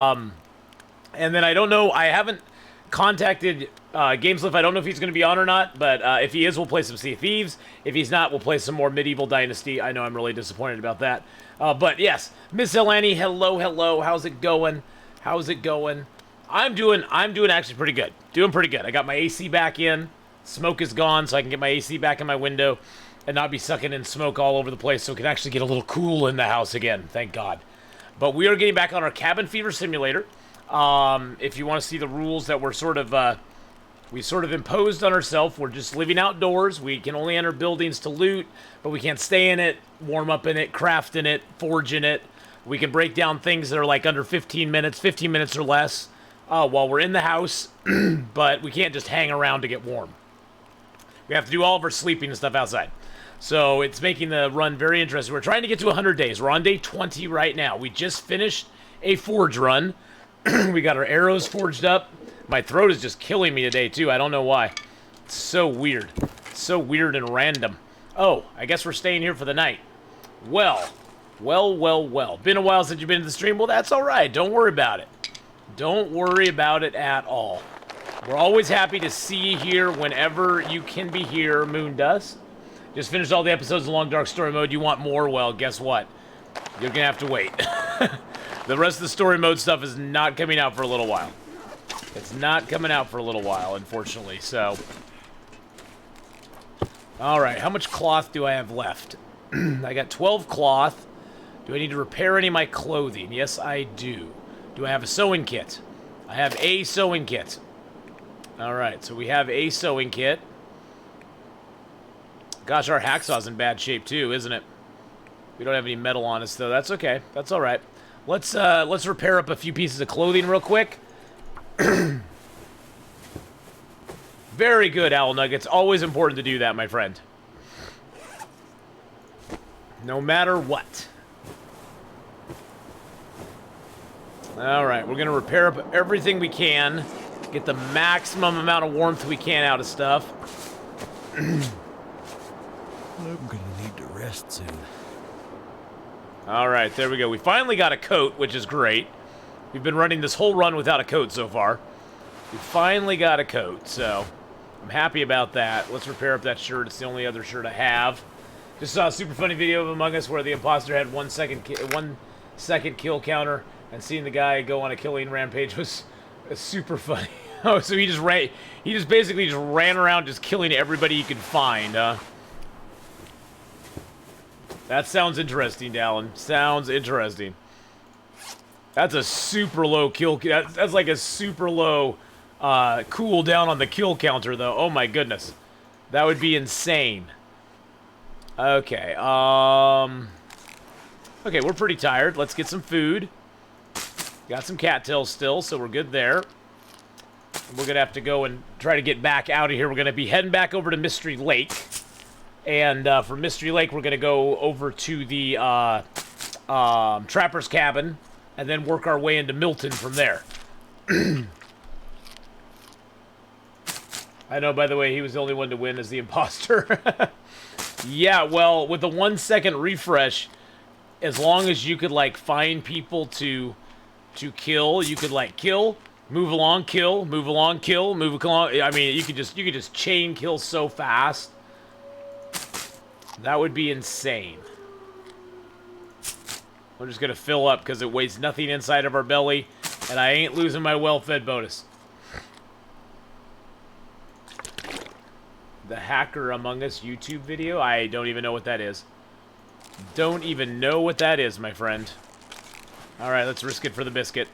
And then I don't know, I haven't contacted Gameslift. I don't know if he's going to be on or not, but if he is, we'll play some Sea of Thieves. If he's not, we'll play some more Medieval Dynasty. I know I'm really disappointed about that. But yes, Miss Elani, hello, hello. How's it going? How's it going? I'm doing actually pretty good. Doing pretty good. I got my AC back in. Smoke is gone, so I can get my AC back in my window and not be sucking in smoke all over the place, so it can actually get a little cool in the house again. Thank God. But we are getting back on our Cabin Fever Simulator. If you want to see the rules that we're we sort of imposed on ourselves, we're just living outdoors. We can only enter buildings to loot, but we can't stay in it, warm up in it, craft in it, forge in it. We can break down things that are like under 15 minutes or less while we're in the house, but we can't just hang around to get warm. We have to do all of our sleeping and stuff outside. So it's making the run very interesting. We're trying to get to 100 days. We're on day 20 right now. We just finished a forge run. We got our arrows forged up. My throat is just killing me today, too. I don't know why. It's so weird. So weird and random. Oh, I guess we're staying here for the night. Well. Been a while since you've been to the stream. Well, that's all right. Don't worry about it. Don't worry about it at all. We're always happy to see you here whenever you can be here, Moondust. Just finished all the episodes of Long Dark Story Mode. You want more? Well, guess what? You're going to have to wait. The rest of the story mode stuff is not coming out for a little while. It's not coming out for a little while, unfortunately, so. Alright, how much cloth do I have left? I got 12 cloth. Do I need to repair any of my clothing? Yes, I do. Do I have a sewing kit? I have a sewing kit. Alright, so we have a sewing kit. Gosh, our hacksaw's in bad shape too, isn't it? We don't have any metal on us, though. That's okay. That's alright. Let's repair up a few pieces of clothing real quick. Very good, Owl Nuggets. Always important to do that, my friend. No matter what. Alright, we're going to repair up everything we can. Get the maximum amount of warmth we can out of stuff. I'm gonna need to rest soon. Alright, there we go. We finally got a coat, which is great. We've been running this whole run without a coat so far. We finally got a coat, so I'm happy about that. Let's repair up that shirt. It's the only other shirt I have. Just saw a super funny video of Among Us where the imposter had 1 second kill counter, and seeing the guy go on a killing rampage was super funny. Oh, so he just basically just ran around just killing everybody he could find, huh? That sounds interesting, Dallin. Sounds interesting. That's a super low kill. That's like a super low cooldown on the kill counter, though. Oh my goodness, that would be insane. Okay. Okay, we're pretty tired. Let's get some food. Got some cattails still, so we're good there. We're gonna have to go and try to get back out of here. We're gonna be heading back over to Mystery Lake. And for Mystery Lake, we're going to go over to the Trapper's Cabin and then work our way into Milton from there. I know, by the way, he was the only one to win as the imposter. Yeah, well, with the 1 second refresh, as long as you could, like, find people to kill, you could, like, kill, move along, kill, move along, kill, move along. I mean, you could just chain kill so fast. That would be insane. We're just gonna fill up because it weighs nothing inside of our belly, and I ain't losing my well-fed bonus. The Hacker Among Us YouTube video? I don't even know what that is. Don't even know what that is, my friend. Alright, let's risk it for the biscuit.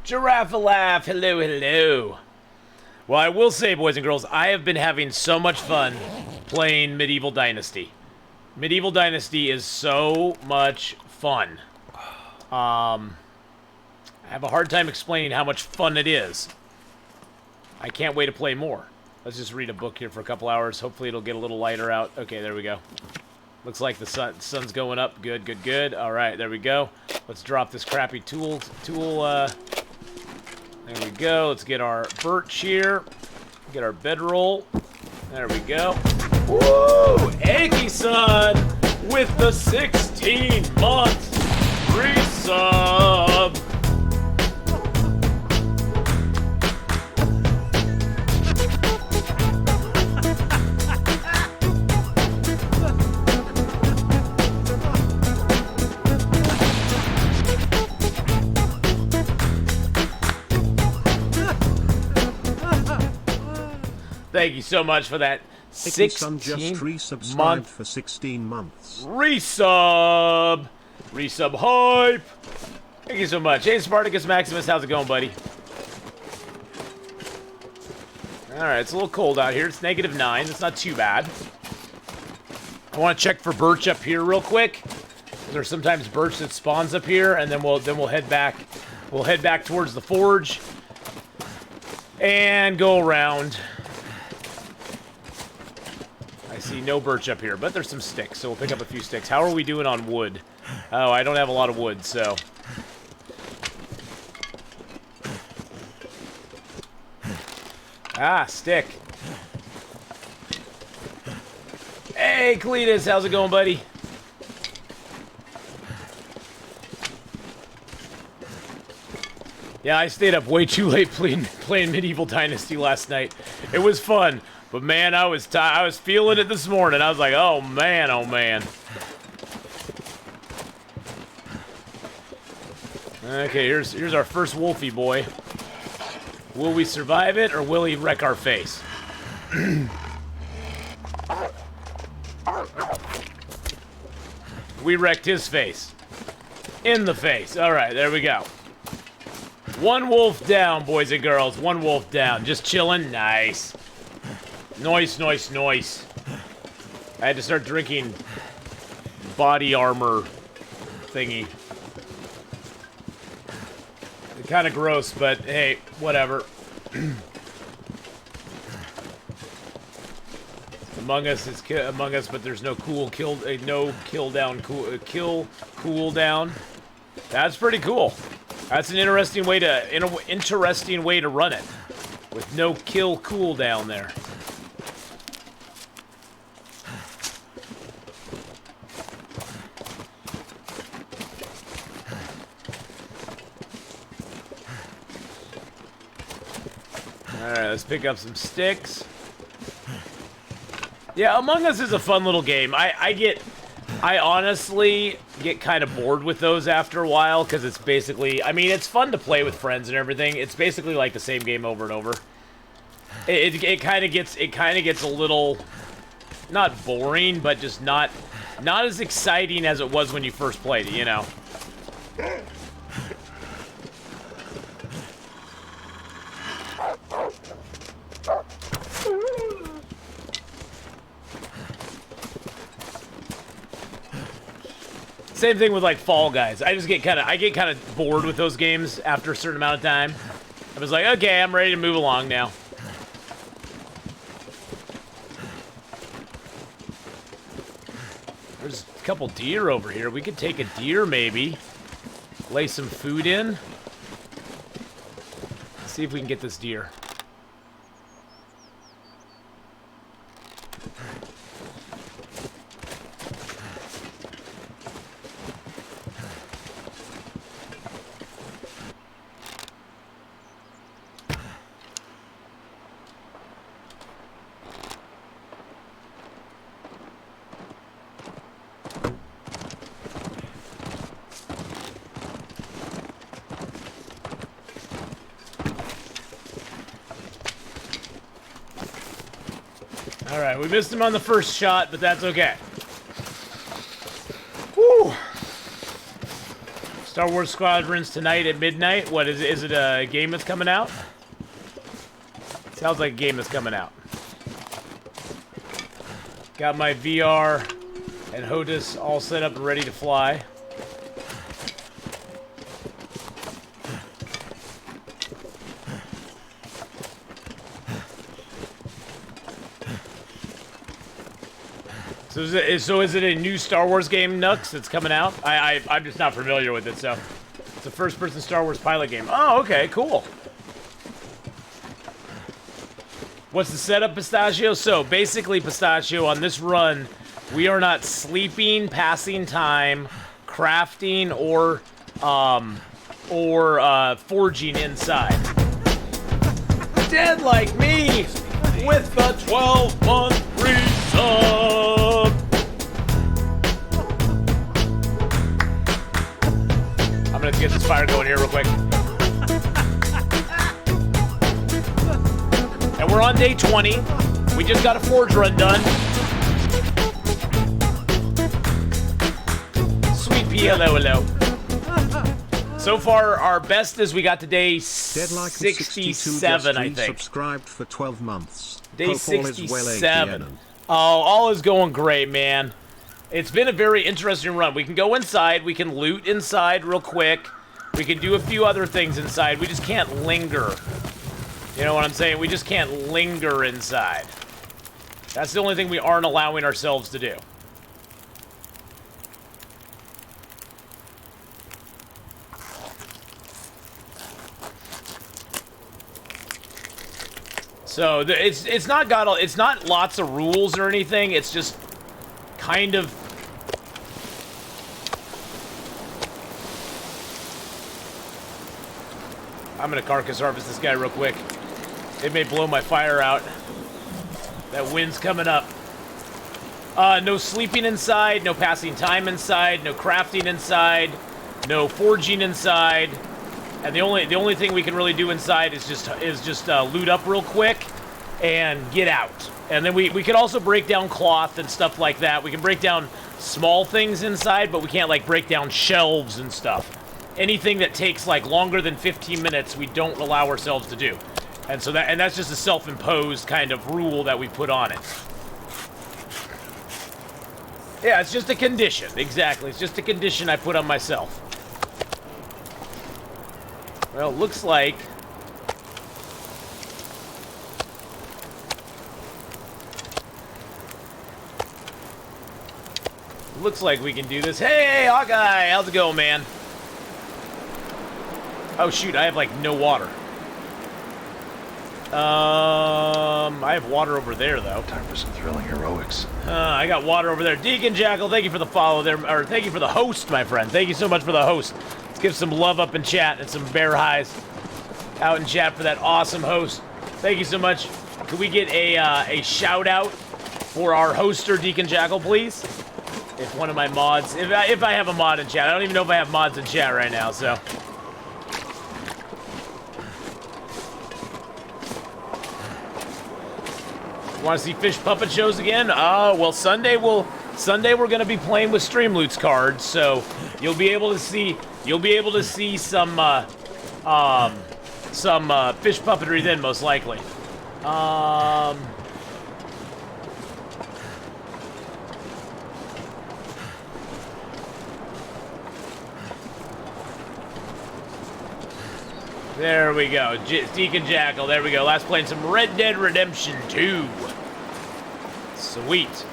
Giraffe-a-laugh, hello, hello. Well, I will say, boys and girls, I have been having so much fun playing Medieval Dynasty. Medieval Dynasty is so much fun. I have a hard time explaining how much fun it is. I can't wait to play more. Let's just read a book here for a couple hours. Hopefully it'll get a little lighter out. Okay, there we go. Looks like the sun's going up. Good, good, good. All right, there we go. Let's drop this crappy tool. There we go. Let's get our birch here. Get our bedroll. There we go. Woo! Eggy, son! with the 16 months resub. Thank you so much for that. 16 just resubscribed month for 16 months. Resub hype. Thank you so much. Hey, Spartacus Maximus, how's it going, buddy? Alright, it's a little cold out here. It's -9. It's not too bad. I want to check for birch up here real quick. There's sometimes birch that spawns up here, and then we'll head back. We'll head back towards the forge and go around. I see no birch up here, but there's some sticks, so we'll pick up a few sticks. How are we doing on wood? Oh, I don't have a lot of wood, so... Ah, stick. Hey, Cletus, how's it going, buddy? Yeah, I stayed up way too late playing Medieval Dynasty last night. It was fun. But man, I was feeling it this morning. I was like, oh man, oh man. Okay, here's our first Wolfie boy. Will we survive it, or will he wreck our face? We wrecked his face. In the face. Alright, there we go. One wolf down, boys and girls. One wolf down. Just chilling. Nice. Nice, nice, nice. I had to start drinking body armor thingy. Kind of gross, but hey, whatever. Among Us is Among Us, but there's no cool kill down. That's pretty cool. That's an interesting way to run it, with no kill cooldown there. Alright, let's pick up some sticks. Yeah, Among Us is a fun little game. I honestly get kind of bored with those after a while, because it's basically, I mean, it's fun to play with friends and everything. It's basically like the same game over and over. It kind of gets a little, not boring, but just not as exciting as it was when you first played it, you know. Same thing with like Fall Guys. I get kind of bored with those games after a certain amount of time. I was like, okay, I'm ready to move along now. There's a couple deer over here. We could take a deer maybe. Lay some food in. Let's see if we can get this deer. Alright, we missed him on the first shot, but that's okay. Woo! Star Wars Squadrons tonight at midnight. What is it? Is it a game that's coming out? Sounds like a game that's coming out. Got my VR and HOTAS all set up and ready to fly. So is it a new Star Wars game, Nux, that's coming out? I'm just not familiar with it, so. It's a first-person Star Wars pilot game. Oh, okay, cool. What's the setup, Pistachio? So, basically, Pistachio, on this run, We are not sleeping, passing time, crafting, or forging inside. Dead like me with the 12-month resub. I'm gonna get this fire going here real quick. And we're on day 20. We just got a forge run done. Sweet pea, hello. So far, our best is we got to day 67, I think. Subscribed for 12 months. Day Hope all is well, 67. Atheenon. Oh, all is going great, man. It's been a very interesting run. We can go inside. We can loot inside real quick. We can do a few other things inside. We just can't linger. You know what I'm saying? We just can't linger inside. That's the only thing we aren't allowing ourselves to do. So it's not lots of rules or anything. It's just kind of I'm gonna carcass harvest this guy real quick. It may blow my fire out. That wind's coming up. No sleeping inside, no passing time inside, no crafting inside, no forging inside. And the only thing we can really do inside is just loot up real quick and get out. And then we could also break down cloth and stuff like that. We can break down small things inside, but we can't like break down shelves and stuff. Anything that takes like longer than 15 minutes, we don't allow ourselves to do. And so that's just a self-imposed kind of rule that we put on it. Yeah, it's just a condition. Exactly. It's just a condition I put on myself. Well, looks like we can do this. Hey, Hawkeye, how's it going, man? Oh shoot, I have like no water. I have water over there though. Time for some thrilling heroics. I got water over there. Deacon Jackal, thank you for the follow there, or thank you for the host, my friend. Thank you so much for the host. Let's give some love up in chat and some bear highs out in chat for that awesome host. Thank you so much. Could we get a shout out for our hoster, Deacon Jackal, please? If one of my mods, if I have a mod in chat. I don't even know if I have mods in chat right now, so. Want to see fish puppet shows again? Well, Sunday we're going to be playing with Streamloots cards, so you'll be able to see some fish puppetry then, most likely. There we go. Deacon Jackal, there we go. Last playing some Red Dead Redemption 2. Sweet.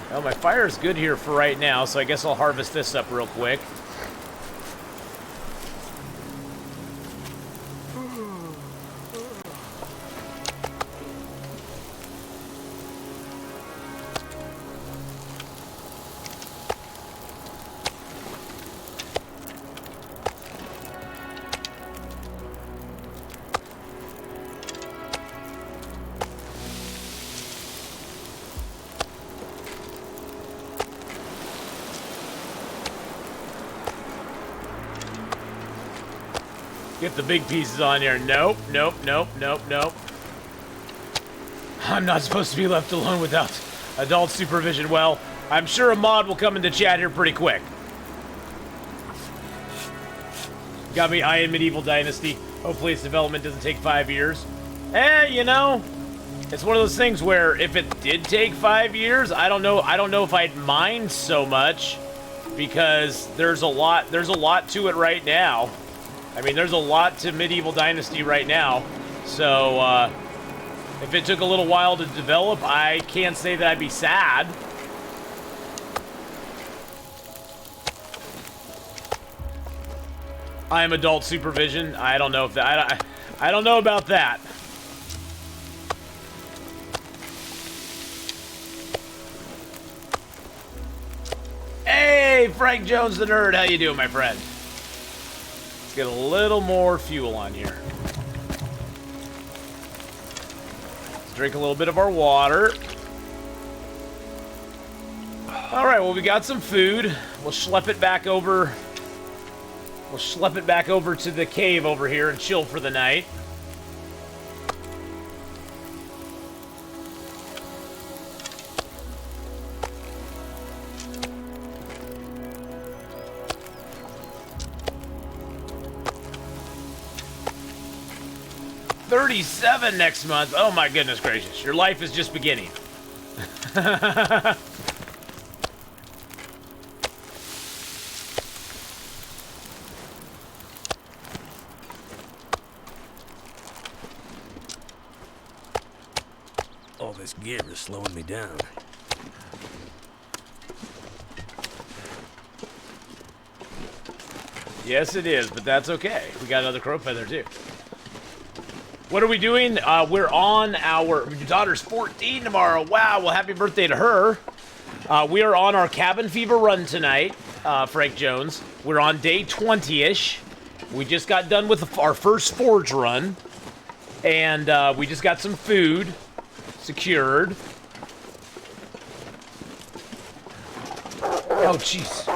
Well, my fire's good here for right now, so I guess I'll harvest this up real quick. Get the big pieces on here. Nope. I'm not supposed to be left alone without adult supervision. Well, I'm sure a mod will come into chat here pretty quick. Got me eyeing Medieval Dynasty. Hopefully its development doesn't take 5 years. You know, it's one of those things where if it did take 5 years, I don't know if I'd mind so much, because there's a lot to it right now. I mean, there's a lot to Medieval Dynasty right now, so if it took a little while to develop, I can't say that I'd be sad. I am adult supervision. I don't know if that. I don't know about that. Hey, Frank Jones the Nerd. How you doing, my friend? Let's get a little more fuel on here. Let's drink a little bit of our water. All right, well, we got some food. We'll schlep it back over. We'll schlep it back over to the cave over here and chill for the night. $37 next month. Oh my goodness gracious. Your life is just beginning. All this gear is slowing me down. Yes, it is, but that's okay. We got another crow feather too. What are we doing? We're on our daughter's 14 tomorrow. Wow, well, happy birthday to her. We are on our cabin fever run tonight, Frank Jones. We're on day 20-ish. We just got done with our first forge run. And we just got some food secured. Oh, jeez.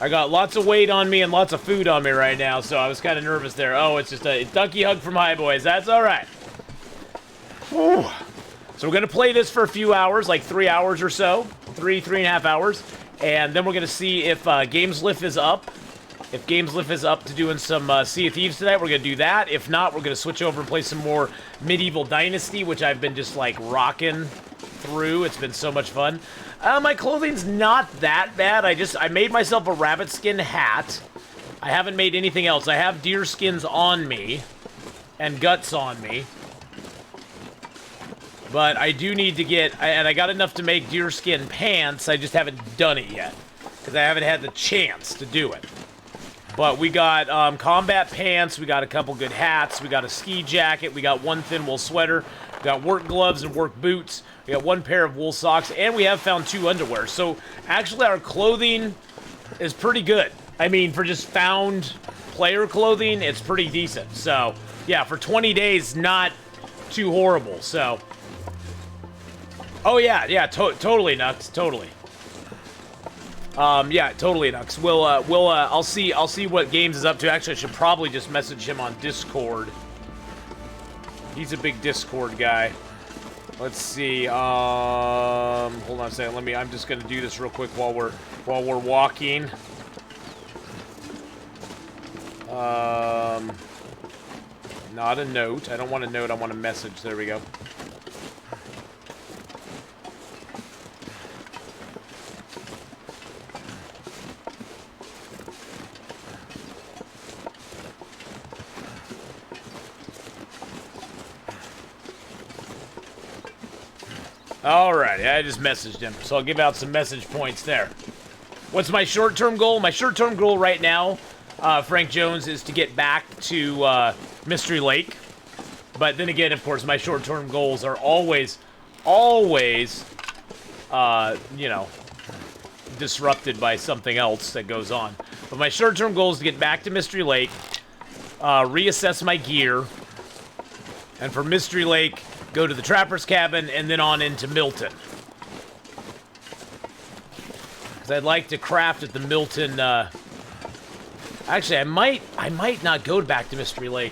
I got lots of weight on me and lots of food on me right now, so I was kind of nervous there. Oh, it's just a ducky hug from High Boys. That's all right. Whew. So we're going to play this for a few hours, like 3 hours or so. 3.5 hours. And then we're going to see if Gameslift is up. If Gameslift is up to doing some Sea of Thieves tonight, we're going to do that. If not, we're going to switch over and play some more Medieval Dynasty, which I've been just, like, rocking through. It's been so much fun. My clothing's not that bad. I made myself a rabbit skin hat. I haven't made anything else. I have deer skins on me and guts on me. But I do need to get, and I got enough to make deer skin pants. I just haven't done it yet because I haven't had the chance to do it. But we got combat pants. We got a couple good hats. We got a ski jacket. We got one thin wool sweater. We got work gloves and work boots. We got one pair of wool socks, and we have found 2 underwear. So, actually, our clothing is pretty good. I mean, for just found player clothing, it's pretty decent. So, yeah, for 20 days, not too horrible. So, oh, yeah, totally, Nux, totally. Yeah, totally, Nux. I'll see what Games is up to. Actually, I should probably just message him on Discord. He's a big Discord guy. Let's see. Hold on a second. I'm just gonna do this real quick while we're walking. Not a note. I don't want a note. I want a message. There we go. Alrighty, I just messaged him, so I'll give out some message points there. What's my short-term goal? My short-term goal right now, Frank Jones, is to get back to Mystery Lake. But then again, of course, my short-term goals are always, you know, disrupted by something else that goes on. But my short-term goal is to get back to Mystery Lake, reassess my gear, and for Mystery Lake, go to the Trapper's Cabin, and then on into Milton. Because I'd like to craft at the Milton, Actually, I might not go back to Mystery Lake.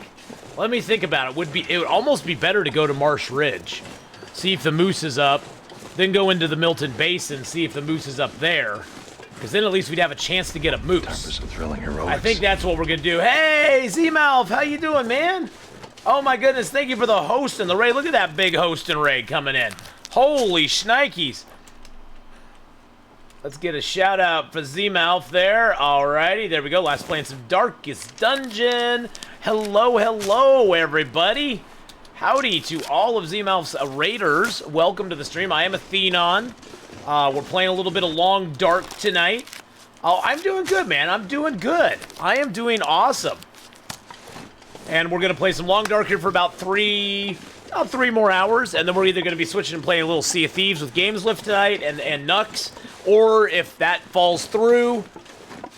Let me think about it. It would almost be better to go to Marsh Ridge. See if the moose is up. Then go into the Milton Basin, see if the moose is up there. Because then at least we'd have a chance to get a moose. Time for some thrilling heroics. I think that's what we're going to do. Hey, Z-Mouth, how you doing, man? Oh my goodness, thank you for the host and the raid. Look at that big host and raid coming in. Holy shnikes. Let's get a shout out for Z-Mouth there. Alrighty, there we go. Last playing some Darkest Dungeon. Hello, everybody. Howdy to all of Z-Mouth's raiders. Welcome to the stream. I am Atheenon. We're playing a little bit of Long Dark tonight. Oh, I'm doing good, man. I'm doing good. I am doing awesome. And we're going to play some Long Dark here for about three more hours, and then we're either going to be switching and playing a little Sea of Thieves with Gameslift tonight, and Nux, Or if that falls through,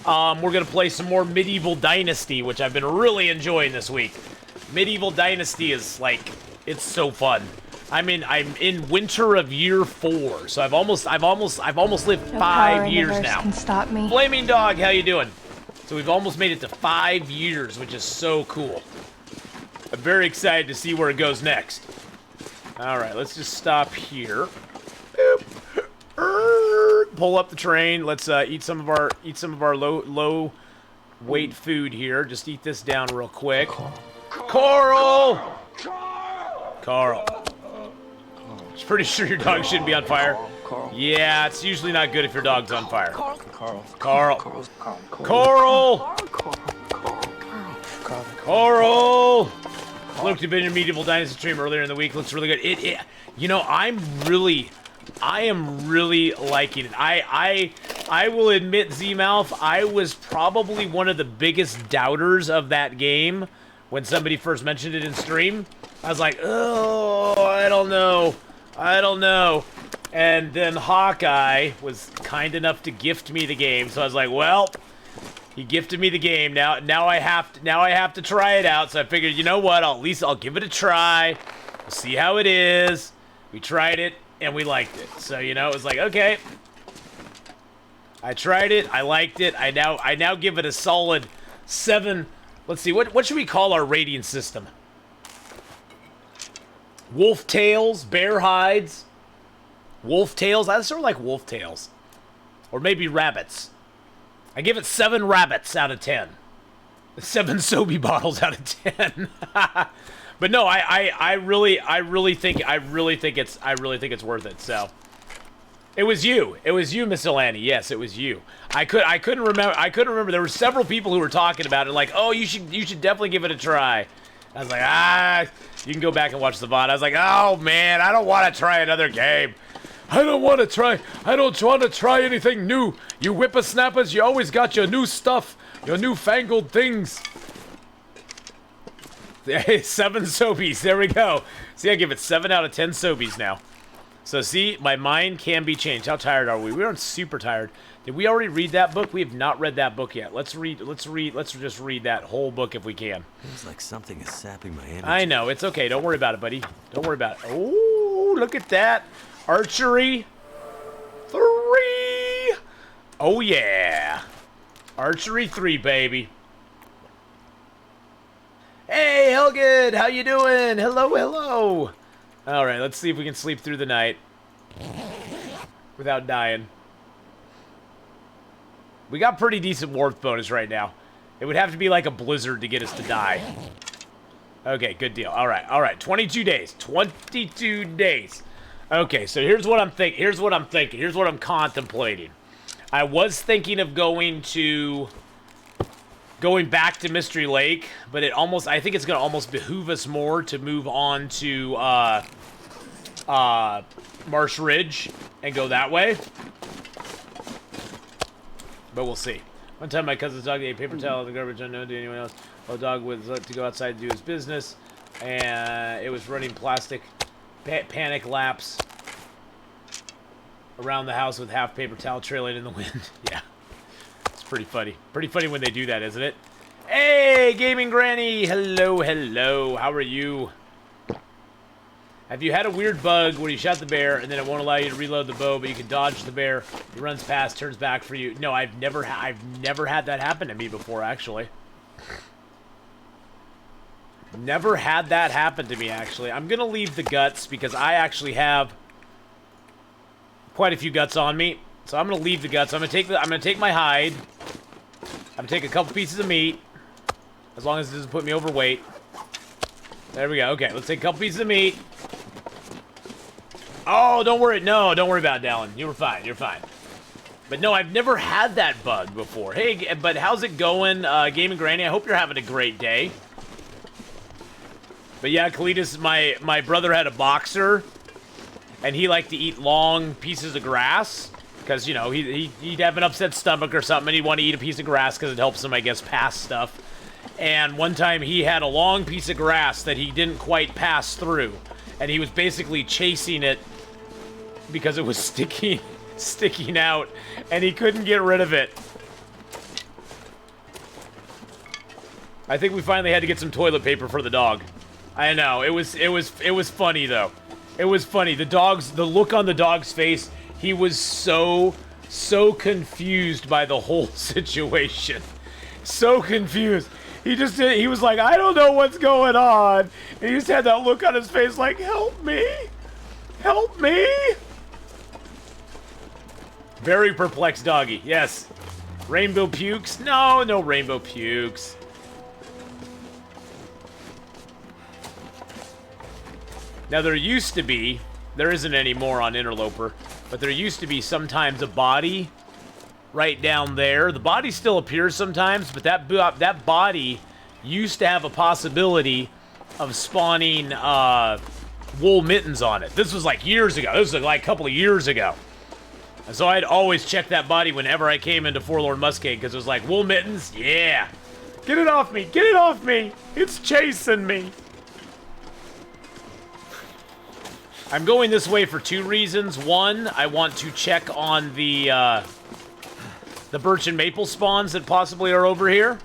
we're going to play some more Medieval Dynasty, which I've been really enjoying this week. Medieval Dynasty is, like, it's so fun. I mean, I'm in winter of year 4, so I've almost lived 5 years now. Can stop me. Flaming Dog, how you doing? So we've almost made it to 5 years, which is so cool. I'm very excited to see where it goes next. All right, let's just stop here. Pull up the train. Let's eat some of our low weight food here. Just eat this down real quick. Carl. Just pretty sure your dog shouldn't be on fire. Yeah, it's usually not good if your dog's on fire. Carl. Looked at your Medieval Dynasty stream earlier in the week. Looks really good. You know, I am really liking it. I will admit, Z-Mouth, I was probably one of the biggest doubters of that game when somebody first mentioned it in stream. I was like, oh, I don't know. And then Hawkeye was kind enough to gift me the game, so I was like, well, he gifted me the game. Now I have to try it out. So I figured, you know what? At least I'll give it a try. We'll see how it is. We tried it and we liked it. So, you know, it was like, okay. I tried it. I liked it. I now give it a solid 7. Let's see. What should we call our rating system? Wolf tails, bear hides. Wolf tails. I sort of like wolf tails. Or maybe rabbits. I give it 7 rabbits out of 10. 7 Sobe bottles out of 10. But no, I really think it's worth it. So it was you, Miss Alani. Yes, it was you. I couldn't remember. There were several people who were talking about it, like, oh, you should definitely give it a try. I was like, you can go back and watch the VOD. I was like, oh man, I don't want to try another game. I don't want to try anything new. You whippersnappers, you always got your new stuff, your newfangled things. 7 Sobies, there we go. See, I give it 7 out of 10 Sobies now. So see, my mind can be changed. How tired are we? We aren't super tired. Did we already read that book? We have not read that book yet. Let's just read that whole book if we can. Feels like something is sapping my energy. I know, it's okay. Don't worry about it, buddy. Don't worry about it. Oh, look at that. Archery 3. Oh yeah. Archery 3, baby. Hey, Helgid, how you doing? Hello. All right, let's see if we can sleep through the night without dying. We got pretty decent warmth bonus right now. It would have to be like a blizzard to get us to die. Okay, good deal. All right. 22 days. 22 days. Okay, so here's what I'm thinking. Here's what I'm contemplating. I was thinking of going back to Mystery Lake, but I think it's going to almost behoove us more to move on to Marsh Ridge and go that way. But we'll see. One time my cousin's dog ate paper towel in the garbage unknown to anyone else. While the dog was let to go outside to do his business, and it was running plastic panic laps around the house with half paper towel trailing in the wind. Yeah. It's pretty funny. Pretty funny when they do that, isn't it? Hey, Gaming Granny! Hello. How are you? Have you had a weird bug where you shot the bear and then it won't allow you to reload the bow, but you can dodge the bear? It runs past, turns back for you. No, I've never had that happen to me before, actually. Never had that happen to me, actually. I'm gonna leave the guts because I actually have quite a few guts on me. So I'm gonna leave the guts. I'm gonna take my hide. I'm gonna take a couple pieces of meat, as long as it doesn't put me overweight. There we go. Okay, let's take a couple pieces of meat. Oh, don't worry. No, don't worry about it, Dallin. You were fine. You're fine. But no, I've never had that bug before. Hey, but how's it going, Gaming Granny? I hope you're having a great day. But yeah, Kalidas, my brother had a boxer, and he liked to eat long pieces of grass, because, you know, he'd have an upset stomach or something, and he'd want to eat a piece of grass because it helps him, I guess, pass stuff. And one time he had a long piece of grass that he didn't quite pass through, and he was basically chasing it because it was sticking sticking out, and he couldn't get rid of it. I think we finally had to get some toilet paper for the dog. I know, it was funny though. It was funny. The look on the dog's face, he was so confused by the whole situation. So confused. He was like, I don't know what's going on. And he just had that look on his face like, help me. Help me. Very perplexed doggy. Yes. Rainbow pukes? No, no rainbow pukes. Now there used to be, there isn't anymore on Interloper, but there used to be sometimes a body right down there. The body still appears sometimes, but that body used to have a possibility of spawning wool mittens on it. This was like years ago. This was like a couple of years ago. And so I'd always check that body whenever I came into Forlorn Muskeg, because it was like, wool mittens? Yeah. Get it off me. Get it off me. It's chasing me. I'm going this way for two reasons. One, I want to check on the birch and maple spawns that possibly are over here.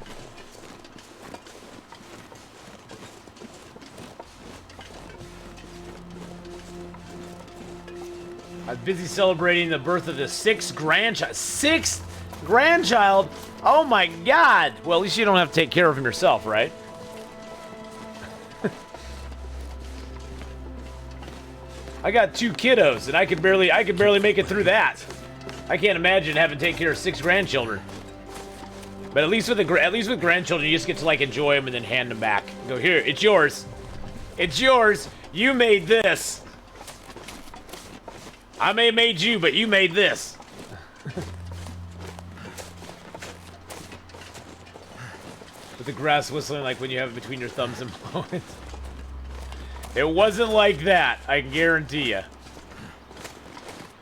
I'm busy celebrating the birth of the sixth grandchild. Sixth grandchild? Oh my god! Well, at least you don't have to take care of him yourself, right? I got 2 kiddos, and I could barely make it through that. I can't imagine having to take care of 6 grandchildren. But at least with grandchildren, you just get to like enjoy them and then hand them back. Go, here, it's yours. It's yours. You made this. I may have made you, but you made this. With the grass whistling like when you have it between your thumbs and blow it. It wasn't like that, I can guarantee you.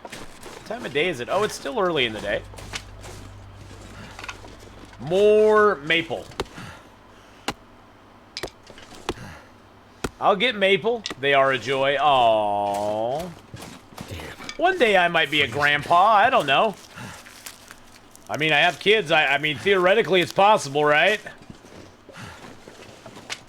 What time of day is it? Oh, it's still early in the day. More maple. I'll get maple. They are a joy. Aww. One day I might be a grandpa. I don't know. I mean, I have kids. I mean, theoretically, it's possible, right?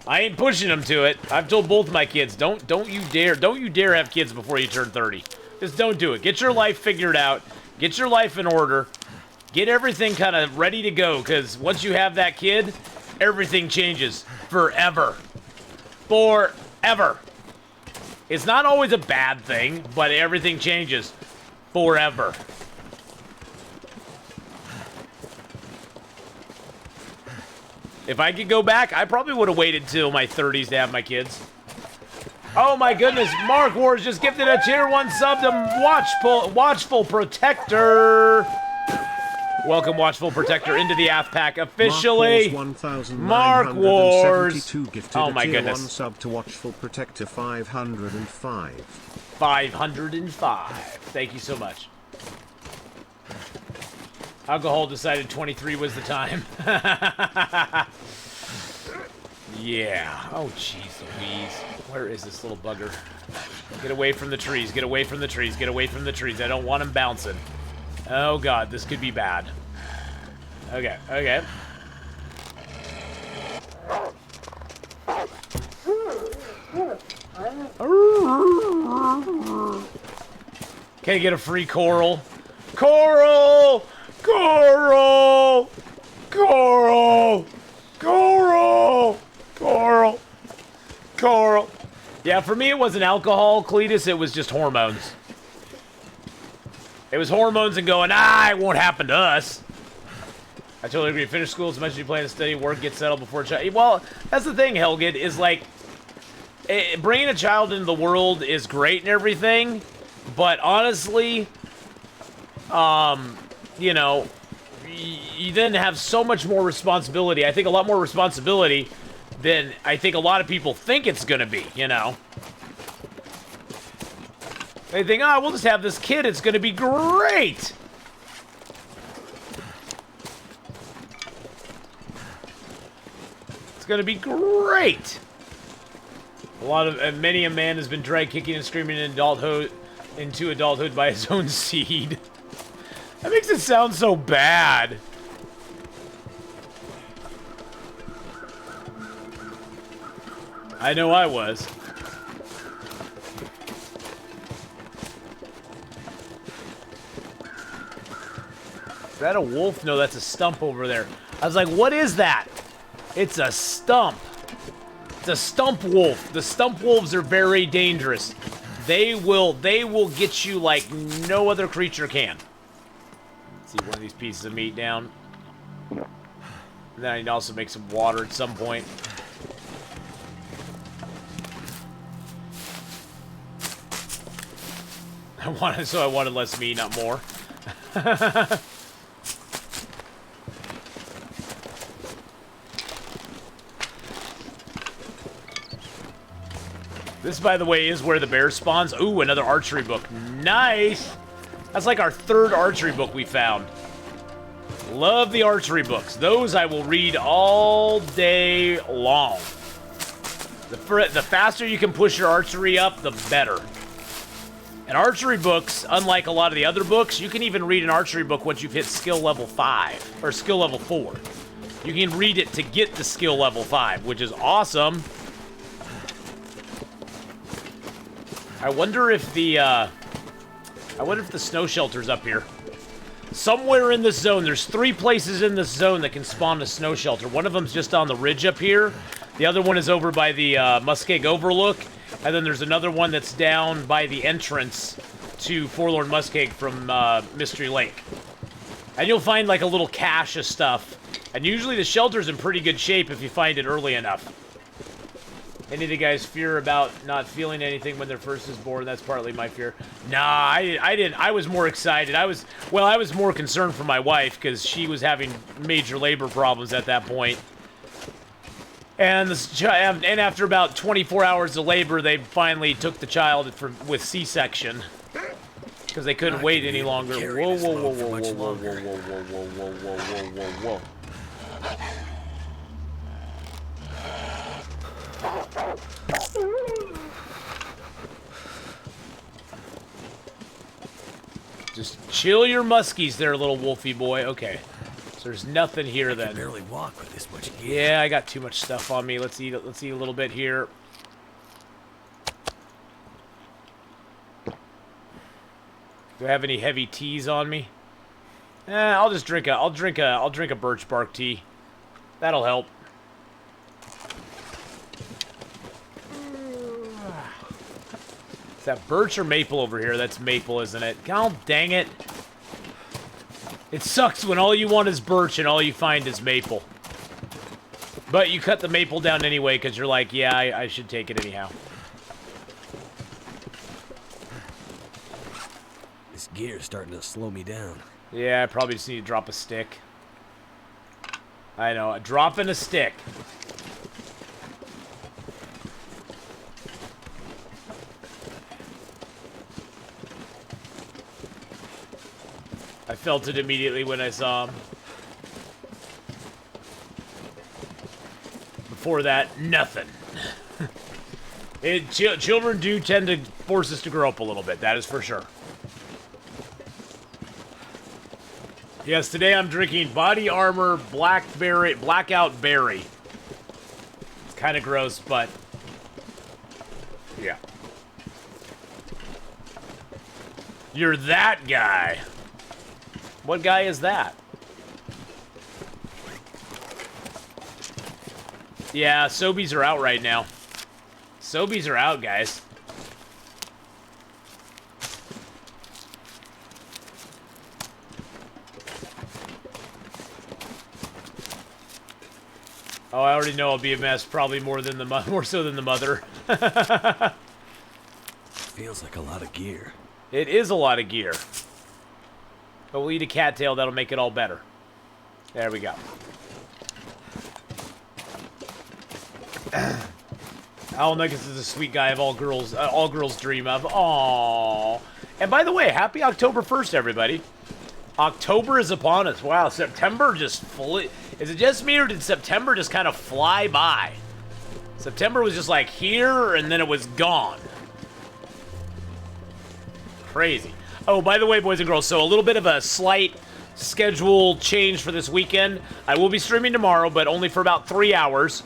I ain't pushing them to it. I've told both my kids, don't you dare have kids before you turn 30. Just don't do it. Get your life figured out. Get your life in order. Get everything kind of ready to go, because once you have that kid, everything changes forever. Forever. It's not always a bad thing, but everything changes forever. If I could go back, I probably would have waited till my 30s to have my kids. Oh my goodness, Mark Wars just gifted a tier 1 sub to Watchful Protector. Welcome, Watchful Protector, into the Ath Pack officially. Mark Wars. Oh my goodness. 1 sub to Watchful Protector 505. 505. Thank you so much. Alcohol decided 23 was the time. Yeah. Oh, jeez Louise. Where is this little bugger? Get away from the trees. Get away from the trees. Get away from the trees. I don't want him bouncing. Oh, God. This could be bad. Okay. Okay. Can I get a free coral? Coral! Coral! Coral! Coral! Coral! Coral! Yeah, for me it wasn't alcohol, Cletus, it was just hormones. It was hormones and going, it won't happen to us. I totally agree. Finish school as much as you plan to study, work, get settled before a child. Well, that's the thing, Helgid, is like, bringing a child into the world is great and everything, but honestly, you know, you then have so much more responsibility. I think a lot more responsibility than I think a lot of people think it's going to be, you know. They think, we'll just have this kid. It's going to be great. It's going to be great. Many a man has been dragged kicking and screaming into adulthood by his own seed. That makes it sound so bad. I know I was. Is that a wolf? No, that's a stump over there. I was like, what is that? It's a stump. It's a stump wolf. The stump wolves are very dangerous. They will get you like no other creature can. Let's see one of these pieces of meat down. And then I need to also make some water at some point. I wanted less meat, not more. This, by the way, is where the bear spawns. Ooh, another archery book. Nice! That's like our third archery book we found. Love the archery books. Those I will read all day long. The faster you can push your archery up, the better. And archery books, unlike a lot of the other books, you can even read an archery book once you've hit skill level 5, or skill level 4. You can read it to get to skill level 5, which is awesome. I wonder if the snow shelter's up here. Somewhere in this zone, there's 3 places in this zone that can spawn a snow shelter. One of them's just on the ridge up here. The other one is over by the Muskeg Overlook. And then there's another one that's down by the entrance to Forlorn Muskeg from Mystery Lake. And you'll find like a little cache of stuff. And usually the shelter's in pretty good shape if you find it early enough. Any of the guys fear about not feeling anything when their first is born? That's partly my fear. Nah, I didn't. I was more excited. I was more concerned for my wife because she was having major labor problems at that point. And after about 24 hours of labor, they finally took the child with C-section because they couldn't wait any longer. Whoa, whoa, whoa, whoa, whoa, whoa, whoa, whoa, whoa, whoa, whoa, whoa, whoa, whoa. Just chill your muskies there, little wolfy boy. Okay. So there's nothing here then. I can barely walk with this much gear. Yeah, I got too much stuff on me. Let's eat a little bit here. Do I have any heavy teas on me? I'll drink a birch bark tea. That'll help. Is that birch or maple over here? That's maple, isn't it? God dang it. It sucks when all you want is birch and all you find is maple. But you cut the maple down anyway because you're like, yeah, I should take it anyhow. This gear is starting to slow me down. Yeah, I probably just need to drop a stick. I know, a drop and a stick. I felt it immediately when I saw him. Before that, nothing. Children do tend to force us to grow up a little bit, that is for sure. Yes, today I'm drinking Body Armor Blackout Berry. It's kind of gross, but yeah. You're that guy. What guy is that? Yeah, Sobies are out right now. Sobies are out, guys. Oh, I already know I'll be a mess, probably more so than the mother. Feels like a lot of gear. It is a lot of gear. But we'll eat a cattail, that'll make it all better. There we go. Al Nuggets is a sweet guy of all girls dream of. Aww. And by the way, happy October 1st, everybody. October is upon us. Wow, September just flew. Is it just me, or did September just kind of fly by? September was just like here, and then it was gone. Crazy. Oh, by the way, boys and girls, so a little bit of a slight schedule change for this weekend. I will be streaming tomorrow, but only for about 3 hours,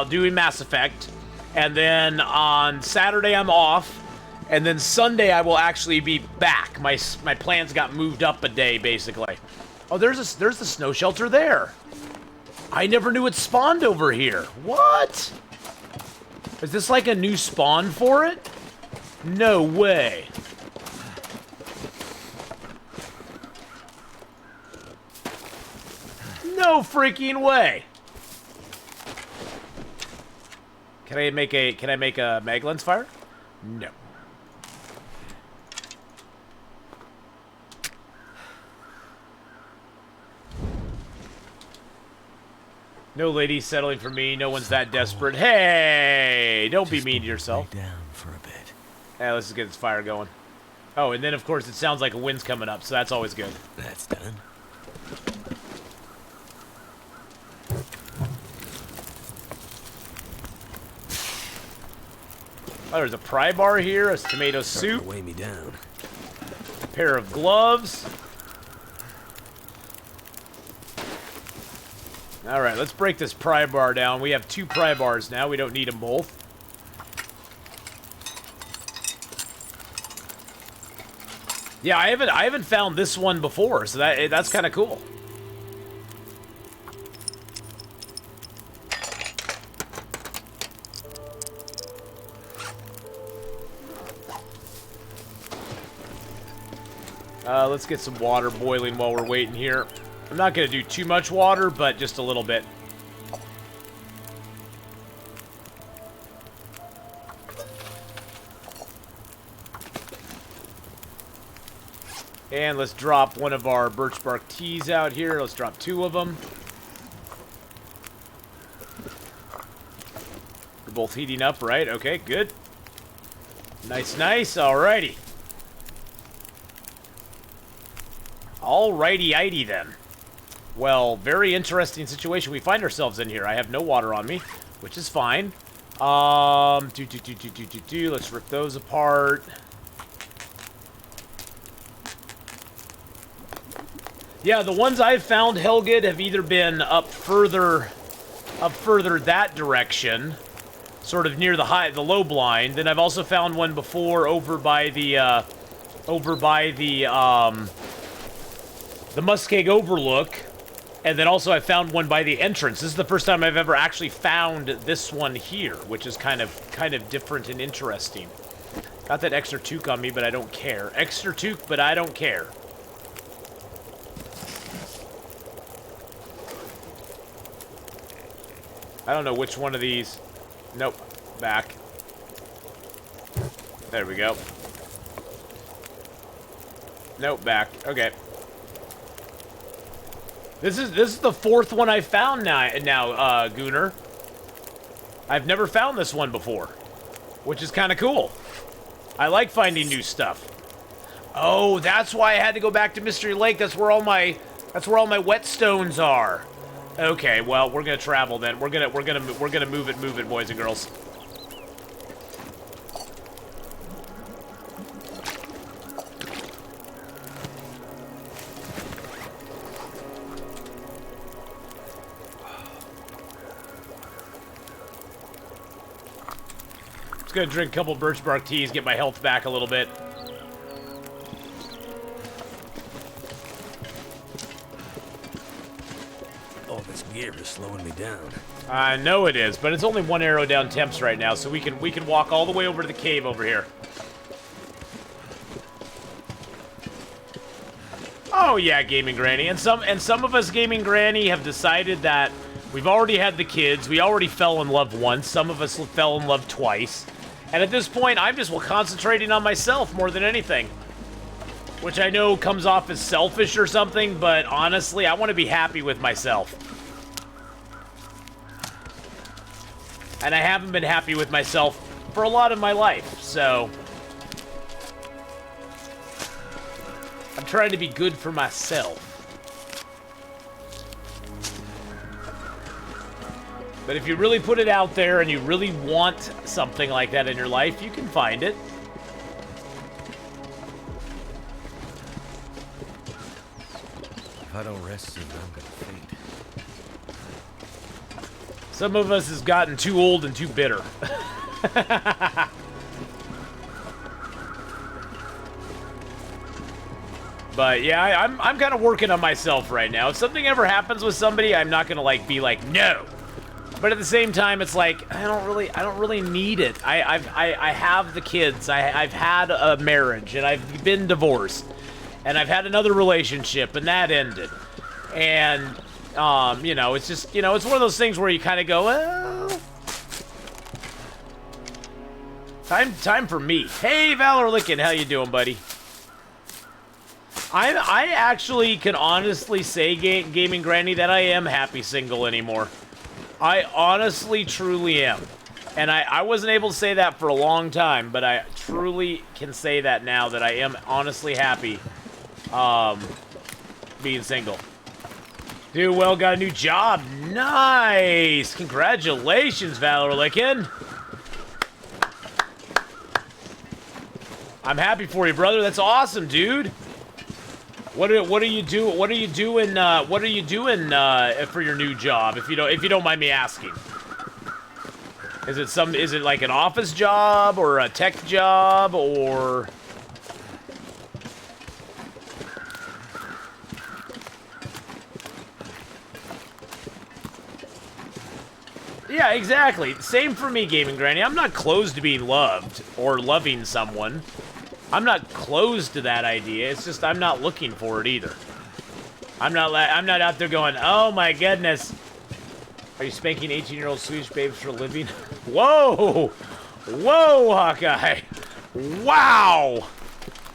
doing Mass Effect. And then on Saturday, I'm off. And then Sunday, I will actually be back. My plans got moved up a day, basically. Oh, there's the snow shelter there. I never knew it spawned over here. What? Is this like a new spawn for it? No way. No freaking way. Can I make a mag lens fire? No. No lady settling for me. No one's that desperate. Hey, don't be mean to yourself. Lay down for a bit. Yeah, let's just get this fire going. Oh, and then of course it sounds like a wind's coming up, so that's always good. That's done. Oh, there's a pry bar here, a tomato soup, Weigh me down. a pair of gloves. All right, let's break this pry bar down. We have 2 pry bars now. We don't need them both. Yeah, I haven't found this one before, so that's kind of cool. Let's get some water boiling while we're waiting here. I'm not going to do too much water, but just a little bit. And let's drop one of our birch bark teas out here. Let's drop 2 of them. They're both heating up, right? Okay, good. Nice, nice. Alrighty. Alrighty-ighty then. Well, very interesting situation we find ourselves in here. I have no water on me, which is fine. Let's rip those apart. Yeah, the ones I've found, Helgid, have either been up further that direction, sort of near the low blind. Then I've also found one before over by the Muskeg Overlook, and then also I found one by the entrance. This is the first time I've ever actually found this one here, which is kind of different and interesting. Got that extra toque on me, but I don't care. Extra toque, but I don't care. I don't know which one of these. Nope. Back. There we go. Nope, back. Okay. This is the 4th one I found now, Gooner. I've never found this one before, which is kind of cool. I like finding new stuff. Oh, that's why I had to go back to Mystery Lake. That's where all my whetstones are. Okay, well, we're gonna travel then. We're gonna move it, boys and girls. Just gonna drink a couple birch bark teas, get my health back a little bit. Oh, this gear is slowing me down. I know it is, but it's only 1 arrow down temps right now, so we can walk all the way over to the cave over here. Oh yeah, Gaming Granny, and some of us, Gaming Granny, have decided that we've already had the kids. We already fell in love once. Some of us fell in love twice, and at this point, I'm just concentrating on myself more than anything. Which I know comes off as selfish or something, but honestly, I want to be happy with myself. And I haven't been happy with myself for a lot of my life, so I'm trying to be good for myself. But if you really put it out there and you really want something like that in your life, you can find it. If I don't rest soon, I'm gonna faint. Some of us has gotten too old and too bitter. But yeah, I'm kind of working on myself right now. If something ever happens with somebody, I'm not gonna like be like no. But at the same time, it's like I don't really need it. I have the kids. I've had a marriage and I've been divorced, and I've had another relationship and that ended, and you know, it's just, you know, it's one of those things where you kind of go, well, time for me. Hey, Valor Lickin', how you doing, buddy? I actually can honestly say, Gaming Granny, that I am happy single anymore. I honestly, truly am. And I wasn't able to say that for a long time, but I truly can say that now, that I am honestly happy being single. Dude, well, got a new job. Nice! Congratulations, Valor Lickin'. I'm happy for you, brother. That's awesome, dude. What are you doing for your new job, if you don't mind me asking? Is it like an office job or a tech job or? Yeah, exactly. Same for me, Gaming Granny. I'm not close to being loved or loving someone. I'm not close to that idea. It's just I'm not looking for it either. I'm not out there going, oh my goodness. Are you spanking 18-year-old Swedish babes for a living? Whoa! Whoa, Hawkeye! Wow!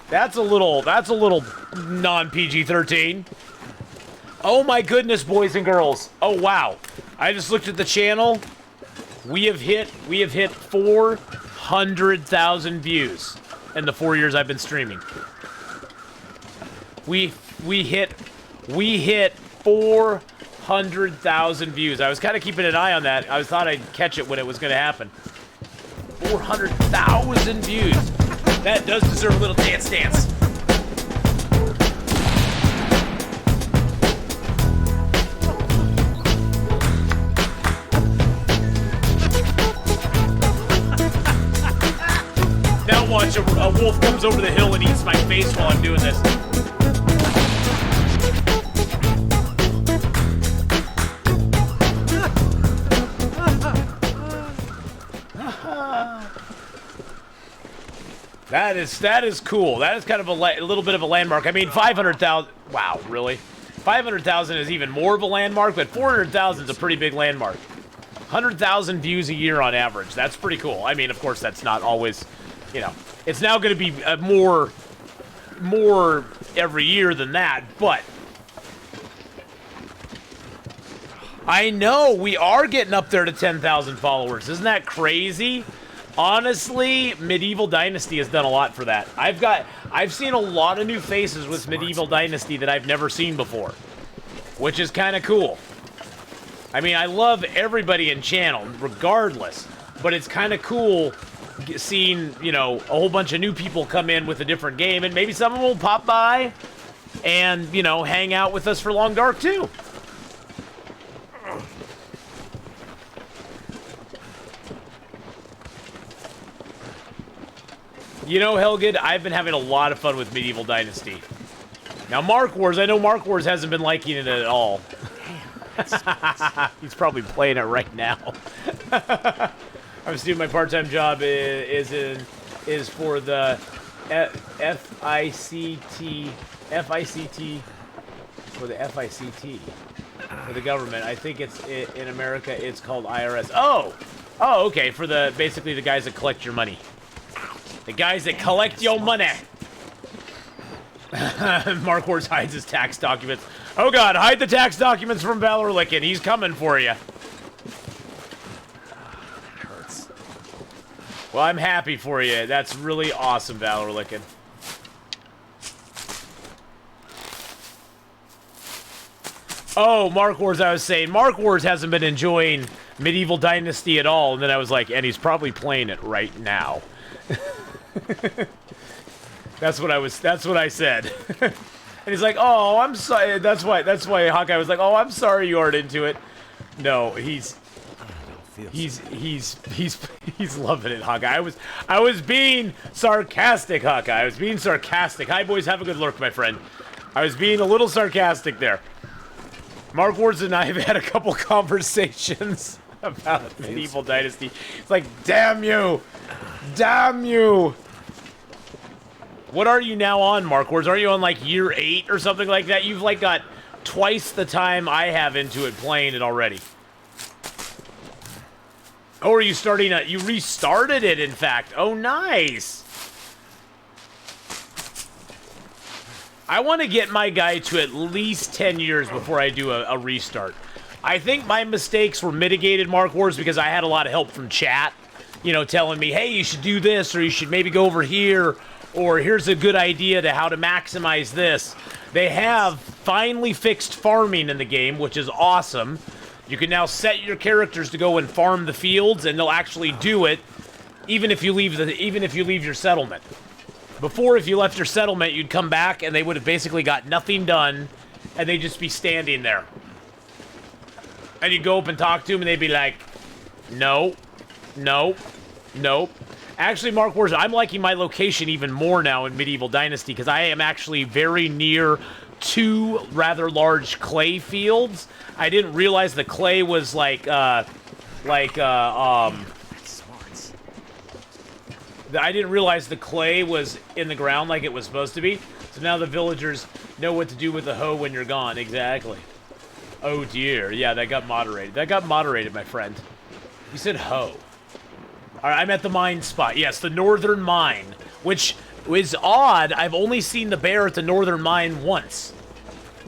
That's a little non-PG-13. Oh my goodness, boys and girls. Oh wow. I just looked at the channel. We have hit 400,000 views in the 4 years I've been streaming. We hit 400,000 views. I was kind of keeping an eye on that. I thought I'd catch it when it was going to happen. 400,000 views. That does deserve a little dance. Now watch, a wolf comes over the hill and eats my face while I'm doing this. That is cool. That is kind of a little bit of a landmark. I mean, 500,000. Wow, really? 500,000 is even more of a landmark, but 400,000 is a pretty big landmark. 100,000 views a year on average. That's pretty cool. I mean, of course, that's not always, you know, it's now going to be more every year than that, but I know we are getting up there to 10,000 followers. Isn't that crazy? Honestly, Medieval Dynasty has done a lot for that. I've seen a lot of new faces with Medieval Dynasty that I've never seen before, which is kind of cool. I mean, I love everybody in channel, regardless, but it's kind of cool seeing, you know, a whole bunch of new people come in with a different game, and maybe some of them will pop by and, you know, hang out with us for Long Dark too. You know, Helgid, I've been having a lot of fun with Medieval Dynasty. Now, Mark Wars, I know Mark Wars hasn't been liking it at all. He's probably playing it right now. I'm doing my part-time job is for the FICT for the government. I think it's in America. It's called IRS. Oh, okay. For basically the guys that collect your money. The guys that collect your money. Mark Wars hides his tax documents. Oh God, hide the tax documents from Valor Lickin'. He's coming for you. Hurts. Well, I'm happy for you. That's really awesome, Valor Lickin'. Oh, Mark Wars, I was saying, Mark Wars hasn't been enjoying Medieval Dynasty at all, and then I was like, and he's probably playing it right now. That's what I said. And he's like, "Oh, I'm sorry." That's why Hawkeye was like, "Oh, I'm sorry you aren't into it." No, he's loving it, Hawkeye. I was being sarcastic, Hawkeye. I was being sarcastic. Hi, boys. Have a good lurk, my friend. I was being a little sarcastic there. Mark Wars and I have had a couple conversations about Medieval Dynasty. It's like, damn you! Damn you! What are you now on, Mark Wars? Are you on, like, year 8 or something like that? You've, like, got twice the time I have into it playing it already. Oh, are you starting you restarted it, in fact. Oh, nice! I want to get my guy to at least 10 years before I do a restart. I think my mistakes were mitigated, Mark Wars, because I had a lot of help from chat. You know, telling me, hey, you should do this, or you should maybe go over here, or here's a good idea to how to maximize this. They have finally fixed farming in the game, which is awesome. You can now set your characters to go and farm the fields, and they'll actually do it, even if you leave your settlement. Before, if you left your settlement, you'd come back, and they would have basically got nothing done, and they'd just be standing there. And you'd go up and talk to them, and they'd be like, no, no, nope. Actually, Mark Wars, I'm liking my location even more now in Medieval Dynasty, because I am actually very near 2 rather large clay fields. I didn't realize the clay was I didn't realize the clay was in the ground like it was supposed to be. So now the villagers know what to do with the hoe when you're gone. Exactly. Oh dear. Yeah, that got moderated. That got moderated, my friend. You said hoe. Alright, I'm at the mine spot. Yes, the northern mine. Which is odd. I've only seen the bear at the northern mine once.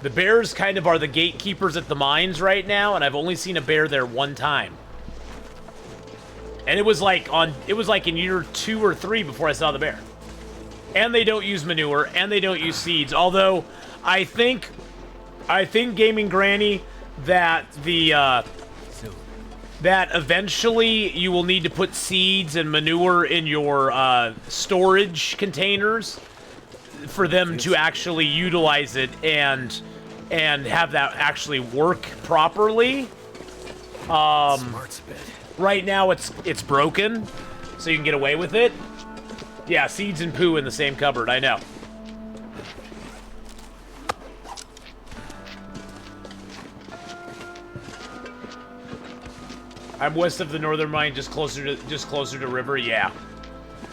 The bears kind of are the gatekeepers at the mines right now, and I've only seen a bear there one time. And it was like in year 2 or 3 before I saw the bear. And they don't use manure, and they don't use seeds. Although I think Gaming Granny that that eventually you will need to put seeds and manure in your storage containers for them to actually utilize it and have that actually work properly. Smarts bit. Right now it's broken, so you can get away with it. Yeah, seeds and poo in the same cupboard, I know. I'm west of the northern mine, just closer to river, yeah.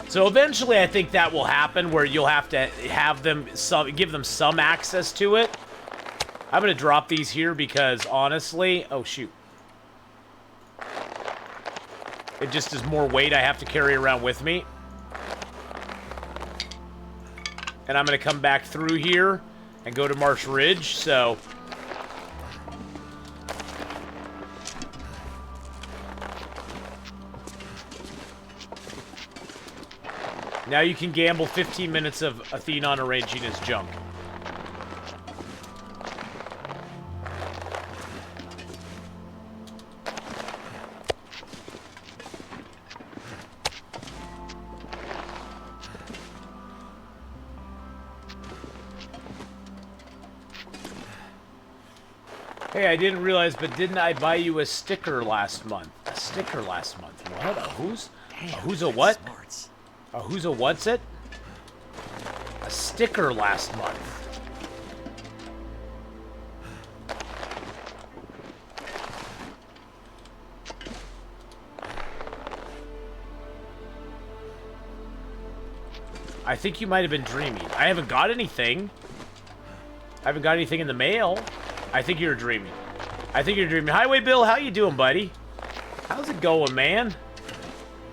So eventually I think that will happen where you'll have to have them give them some access to it. I'm gonna drop these here because honestly, oh shoot. It just is more weight I have to carry around with me. And I'm going to come back through here and go to Marsh Ridge, so... Now you can gamble 15 minutes of Atheenon arranging his junk. Hey, I didn't realize, but didn't I buy you a sticker last month? A sticker last month? What? Who's a what? Who's a what's it? A sticker last month. I think you might have been dreaming. I haven't got anything. I haven't got anything in the mail. I think you're dreaming. I think you're dreaming. Highway Bill, how you doing, buddy? How's it going, man?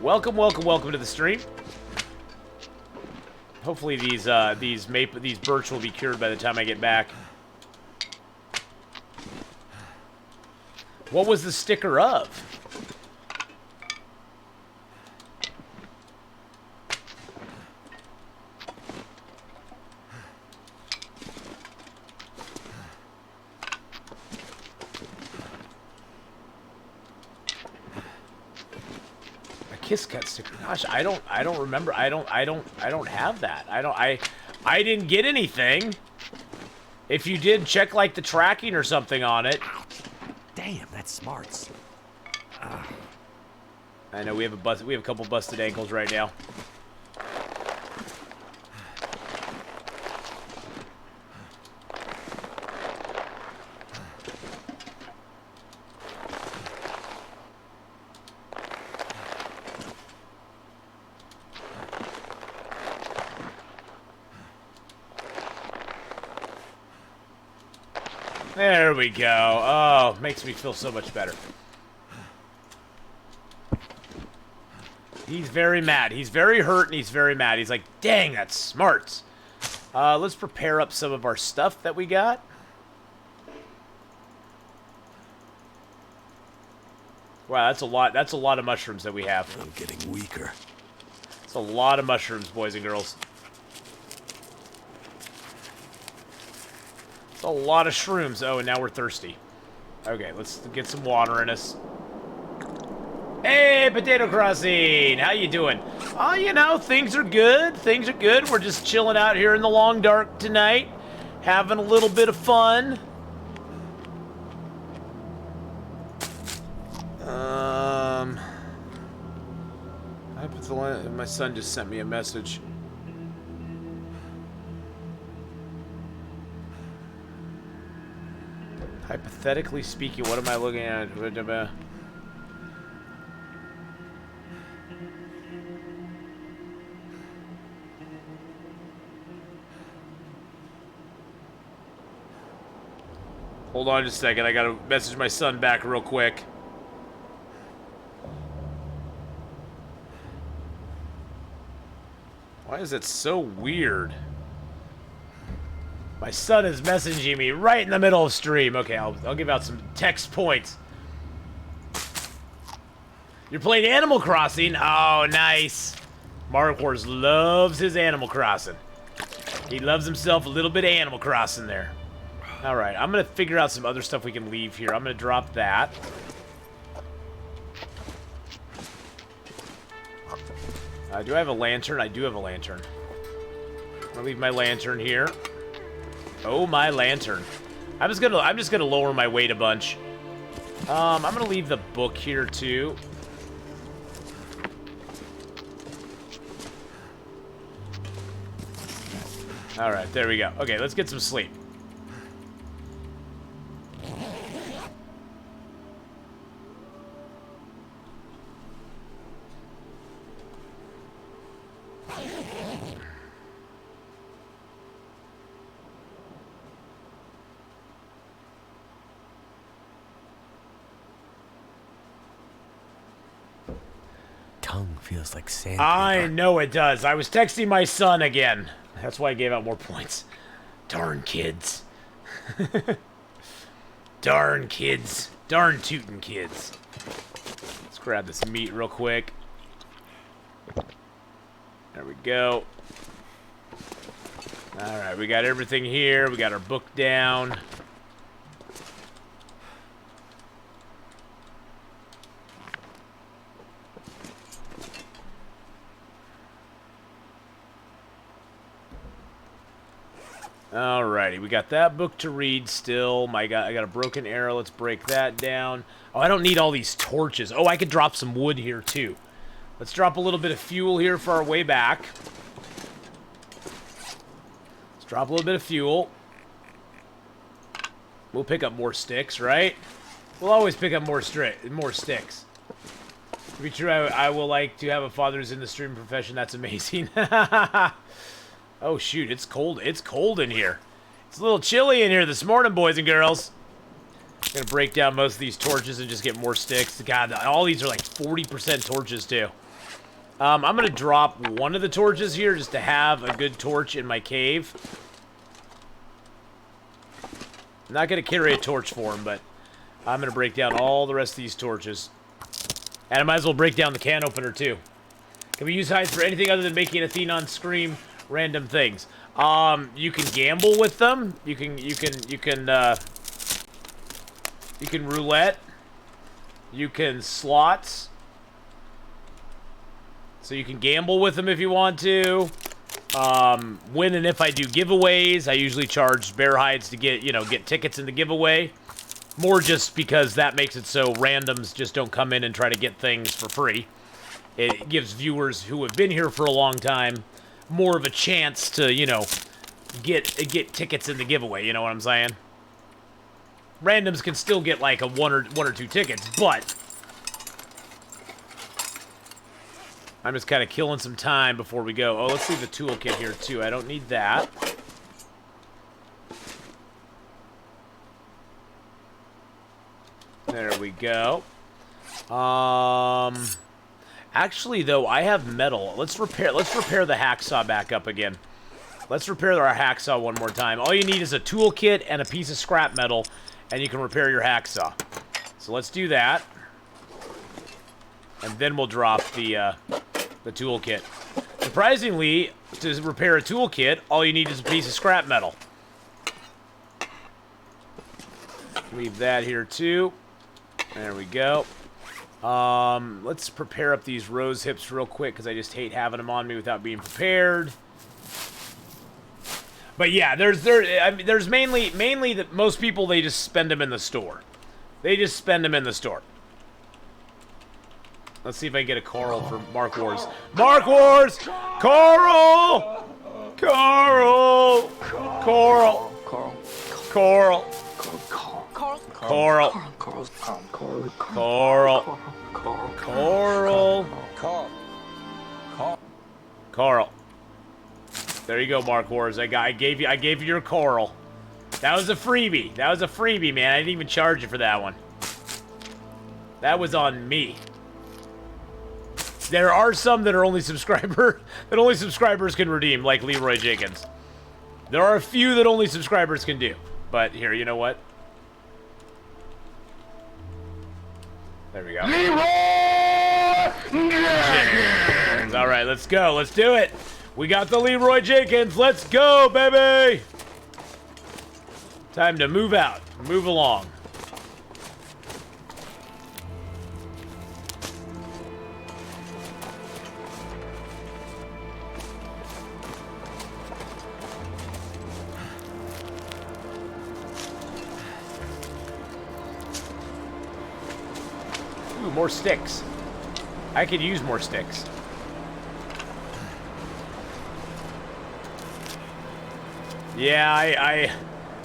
Welcome, welcome, welcome to the stream. Hopefully these birch will be cured by the time I get back. What was the sticker of? Kiss cut sticker. Gosh, I don't remember. I don't have that. I didn't get anything. If you did, check like the tracking or something on it. Damn, that's smarts. I know we have a couple busted ankles right now. There we go. Oh, makes me feel so much better. He's very mad. He's very hurt and he's very mad. He's like, dang, that's smarts. Let's prepare up some of our stuff that we got. Wow, that's a lot. That's a lot of mushrooms that we have. I'm getting weaker. It's a lot of mushrooms, boys and girls. It's a lot of shrooms. Oh, and now we're thirsty. Okay, let's get some water in us. Hey, Potato Crossing! How you doing? Oh, you know, things are good. Things are good. We're just chilling out here in the long dark tonight. Having a little bit of fun. My son just sent me a message. Hypothetically speaking, what am I looking at? Hold on just a second. I gotta message my son back real quick. Why is it so weird? My son is messaging me right in the middle of stream. Okay, I'll give out some text points. You're playing Animal Crossing? Oh, nice. Mark Wars loves his Animal Crossing. He loves himself a little bit of Animal Crossing there. All right, I'm going to figure out some other stuff we can leave here. I'm going to drop that. Do I have a lantern? I do have a lantern. I'm going to leave my lantern here. Oh, my lantern. I'm just gonna lower my weight a bunch. I'm gonna leave the book here too. All right, there we go. Okay, let's get some sleep. Feels like sandpaper. I know it does. I was texting my son again. That's why I gave out more points. Darn kids. Darn kids. Darn tootin' kids. Let's grab this meat real quick. There we go. Alright, we got everything here. We got our book down. Alrighty, we got that book to read still. I got a broken arrow. Let's break that down. Oh, I don't need all these torches. Oh, I could drop some wood here too. Let's drop a little bit of fuel here for our way back. Let's drop a little bit of fuel. We'll pick up more sticks, right? We'll always pick up more sticks. To be true, I will like to have a father who's in the streaming profession. That's amazing. Oh, shoot, it's cold. It's cold in here. It's a little chilly in here this morning, boys and girls. I'm going to break down most of these torches and just get more sticks. God, all these are like 40% torches, too. I'm going to drop one of the torches here just to have a good torch in my cave. I'm not going to carry a torch for him, but I'm going to break down all the rest of these torches. And I might as well break down the can opener, too. Can we use hides for anything other than making Atheenon scream random things? You can gamble with them. You can roulette. You can slots. So you can gamble with them if you want to. when and if I do giveaways, I usually charge bear hides to get, get tickets in the giveaway. More just because that makes it so randoms just don't come in and try to get things for free. It gives viewers who have been here for a long time more of a chance to, get tickets in the giveaway, you know what I'm saying? Randoms can still get like one or two tickets, but I'm just kind of killing some time before we go. Oh, let's leave the toolkit here too. I don't need that. There we go. Actually though, I have metal. Let's repair the hacksaw back up again. Let's repair our hacksaw one more time. All you need is a toolkit and a piece of scrap metal, and you can repair your hacksaw. So let's do that. And then we'll drop the toolkit. Surprisingly, to repair a toolkit, all you need is a piece of scrap metal. Leave that here too. There we go. Let's prepare up these rose hips real quick because I just hate having them on me without being prepared. But yeah, there's mainly that most people, they just spend them in the store. They just spend them in the store. Let's see if I can get a Coral for Mark Wars. Mark Wars! Coral! Coral! Coral! Coral! Coral! Coral! Coral! Coral! There you go, Mark Wars. I gave you your Coral. That was a freebie. That was a freebie, man. I didn't even charge you for that one. That was on me. There are some that are only subscribers can redeem, like Leroy Jenkins. There are a few that only subscribers can do. But here, you know what? There we go. Jenkins. All right, let's go. Let's do it. We got the Leroy Jenkins. Let's go, baby. Time to move out. Move along. Ooh, more sticks. I could use more sticks. Yeah,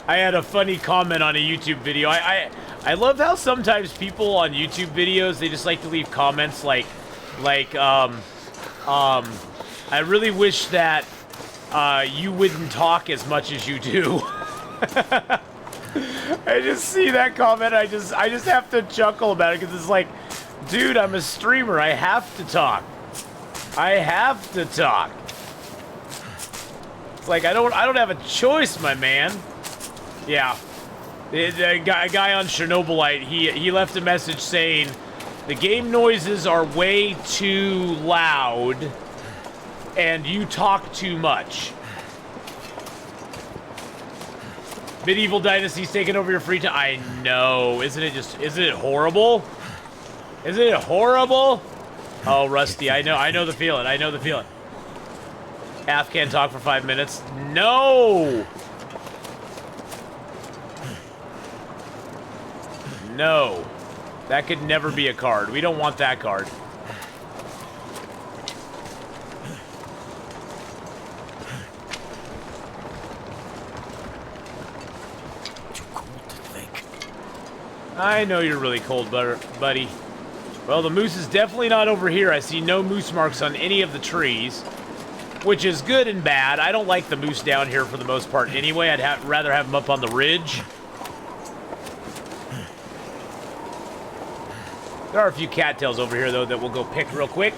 I had a funny comment on a YouTube video. I love how sometimes people on YouTube videos, they just like to leave comments like I really wish that you wouldn't talk as much as you do. I just see that comment, I just have to chuckle about it because it's like, dude, I'm a streamer. I have to talk. I have to talk. It's like I don't have a choice, my man. Yeah. A guy on Chernobylite, he left a message saying the game noises are way too loud and you talk too much. Medieval Dynasty's taking over your free time. I know. Isn't it horrible? Isn't it horrible? Oh, Rusty, I know the feeling. I know the feeling. Ath can't talk for 5 minutes. No! No. That could never be a card. We don't want that card. I know you're really cold, buddy. Well, the moose is definitely not over here. I see no moose marks on any of the trees, which is good and bad. I don't like the moose down here for the most part anyway. I'd rather have them up on the ridge. There are a few cattails over here, though, that we'll go pick real quick.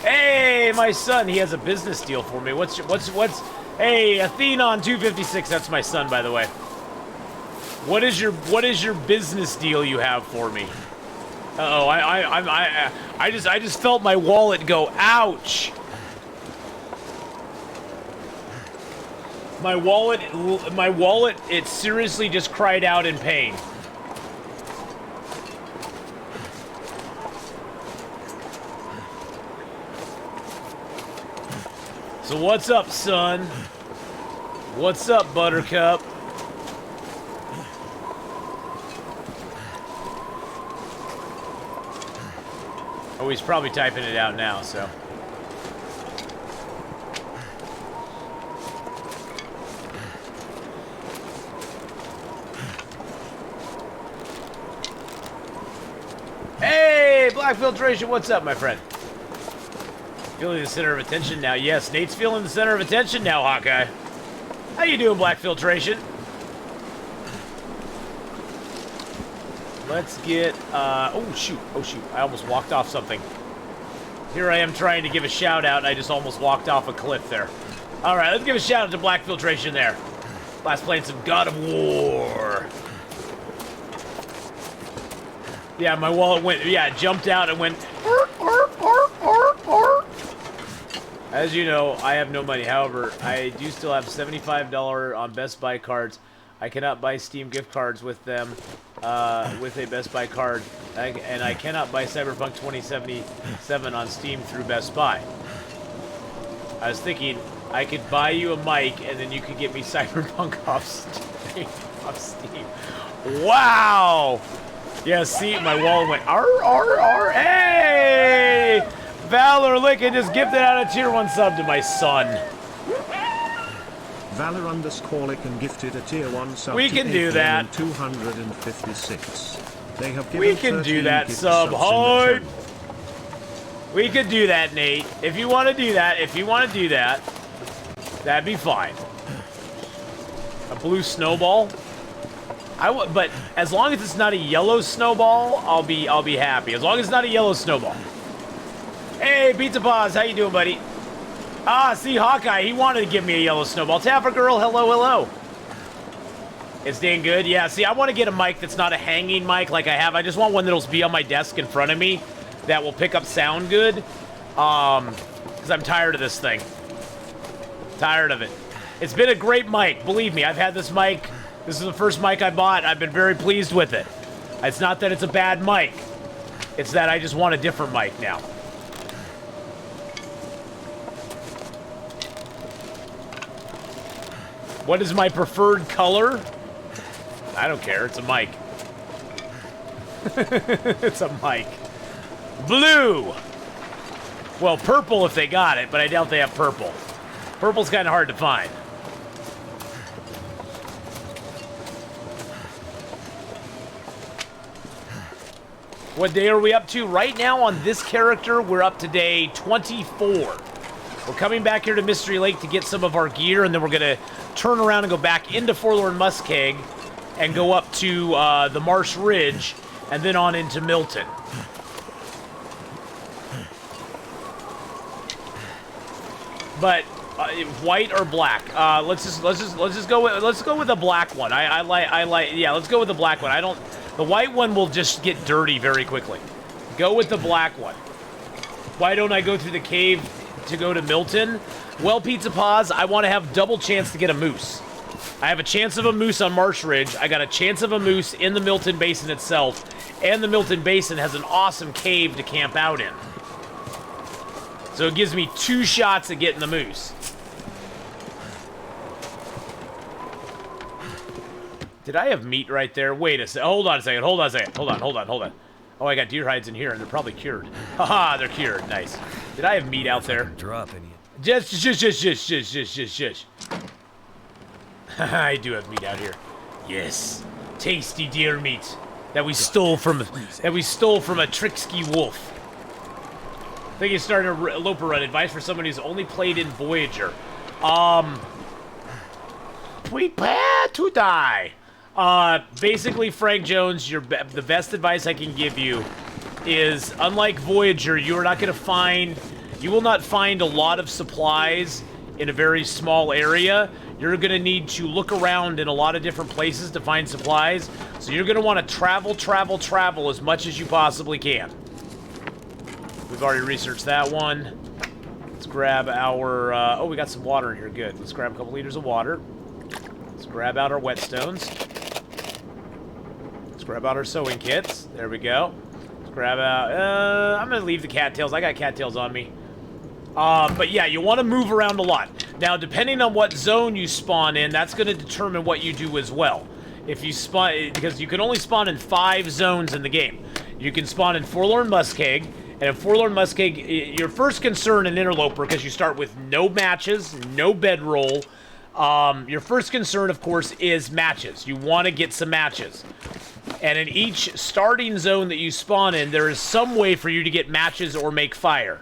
Hey, my son, he has a business deal for me. What's hey, Atheenon 256, that's my son, by the way. What is your business deal you have for me? Uh-oh, I just felt my wallet go, ouch. My wallet, it seriously just cried out in pain. So what's up, son? What's up, Buttercup? Oh, he's probably typing it out now, so. Hey, Black Filtration, what's up, my friend? Feeling the center of attention now. Yes, Nate's feeling the center of attention now, Hawkeye. How you doing, Black Filtration? Let's get, oh shoot, I almost walked off something. Here I am trying to give a shout out, and I just almost walked off a cliff there. All right, let's give a shout out to Black Filtration there. Last playing some God of War. Yeah, my wallet went, yeah, it jumped out and went, As you know, I have no money. However, I do still have $75 on Best Buy cards. I cannot buy Steam gift cards with them, with a Best Buy card. And I cannot buy Cyberpunk 2077 on Steam through Best Buy. I was thinking I could buy you a mic and then you could get me Cyberpunk off Steam. Wow! Yeah, see, my wallet went, hey! Valor Lickin just gifted out a tier 1 sub to my son. Valor_Lickin gifted a tier 1 sub. We can do that. 256. They have given We can do that, sub hype. We could do that, Nate. If you want to do that, that'd be fine. A blue snowball? But as long as it's not a yellow snowball, I'll be happy. As long as it's not a yellow snowball. Hey, Pizza Paws, how you doing, buddy? Ah, see, Hawkeye, he wanted to give me a yellow snowball. Tapper Girl, hello, hello. It's dang good. Yeah, see, I want to get a mic that's not a hanging mic like I have. I just want one that'll be on my desk in front of me that will pick up sound good. Because I'm tired of this thing. Tired of it. It's been a great mic. Believe me, I've had this mic. This is the first mic I bought. I've been very pleased with it. It's not that it's a bad mic. It's that I just want a different mic now. What is my preferred color? I don't care. It's a mic. It's a mic. Blue! Well, purple if they got it, but I doubt they have purple. Purple's kind of hard to find. What day are we up to? Right now on this character, we're up to day 24. We're coming back here to Mystery Lake to get some of our gear, and then we're going to turn around and go back into Forlorn Muskeg and go up to the Marsh Ridge and then on into Milton. But white or black? Let's just go with the black one. I like yeah, let's go with the black one. The white one will just get dirty very quickly. Go with the black one. Why don't I go through the cave to go to Milton? Well, Pizza Paws, I want to have double chance to get a moose. I have a chance of a moose on Marsh Ridge. I got a chance of a moose in the Milton Basin itself. And the Milton Basin has an awesome cave to camp out in. So it gives me 2 shots at getting the moose. Did I have meat right there? Wait a second. Hold on a second. Hold on. Oh, I got deer hides in here, and they're probably cured. Haha, they're cured. Nice. Did I have meat out there? Drop any. Just. I do have meat out here. Yes. Tasty deer meat that we stole from a Tricksky wolf. I think he's starting a Loper run. Advice for somebody who's only played in Voyager. Prepare to die. Basically, Frank Jones, the best advice I can give you is, unlike Voyager, you will not find a lot of supplies in a very small area. You're going to need to look around in a lot of different places to find supplies. So you're going to want to travel as much as you possibly can. We've already researched that one. Let's grab our, oh, we got some water in here. Good. Let's grab a couple liters of water. Let's grab out our whetstones. Let's grab out our sewing kits. There we go. Let's grab out, I'm going to leave the cattails. I got cattails on me. But yeah, you want to move around a lot. Now, depending on what zone you spawn in, that's going to determine what you do as well. If you spawn, because you can only spawn in 5 zones in the game. You can spawn in Forlorn Muskeg, and in Forlorn Muskeg, your first concern in Interloper, because you start with no matches, no bedroll. Your first concern, of course, is matches. You want to get some matches. And in each starting zone that you spawn in, there is some way for you to get matches or make fire.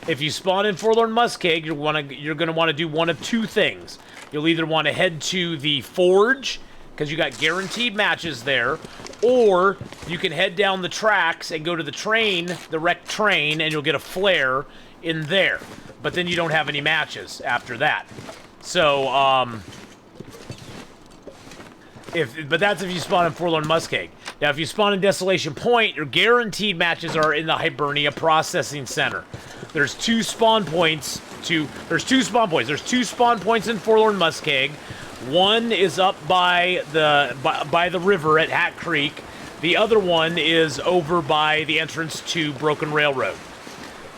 If you spawn in Forlorn Muskeg, you're going to want to do one of 2 things. You'll either want to head to the Forge, because you got guaranteed matches there, or you can head down the tracks and go to the train, the wrecked train, and you'll get a flare in there. But then you don't have any matches after that. So, but that's if you spawn in Forlorn Muskeg. Now, if you spawn in Desolation Point, your guaranteed matches are in the Hibernia Processing Center. There's 2 spawn points. There's 2 spawn points. There's 2 spawn points in Forlorn Muskeg. One is up by the river at Hat Creek. The other one is over by the entrance to Broken Railroad.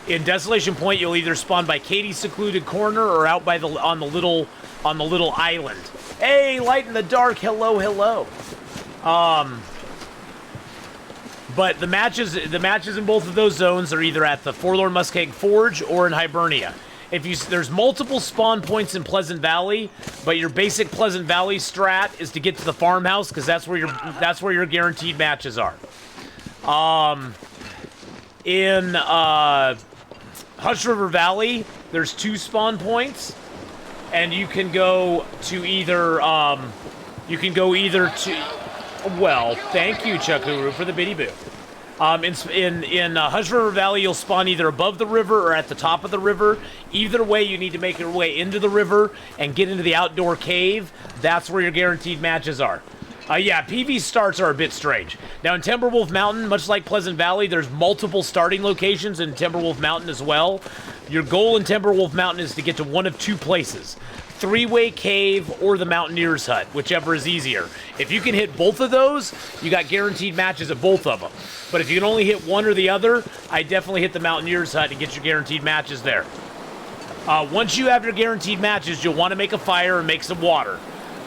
In Desolation Point, you'll either spawn by Katie's Secluded Corner or out by on the little island. Hey, light in the dark. Hello, hello. But the matches in both of those zones are either at the Forlorn Muskeg Forge or in Hibernia. There's multiple spawn points in Pleasant Valley, but your basic Pleasant Valley strat is to get to the farmhouse because that's where your guaranteed matches are. In Hush River Valley, there's 2 spawn points, and you can go to either well, thank you, Chukuru, for the biddy boo. In Hush River Valley, you'll spawn either above the river or at the top of the river. Either way, you need to make your way into the river and get into the outdoor cave. That's where your guaranteed matches are. Yeah, PV starts are a bit strange. Now, in Timberwolf Mountain, much like Pleasant Valley, there's multiple starting locations in Timberwolf Mountain as well. Your goal in Timberwolf Mountain is to get to one of 2 places. 3-way cave or the Mountaineer's hut, whichever is easier. If you can hit both of those, you got guaranteed matches at both of them. But if you can only hit one or the other, I definitely hit the Mountaineer's hut and get your guaranteed matches there. Once you have your guaranteed matches, you'll want to make a fire and make some water.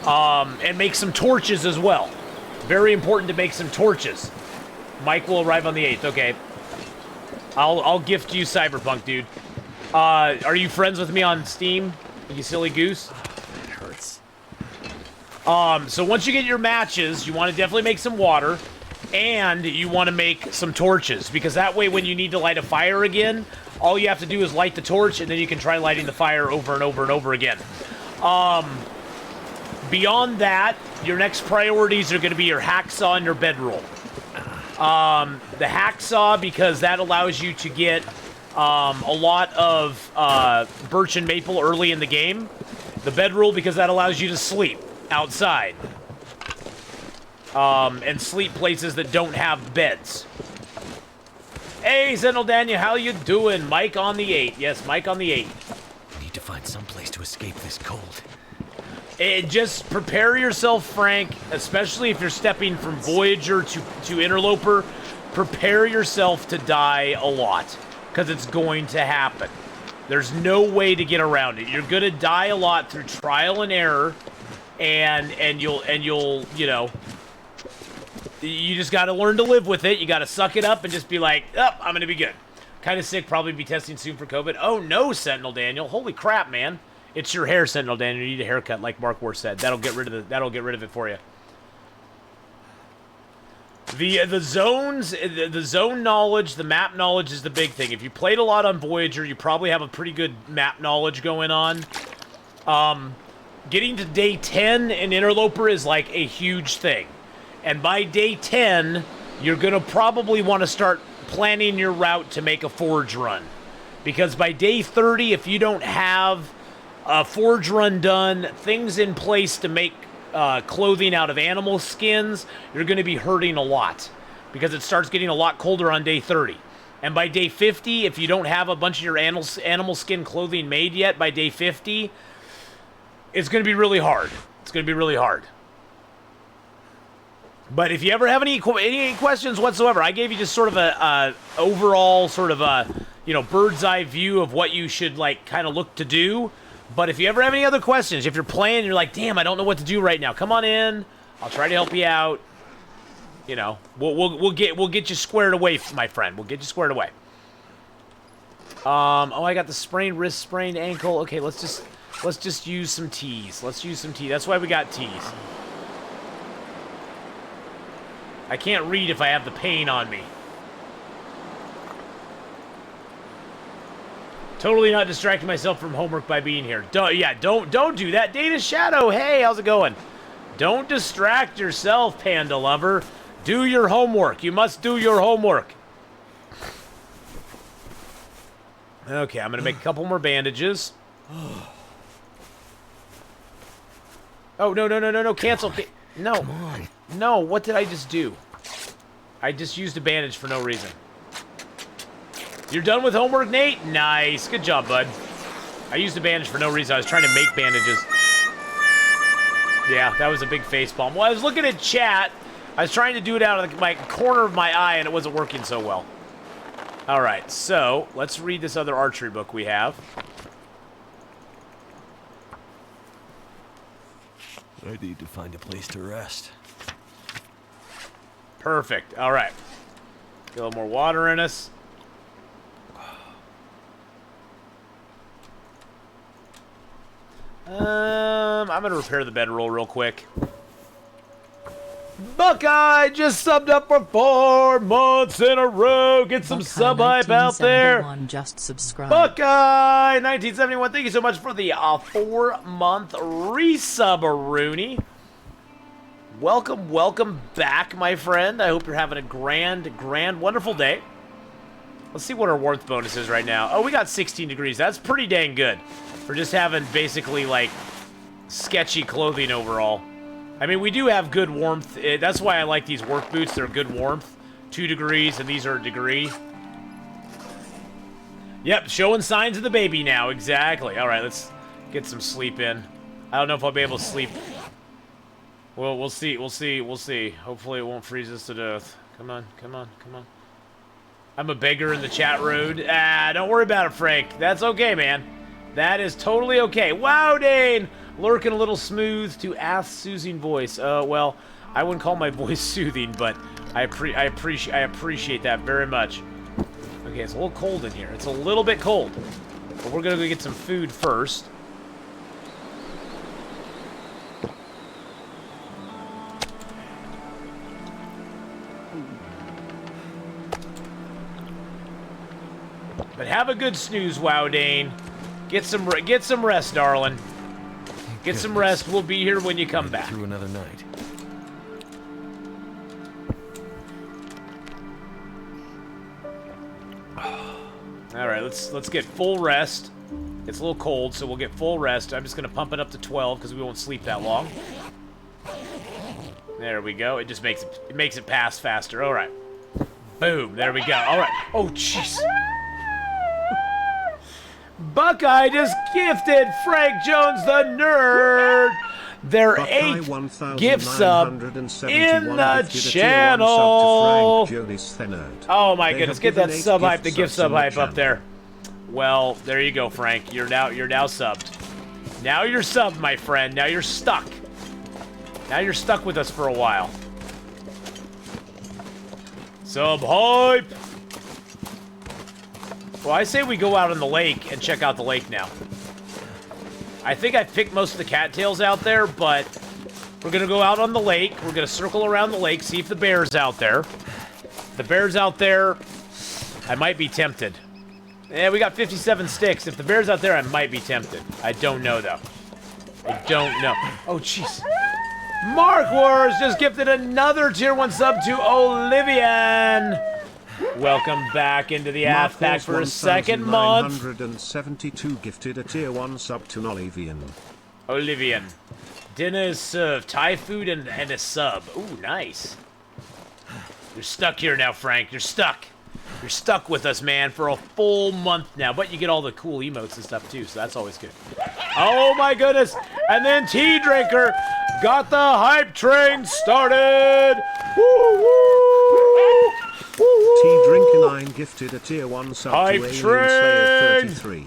And make some torches as well. Very important to make some torches. Mike will arrive on the 8th, okay. I'll gift you Cyberpunk, dude. Are you friends with me on Steam? You silly goose. It hurts. So once you get your matches, you want to definitely make some water, and you want to make some torches, because that way when you need to light a fire again, all you have to do is light the torch, and then you can try lighting the fire over and over and over again. Beyond that, your next priorities are going to be your hacksaw and your bedroll. The hacksaw, because that allows you to get a lot of birch and maple early in the game. The bedroll, because that allows you to sleep outside. And sleep places that don't have beds. Hey, Sentinel Daniel, how you doing? Mike on the 8. Yes, Mike on the 8. I need to find some place to escape this cold. Just prepare yourself, Frank, especially if you're stepping from Voyager to Interloper. Prepare yourself to die a lot, because it's going to happen. There's no way to get around it. You're going to die a lot through trial and error, and you'll you know, you just got to learn to live with it. You got to suck it up and just be like, oh, I'm going to be good. Kind of sick, probably be testing soon for COVID. Oh no, Sentinel Daniel. Holy crap, man. It's your hair, Sentinel Daniel. You need a haircut, like Mark War said. That'll get rid of it for you. The zones, the zone knowledge, the map knowledge is the big thing. If you played a lot on Voyager, you probably have a pretty good map knowledge going on. Getting to day 10 in Interloper is like a huge thing. And by day 10, you're going to probably want to start planning your route to make a forge run. Because by day 30, if you don't have a forge run done, things in place to make clothing out of animal skins, you're going to be hurting a lot. Because it starts getting a lot colder on day 30. And by day 50, if you don't have a bunch of your animal skin clothing made yet by day 50, it's going to be really hard. It's going to be really hard. But if you ever have any questions whatsoever, I gave you just sort of a overall sort of a, bird's eye view of what you should, like, kind of look to do. But if you ever have any other questions, if you're playing and you're like, damn, I don't know what to do right now, come on in. I'll try to help you out. We'll get you squared away, my friend. We'll get you squared away. Oh, I got the sprained wrist, sprained ankle. Okay, let's just use some teas. Let's use some tea. That's why we got teas. I can't read if I have the pain on me. Totally not distracting myself from homework by being here. Don't do that. Data Shadow, hey, how's it going? Don't distract yourself, Panda Lover. Do your homework. You must do your homework. Okay, I'm going to make a couple more bandages. Oh, no. Cancel. No. Come on. No, what did I just do? I just used a bandage for no reason. You're done with homework, Nate? Nice. Good job, bud. I used a bandage for no reason. I was trying to make bandages. Yeah, that was a big facepalm. Well, I was looking at chat. I was trying to do it out of my corner of my eye, and it wasn't working so well. All right, so let's read this other archery book we have. I need to find a place to rest. Perfect. All right. Get a little more water in us. I'm going to repair the bedroll real quick. Buckeye just subbed up for 4 months in a row. Get some sub hype out there. Just subscribe. Buckeye 1971, thank you so much for the 4-month resub, Rooney. Welcome back, my friend. I hope you're having a grand, wonderful day. Let's see what our warmth bonus is right now. Oh, we got 16 degrees. That's pretty dang good for just having basically, like, sketchy clothing overall. I mean, we do have good warmth. That's why I like these work boots. They're good warmth. 2 degrees, and these are a degree. Yep, showing signs of the baby now. Exactly. All right, let's get some sleep in. I don't know if I'll be able to sleep. Well, we'll see. Hopefully it won't freeze us to death. Come on. I'm a beggar in the chat road. Don't worry about it, Frank. That's okay, man. That is totally okay. Wow, Dane! Lurking a little smooth to soothing voice. Well, I wouldn't call my voice soothing, but I appreciate that very much. Okay, it's a little cold in here. It's a little bit cold. But we're gonna go get some food first. But have a good snooze, Wow Dane. Get some rest, darling. Get some rest. We'll be here when you come back. Through another night. All right, let's get full rest. It's a little cold, so we'll get full rest. I'm just gonna pump it up to 12 because we won't sleep that long. There we go. It just makes it pass faster. All right. Boom. There we go. All right. Oh, jeez. Buckeye just gifted Frank Jones the nerd their Buckeye 8th gift sub in the channel. Oh my goodness, get that sub hype, the gift sub hype up there. Well, there you go, Frank. You're now subbed. Now you're subbed, my friend. Now you're stuck. Now you're stuck with us for a while. Sub hype. Well, I say we go out on the lake and check out the lake now. I think I picked most of the cattails out there, but we're going to go out on the lake. We're going to circle around the lake, see if the bear's out there. If the bear's out there, I might be tempted. Yeah, we got 57 sticks. If the bear's out there, I might be tempted. I don't know, though. I don't know. Oh, jeez. Mark Wars just gifted another Tier 1 sub to Olivian. Welcome back into the Ath Pack for a second month. 972 gifted a Tier 1 sub to Olivian. Olivian. Dinner is served. Thai food and a sub. Ooh, nice. You're stuck here now, Frank. You're stuck. You're stuck with us, man, for a full month now. But you get all the cool emotes and stuff, too, so that's always good. Oh, my goodness. And then Tea Drinker got the hype train started. Woo, woo. T-Drink9 gifted a tier 1 sub Hype to Alien train! Slayer 33.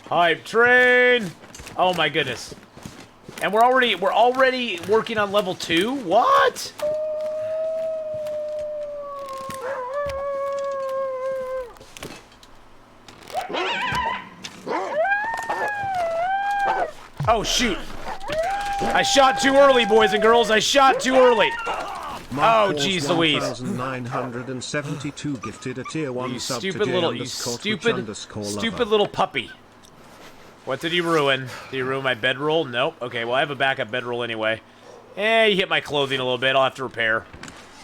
Hype train! Oh my goodness. And we're already working on level 2? What? Oh shoot. I shot too early, boys and girls. I shot too early. Oh, jeez Louise. 1972 gifted a tier 1 You sub stupid to little, you stupid little puppy. What did he ruin? Did he ruin my bedroll? Nope. Okay, well I have a backup bedroll anyway. He hit my clothing a little bit. I'll have to repair.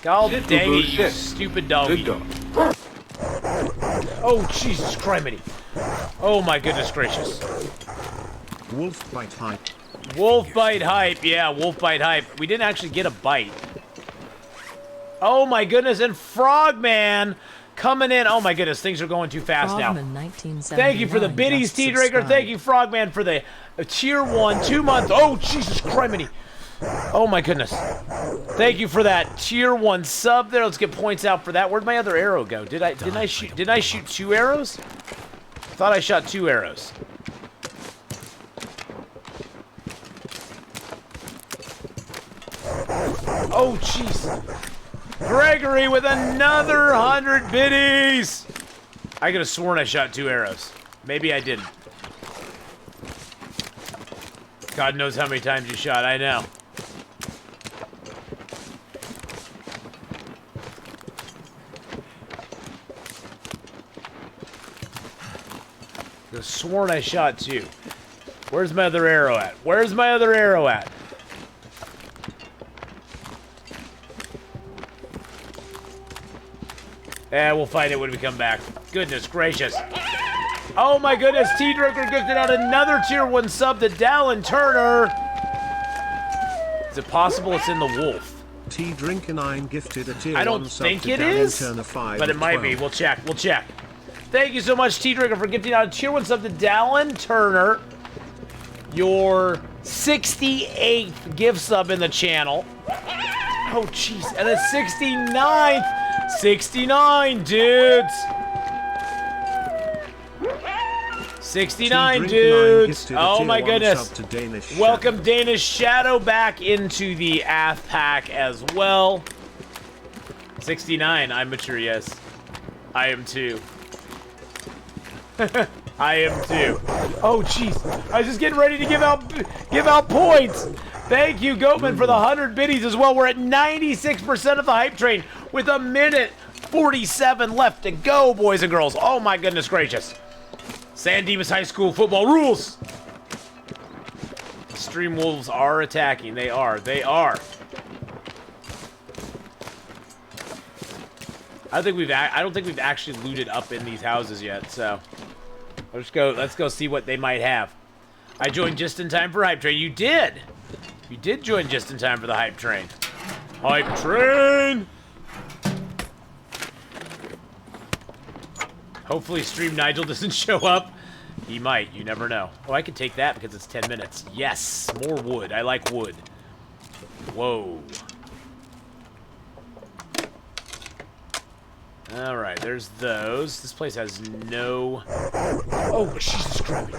God dang it, you stupid doggy. Oh, Jesus Christ. Oh my goodness gracious. Wolf bite hype. Wolf bite hype. Yeah, wolf bite hype. We didn't actually get a bite. Oh my goodness, and Frogman coming in. Oh my goodness, things are going too fast Frogman, now. 1979, Thank you for the biddies, T-Drinker. Thank you, Frogman, for the tier 1 2-month. Oh, Jesus Christ. Oh my goodness. Thank you for that tier 1 sub there. Let's get points out for that. Where'd my other arrow go? Didn't I shoot 2 arrows? I thought I shot 2 arrows. Oh, jeez. Gregory with another 100 biddies. I could have sworn I shot 2 arrows. Maybe I didn't. God knows how many times you shot. I know. I could have sworn I shot 2. Where's my other arrow at? Where's my other arrow at? We'll find it when we come back. Goodness gracious. Oh my goodness, T-Drinker gifted out another tier 1 sub to Dallin Turner. Is it possible it's in the wolf? T-Drink9 gifted a tier I 1 don't sub think to it Dallin is, Turner 5 but it might be. 12. We'll check. We'll check. Thank you so much, T-Drinker, for gifting out a tier 1 sub to Dallin Turner. Your 68th gift sub in the channel. Oh, jeez. And a 69th. 69, dudes. 69, dudes. Oh, my goodness. Welcome Danish Shadow back into the Ath pack as well. 69, I'm mature, yes. I am too. I am too. Oh, jeez. I was just getting ready to give out points. Thank you, Goatman, for the 100 biddies as well. We're at 96% of the hype train with a minute 47 left to go, boys and girls. Oh, my goodness gracious. San Dimas High School football rules. Stream Wolves are attacking. They are. They are. I don't think we've actually looted up in these houses yet, so let's go see what they might have. I joined just in time for hype train. You did. You did join just in time for the hype train. Hype train. Hopefully Stream Nigel doesn't show up. He might. You never know. Oh, I can take that because it's 10 minutes. Yes, more wood. I like wood. Whoa. All right, there's those. This place has no... Oh, Jesus Christ.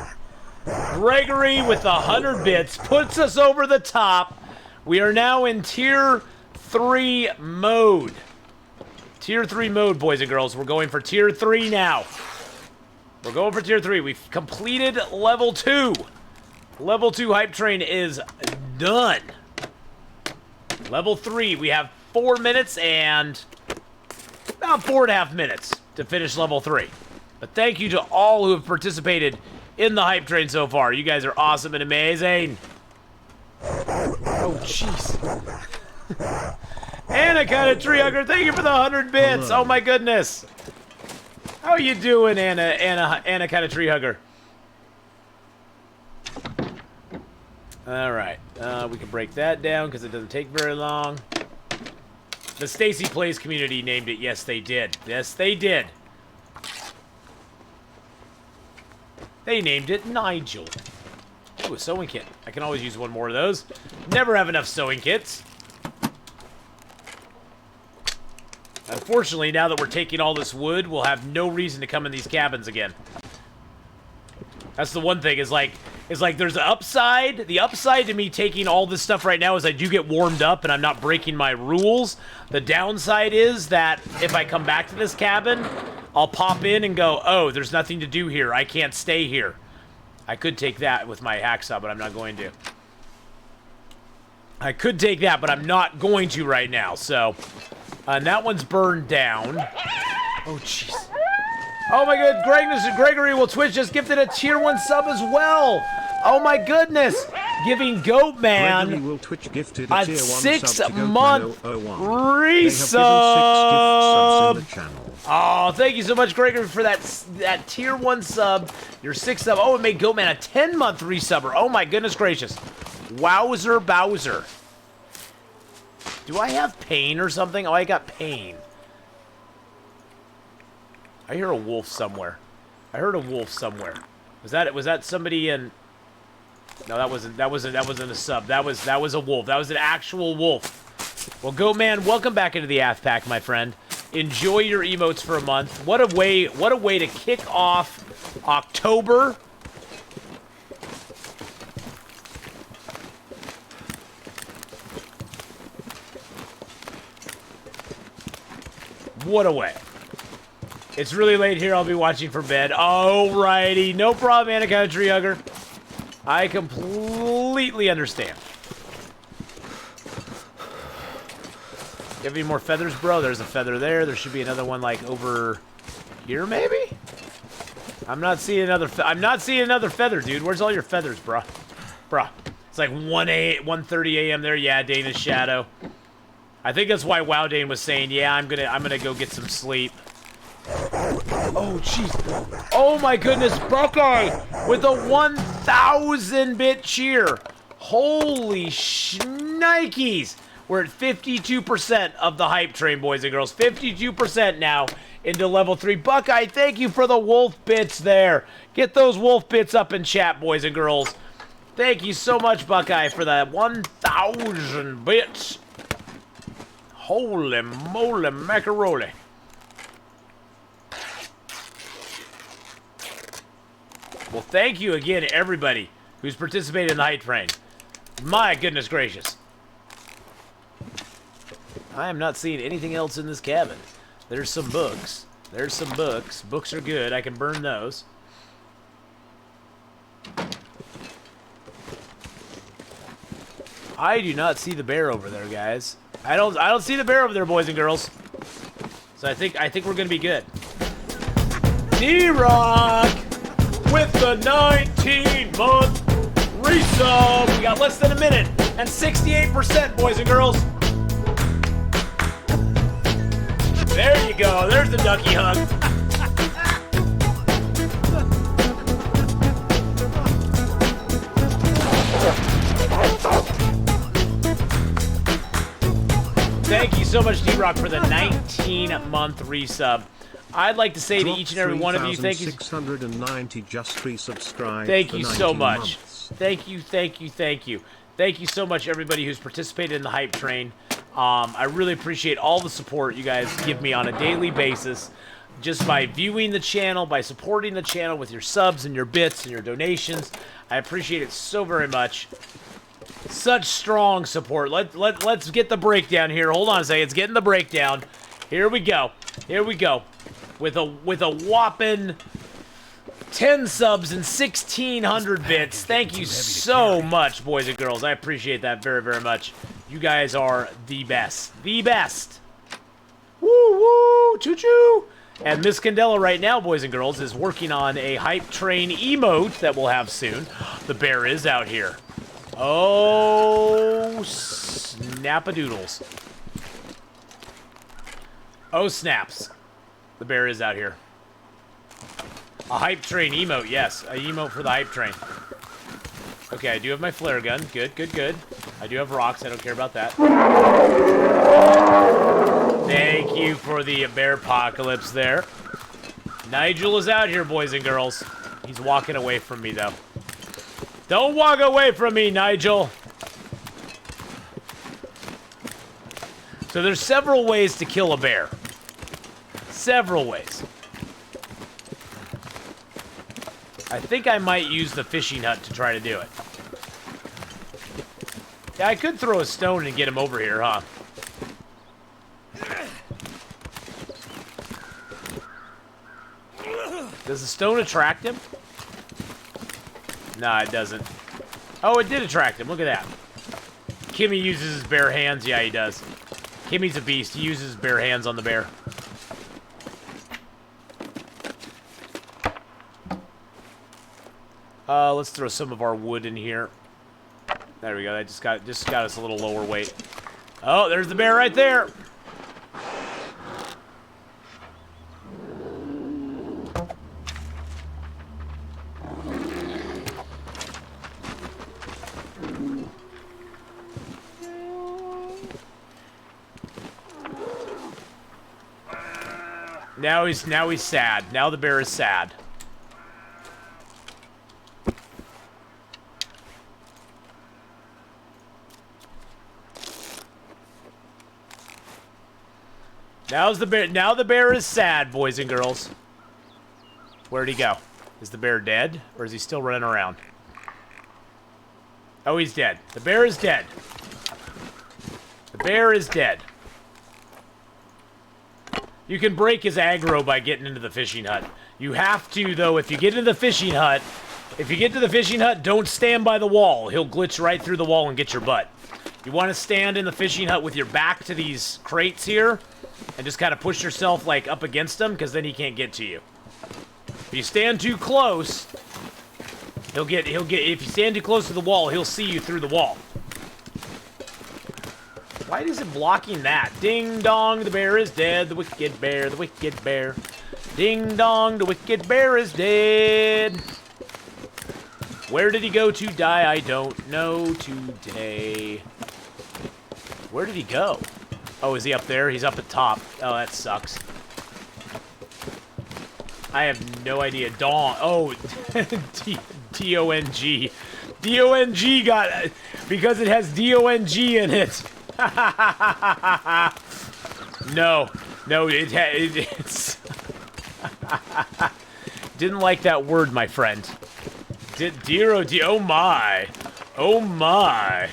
Gregory with the 100 bits puts us over the top. We are now in Tier 3 mode. Tier 3 mode, boys and girls. We're going for Tier 3 now. We're going for Tier 3. We've completed Level 2. Level 2 hype train is done. Level 3, we have 4 minutes and about 4.5 minutes to finish Level 3. But thank you to all who have participated in the hype train so far. You guys are awesome and amazing. Oh, jeez. Anna kind of tree hugger, thank you for the 100 bits. Oh my goodness. How you doing, Anna kind of tree hugger? All right, we can break that down because it doesn't take very long. The Stacy Plays community named it. Yes, they did. Yes, they did. They named it Nigel. Ooh, a sewing kit. I can always use one more of those. Never have enough sewing kits. Unfortunately, now that we're taking all this wood, we'll have no reason to come in these cabins again. That's the one thing, is like there's an upside. The upside to me taking all this stuff right now is I do get warmed up and I'm not breaking my rules. The downside is that if I come back to this cabin, I'll pop in and go, oh, there's nothing to do here. I can't stay here. I could take that with my hacksaw, but I'm not going to. I could take that, but I'm not going to right now, so... and that one's burned down. Oh, jeez. Oh, my God. Gregory will Twitch just gifted a tier 1 sub as well. Oh, my goodness. Giving Goat Man Gregory will Twitch gifted a tier 1 6-month sub to Goatman001. resub. Oh, thank you so much, Gregory, for that tier 1 sub. Your 6 sub. Oh, it made Goatman a 10-month resubber. Oh, my goodness gracious. Wowzer Bowser. Do I have pain or something? Oh, I got pain. I hear a wolf somewhere. I heard a wolf somewhere. Was that somebody in? No, that wasn't a sub. That was a wolf. That was an actual wolf. Well, Goatman, welcome back into the Ath Pack, my friend. Enjoy your emotes for a month. What a way to kick off October. What a way. It's really late here. I'll be watching for bed. Alrighty. No problem, Anaconda Tree Hugger. I completely understand. You have any more feathers, bro? There's a feather there. There should be another one, like, over here, maybe? I'm not seeing another feather, dude. Where's all your feathers, bruh? Bruh. It's like 1:30 a.m. there. Yeah, Dana's Shadow. I think that's why Wow Dane was saying, yeah, I'm gonna go get some sleep. Oh, jeez. Oh, my goodness. Buckeye with a 1,000-bit cheer. Holy shnikes. We're at 52% of the hype train, boys and girls. 52% now into level 3. Buckeye, thank you for the wolf bits there. Get those wolf bits up in chat, boys and girls. Thank you so much, Buckeye, for that 1,000 bits. Holy moly macaroni. Well, thank you again, everybody who's participated in the hype train. My goodness gracious. I am not seeing anything else in this cabin. There's some books. There's some books. Books are good. I can burn those. I do not see the bear over there, guys. I don't see the bear over there, boys and girls. So I think we're gonna be good. D-Rock with the 19-month resub. We got less than a minute and 68%, boys and girls. There you go. There's the ducky hug. Thank you so much, D-Rock, for the 19-month resub. I'd like to say to each and every one of you, thank you. 690 just resubscribed. Thank you so much. Months. Thank you, thank you, thank you. Thank you so much, everybody who's participated in the hype train. I really appreciate all the support you guys give me on a daily basis. Just by viewing the channel, by supporting the channel with your subs and your bits and your donations. I appreciate it so very much. Such strong support. Let's get the breakdown here. Hold on a second. It's getting the breakdown. Here we go. Here we go. With a whopping 10 subs and 1,600 bits. Thank you so much, boys and girls. I appreciate that very, very much. You guys are the best. The best. Woo, woo, choo-choo. And Miss Candela right now, boys and girls, is working on a hype train emote that we'll have soon. The bear is out here. Oh, snap-a-doodles. Oh, snaps. The bear is out here. A hype train emote, yes. A emote for the hype train. Okay, I do have my flare gun. Good, good, good. I do have rocks. I don't care about that. Thank you for the bear apocalypse there. Nigel is out here, boys and girls. He's walking away from me, though. Don't walk away from me, Nigel. So there's several ways to kill a bear. several ways. I think I might use the fishing hut to try to do it. Yeah, I could throw a stone and get him over here, huh? Does the stone attract him? Nah, it doesn't. Oh, it did attract him. Look at that. Kimmy uses his bare hands. Yeah, he does. Kimmy's a beast. He uses his bare hands on the bear. Let's throw some of our wood in here. There we go. That just got us a little lower weight. Oh, there's the bear right there. Now he's sad. Now the bear is sad. Now the bear is sad, boys and girls. Where'd he go? Is the bear dead, or is he still running around? Oh, he's dead. The bear is dead. The bear is dead. You can break his aggro by getting into the fishing hut. You have to, though, if you get into the fishing hut, don't stand by the wall. He'll glitch right through the wall and get your butt. You want to stand in the fishing hut with your back to these crates here, and just kind of push yourself, like, up against them, because then he can't get to you. If you stand too close, if you stand too close to the wall, he'll see you through the wall. Why is it blocking that? Ding dong, the bear is dead. The wicked bear, the wicked bear. Ding dong, the wicked bear is dead. Where did he go to die? I don't know today. Where did he go? Oh, is he up there? He's up at top. Oh, that sucks. I have no idea. Dong. Oh, D-O-N-G. D-O-N-G got... Because it has D-O-N-G in it. No, it's didn't like that word, my friend. Oh my, oh my.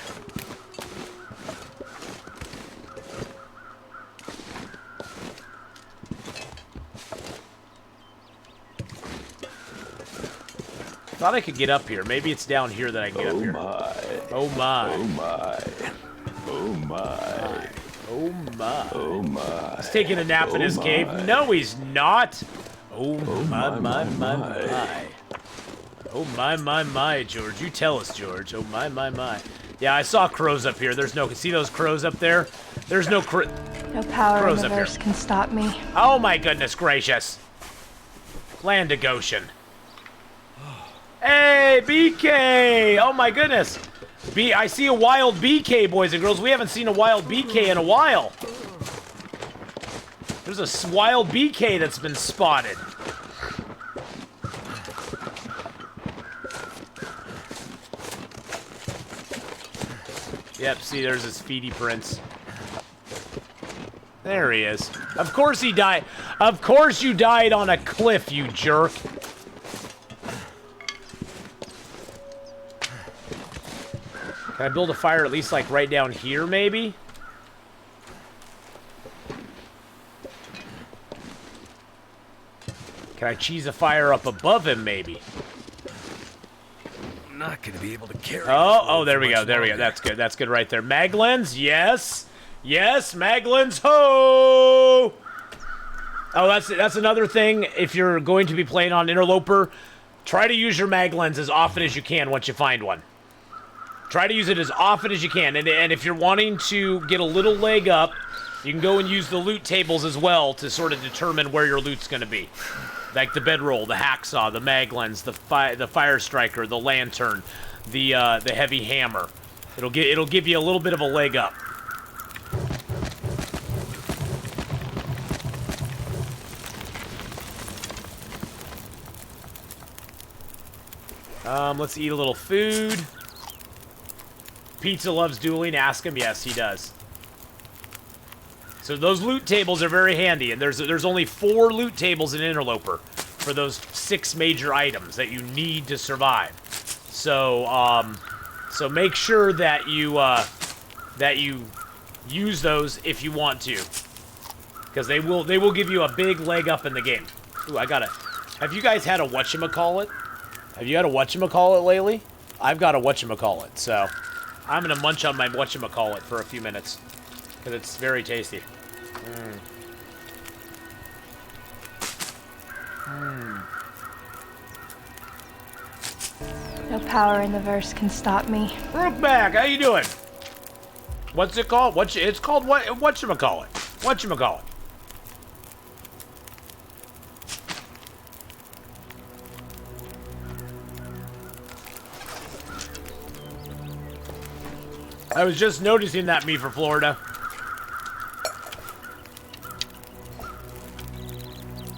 Thought I could get up here. Maybe it's down here that I can get up here. Oh my. Oh my. Oh my. Oh my. Oh my. He's taking a nap in his cave. No, he's not. Oh my, my. Oh my, George. You tell us, George. Oh my. Yeah, I saw crows up here. There's no... See those crows up there? There's no no power in the verse can stop me. Oh my goodness gracious. Land of Goshen. Hey, BK! Oh my goodness. I see a wild BK, boys and girls. We haven't seen a wild BK in a while. There's a wild BK that's been spotted. Yep, see, there's his feety prints. There he is. Of course he died. Of course you died on a cliff, you jerk. Can I build a fire at least, like, right down here, maybe? Can I cheese a fire up above him, maybe? I'm not going to be able to carry Oh, there we go, there we go. That's good, that's good right there. Maglens, yes! Yes, Maglens, ho! Oh, that's another thing. If you're going to be playing on Interloper, try to use your Maglens as often as you can once you find one. Try to use it as often as you can, and if you're wanting to get a little leg up, you can go and use the loot tables as well to sort of determine where your loot's going to be. Like the bedroll, the hacksaw, the maglens, the fire striker, the lantern, the heavy hammer. It'll give you a little bit of a leg up. Let's eat a little food. Pizza loves dueling. Ask him. Yes, he does. So those loot tables are very handy, and there's only 4 loot tables in Interloper for those 6 major items that you need to survive. So so make sure that you use those if you want to, because they will give you a big leg up in the game. Ooh, have you guys had a whatchamacallit? Have you had a whatchamacallit lately? I've got a whatchamacallit, so I'm gonna munch on my whatchamacallit for a few minutes, because it's very tasty. No power in the verse can stop me. Brookback, how you doing? What's it called? It's called whatchamacallit? Whatchamacallit? I was just noticing that, me for Florida.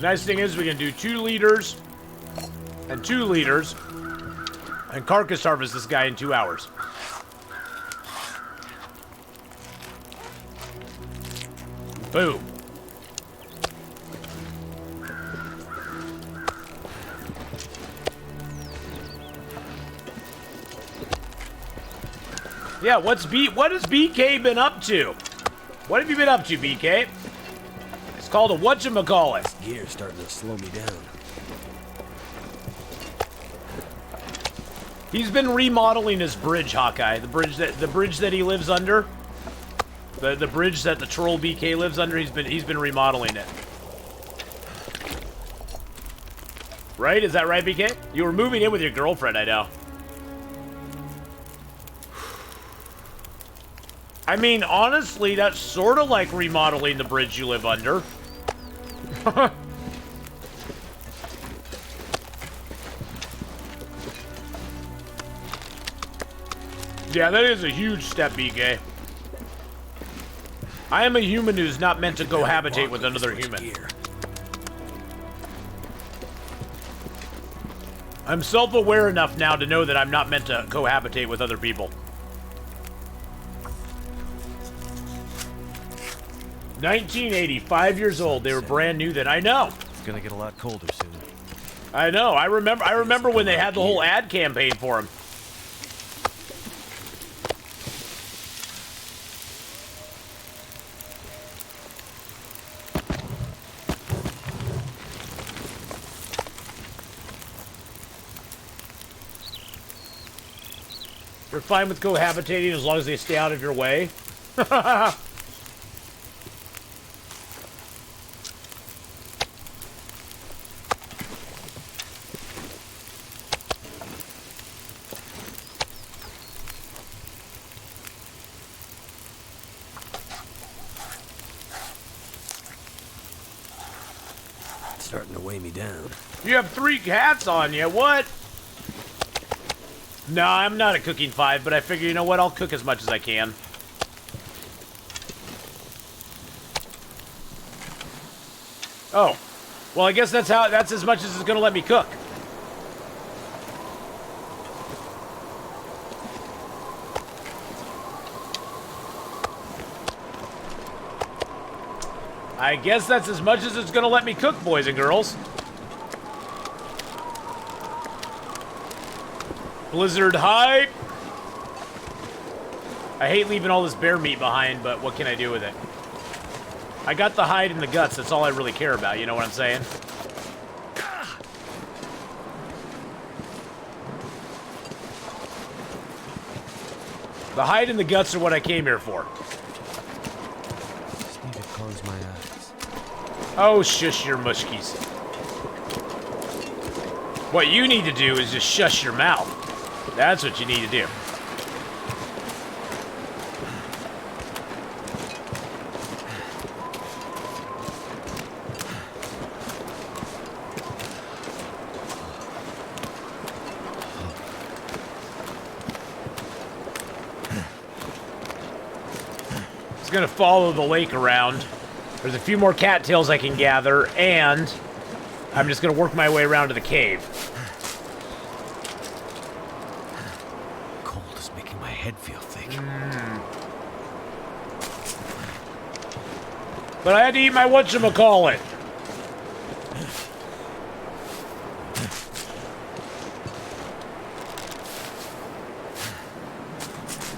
Nice thing is we can do 2 liters and 2 liters and carcass harvest this guy in 2 hours. Boom. Yeah, what has BK been up to? What have you been up to, BK? It's called a whatchamacallit. Gear's starting to slow me down. He's been remodeling his bridge, Hawkeye. The bridge that he lives under. The bridge that the troll BK lives under, he's been remodeling it. Right? Is that right, BK? You were moving in with your girlfriend, I know. I mean, honestly, that's sort of like remodeling the bridge you live under. Yeah, that is a huge step, BK. I am a human who's not meant to cohabitate with another human. I'm self-aware enough now to know that I'm not meant to cohabitate with other people. 1980, 5 years old. They were brand new then. I know. It's gonna get a lot colder soon. I know. I remember when they had the whole ad campaign for him. You're fine with cohabitating as long as they stay out of your way. It's starting to weigh me down. You have 3 hats on you. What? No, I'm not at cooking 5, but I figure, you know what? I'll cook as much as I can. Oh. Well, I guess that's as much as it's going to let me cook. I guess that's as much as it's going to let me cook, boys and girls. Blizzard hype! I hate leaving all this bear meat behind, but what can I do with it? I got the hide and the guts, that's all I really care about, you know what I'm saying? The hide and the guts are what I came here for. Just need to close my eyes. Oh, shush your mushkies. What you need to do is just shush your mouth. That's what you need to do. It's gonna follow the lake around. There's a few more cattails I can gather, and I'm just gonna work my way around to the cave. Head feel thick. But I had to eat my whatchamacallit.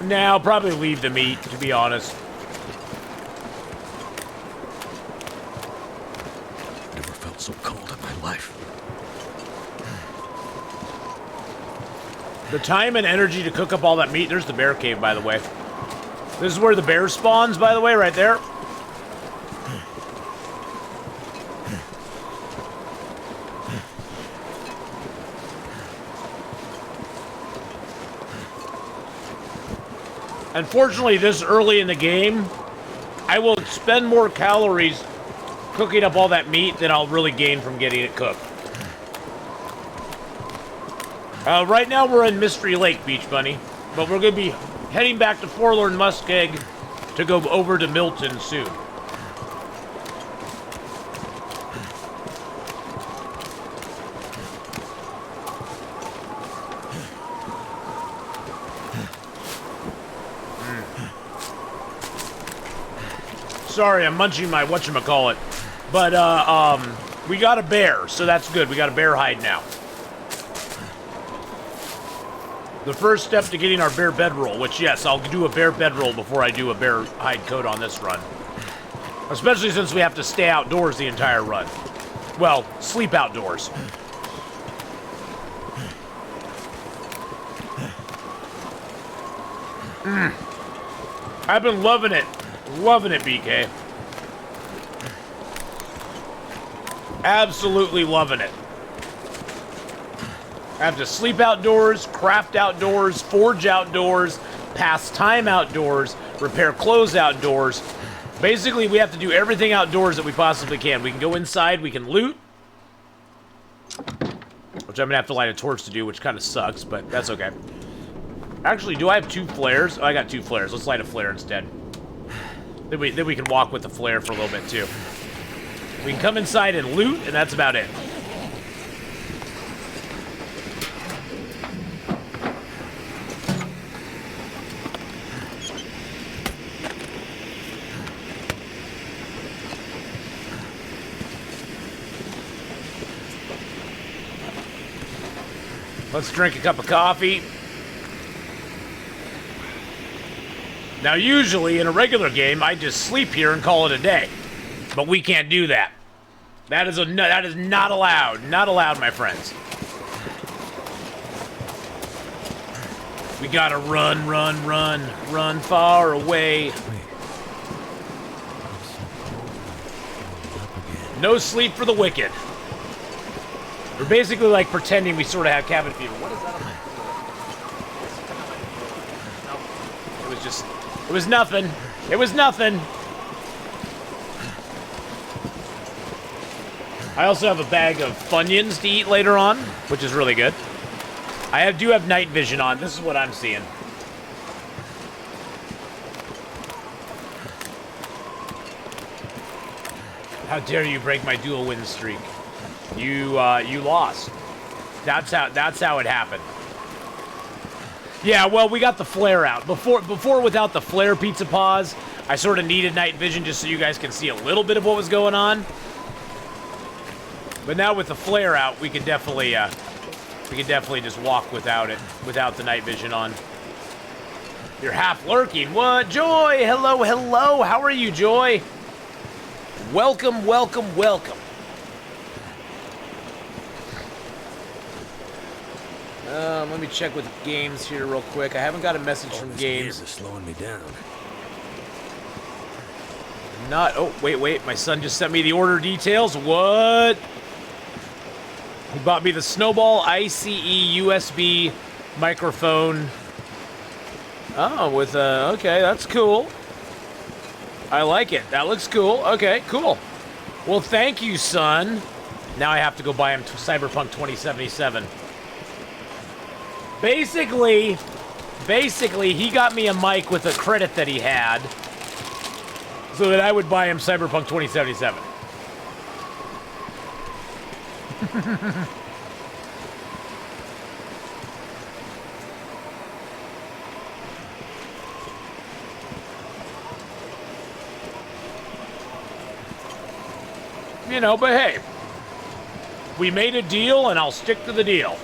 Nah, I'll probably leave the meat, to be honest. Never felt so cold in my life. The time and energy to cook up all that meat. There's the bear cave, by the way. This is where the bear spawns, by the way, right there. Unfortunately, this early in the game, I will spend more calories cooking up all that meat than I'll really gain from getting it cooked. Right now, we're in Mystery Lake, Beach Bunny, but we're going to be heading back to Forlorn Muskeg to go over to Milton soon. Sorry, I'm munching my whatchamacallit. But, we got a bear, so that's good. We got a bear hide now. The first step to getting our bear bedroll, which, yes, I'll do a bear bedroll before I do a bear hide coat on this run. Especially since we have to stay outdoors the entire run. Well, sleep outdoors. I've been loving it. Loving it, BK. Absolutely loving it. I have to sleep outdoors, craft outdoors, forge outdoors, pass time outdoors, repair clothes outdoors. Basically, we have to do everything outdoors that we possibly can. We can go inside, we can loot. Which I'm going to have to light a torch to do, which kind of sucks, but that's okay. Actually, do I have 2 flares? Oh, I got 2 flares. Let's light a flare instead. Then we can walk with the flare for a little bit, too. We can come inside and loot, and that's about it. Let's drink a cup of coffee. Now, usually, in a regular game, I just sleep here and call it a day. But we can't do that. That is not allowed. Not allowed, my friends. We gotta run, run, run, run far away. No sleep for the wicked. We're basically like pretending we sort of have cabin fever. What is that on my... No, it was just... It was nothing. It was nothing. I also have a bag of Funyuns to eat later on, which is really good. I do have night vision on. This is what I'm seeing. How dare you break my dual win streak? You lost. That's how it happened. Yeah, well, we got the flare out. Before without the flare, Pizza Paws, I sort of needed night vision just so you guys can see a little bit of what was going on. But now with the flare out, we can definitely just walk without it, without the night vision on. You're half lurking. What? Joy! Hello, hello! How are you, Joy? Welcome, welcome, welcome. Let me check with games here real quick. I haven't got a message from games. Is slowing me down. Not. Oh, wait. My son just sent me the order details. What? He bought me the Snowball ICE USB microphone. Oh, with okay, that's cool. I like it. That looks cool. Okay, cool. Well, thank you, son. Now I have to go buy him Cyberpunk 2077. Basically, he got me a mic with a credit that he had so that I would buy him Cyberpunk 2077. You know, but hey, we made a deal, and I'll stick to the deal.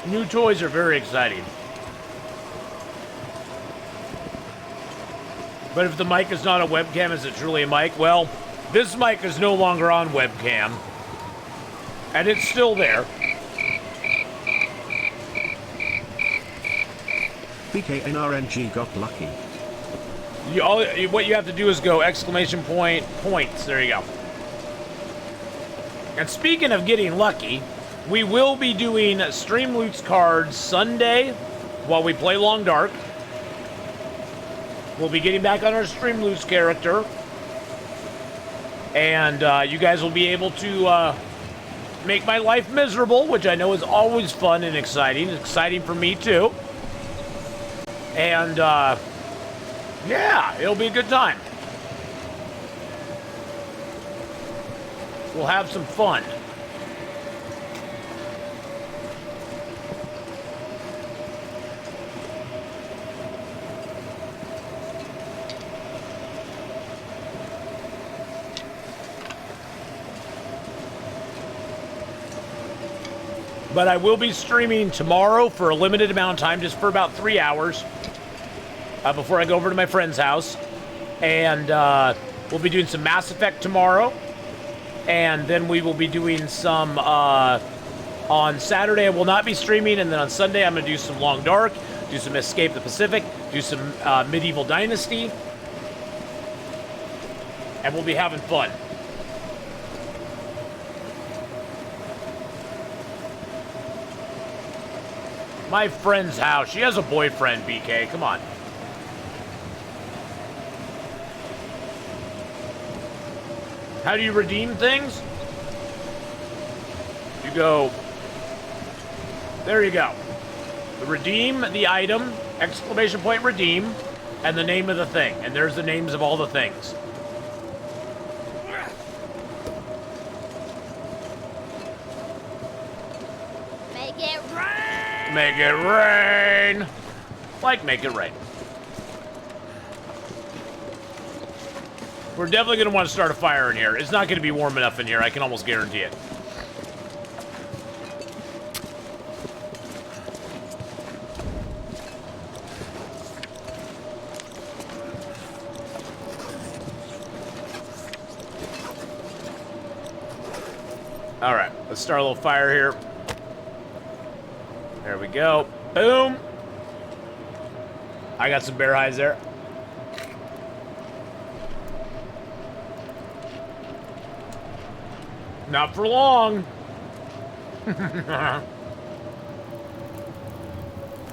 New toys are very exciting. But if the mic is not a webcam, is it truly a mic? Well, this mic is no longer on webcam. And it's still there. BKNRNG got lucky. What you have to do is go exclamation point, points. There you go. And speaking of getting lucky, we will be doing Stream Loots cards Sunday while we play Long Dark. We'll be getting back on our Stream Loots character. And you guys will be able to make my life miserable, which I know is always fun and exciting. It's exciting for me, too. And, yeah, it'll be a good time. We'll have some fun. But I will be streaming tomorrow for a limited amount of time, just for about 3 hours, before I go over to my friend's house. And we'll be doing some Mass Effect tomorrow. And then we will be doing some, on Saturday I will not be streaming, and then on Sunday I'm going to do some Long Dark, do some Escape the Pacific, do some Medieval Dynasty. And we'll be having fun. My friend's house. She has a boyfriend, BK. Come on. How do you redeem things? You go... There you go. Redeem the item, exclamation point redeem, and the name of the thing. And there's the names of all the things. Make it rain! Make it rain! Like, make it rain. We're definitely going to want to start a fire in here. It's not going to be warm enough in here. I can almost guarantee it. All right, let's start a little fire here. There we go. Boom. I got some bear hides there. Not for long.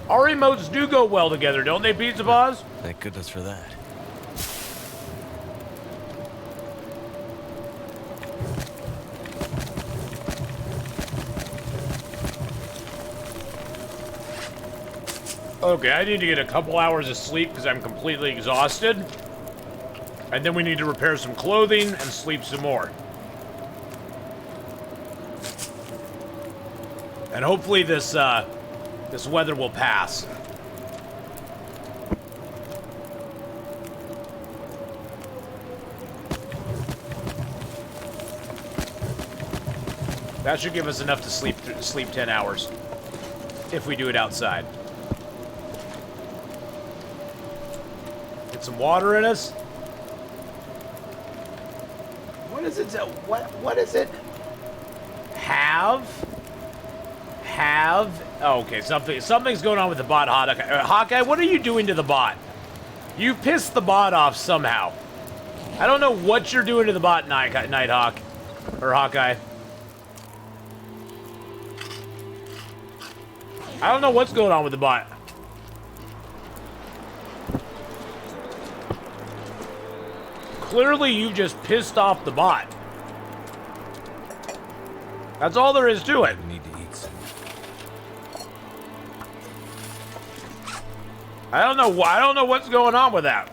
Our emotes do go well together, don't they, Pizza Paws? Thank goodness for that. Okay, I need to get a couple hours of sleep because I'm completely exhausted. And then we need to repair some clothing and sleep some more. And hopefully this this weather will pass. That should give us enough to sleep 10 hours if we do it outside. Get some water in us. What is it? What is it? Have. Oh, okay, something's going on with the bot, Hawkeye. Hawkeye, what are you doing to the bot? You pissed the bot off somehow. I don't know what you're doing to the bot, Nighthawk. Or Hawkeye. I don't know what's going on with the bot. Clearly, you just pissed off the bot. That's all there is to it. I need to eat some. I don't know what's going on with that.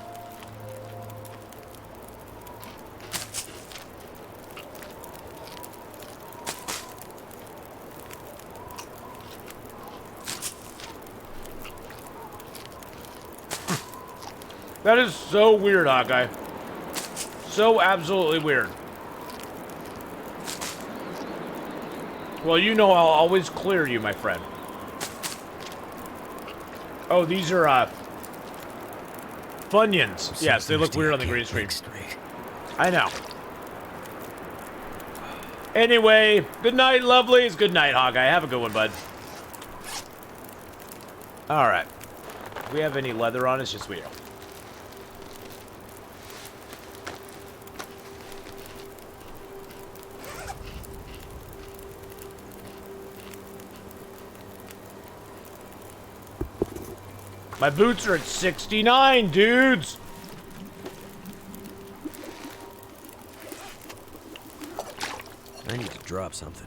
That is so weird, Hawkeye. So absolutely weird. Well, you know I'll always clear you, my friend. Oh, these are, Funyuns. So Yes, they look thirsty, weird I on the can't green screen. think straight. I know. Anyway, good night, lovelies. Good night, Hawkeye. Have a good one, bud. Alright. Do we have any leather on us? Yes, we do. My boots are at 69, dudes! I need to drop something.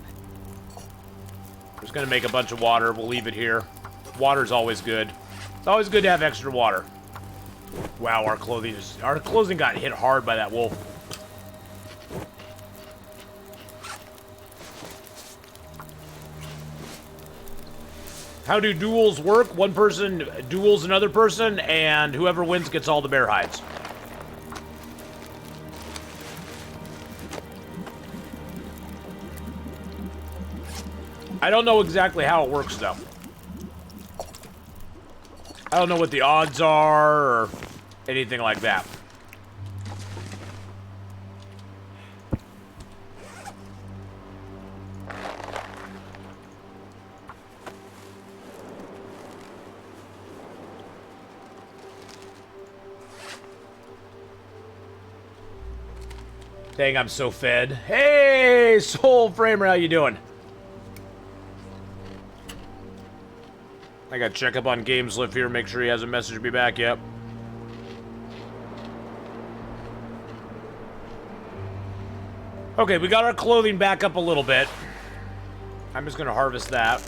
Just gonna make a bunch of water. We'll leave it here. Water's always good. It's always good to have extra water. Wow, our clothing got hit hard by that wolf. How do duels work? One person duels another person, and whoever wins gets all the bear hides. I don't know exactly how it works, though. I don't know what the odds are, or anything like that. Dang, I'm so fed. Hey, Soul Framer, how you doing? I gotta check up on Gameslift here, make sure he hasn't messaged me back yet. Okay, we got our clothing back up a little bit. I'm just gonna harvest that.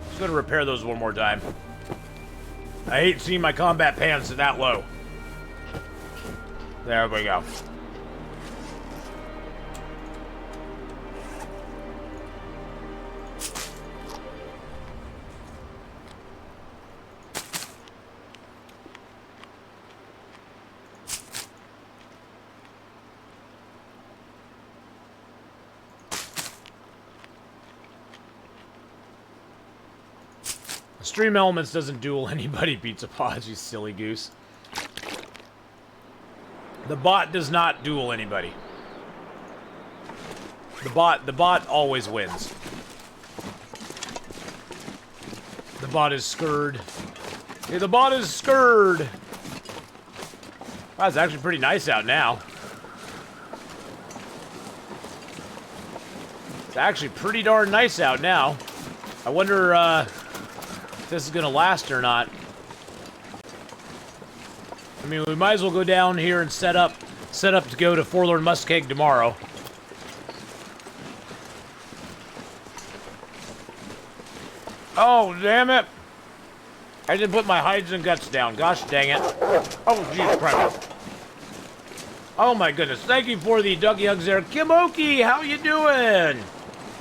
Just gonna repair those one more time. I hate seeing my combat pants that low. There we go. Stream Elements doesn't duel anybody, Pizza Pods, you silly goose. The bot does not duel anybody. The bot always wins. The bot is scurred. Hey, the bot is scurred. Wow, it's actually pretty nice out now. It's actually pretty darn nice out now. I wonder, if this is gonna last or not. I mean, we might as well go down here and set up to go to Forlorn Muskeg tomorrow. Oh, damn it! I didn't put my hides and guts down. Gosh dang it. Oh, Jesus Christ. Oh my goodness. Thank you for the ducky hugs there. Kimoki, how you doing?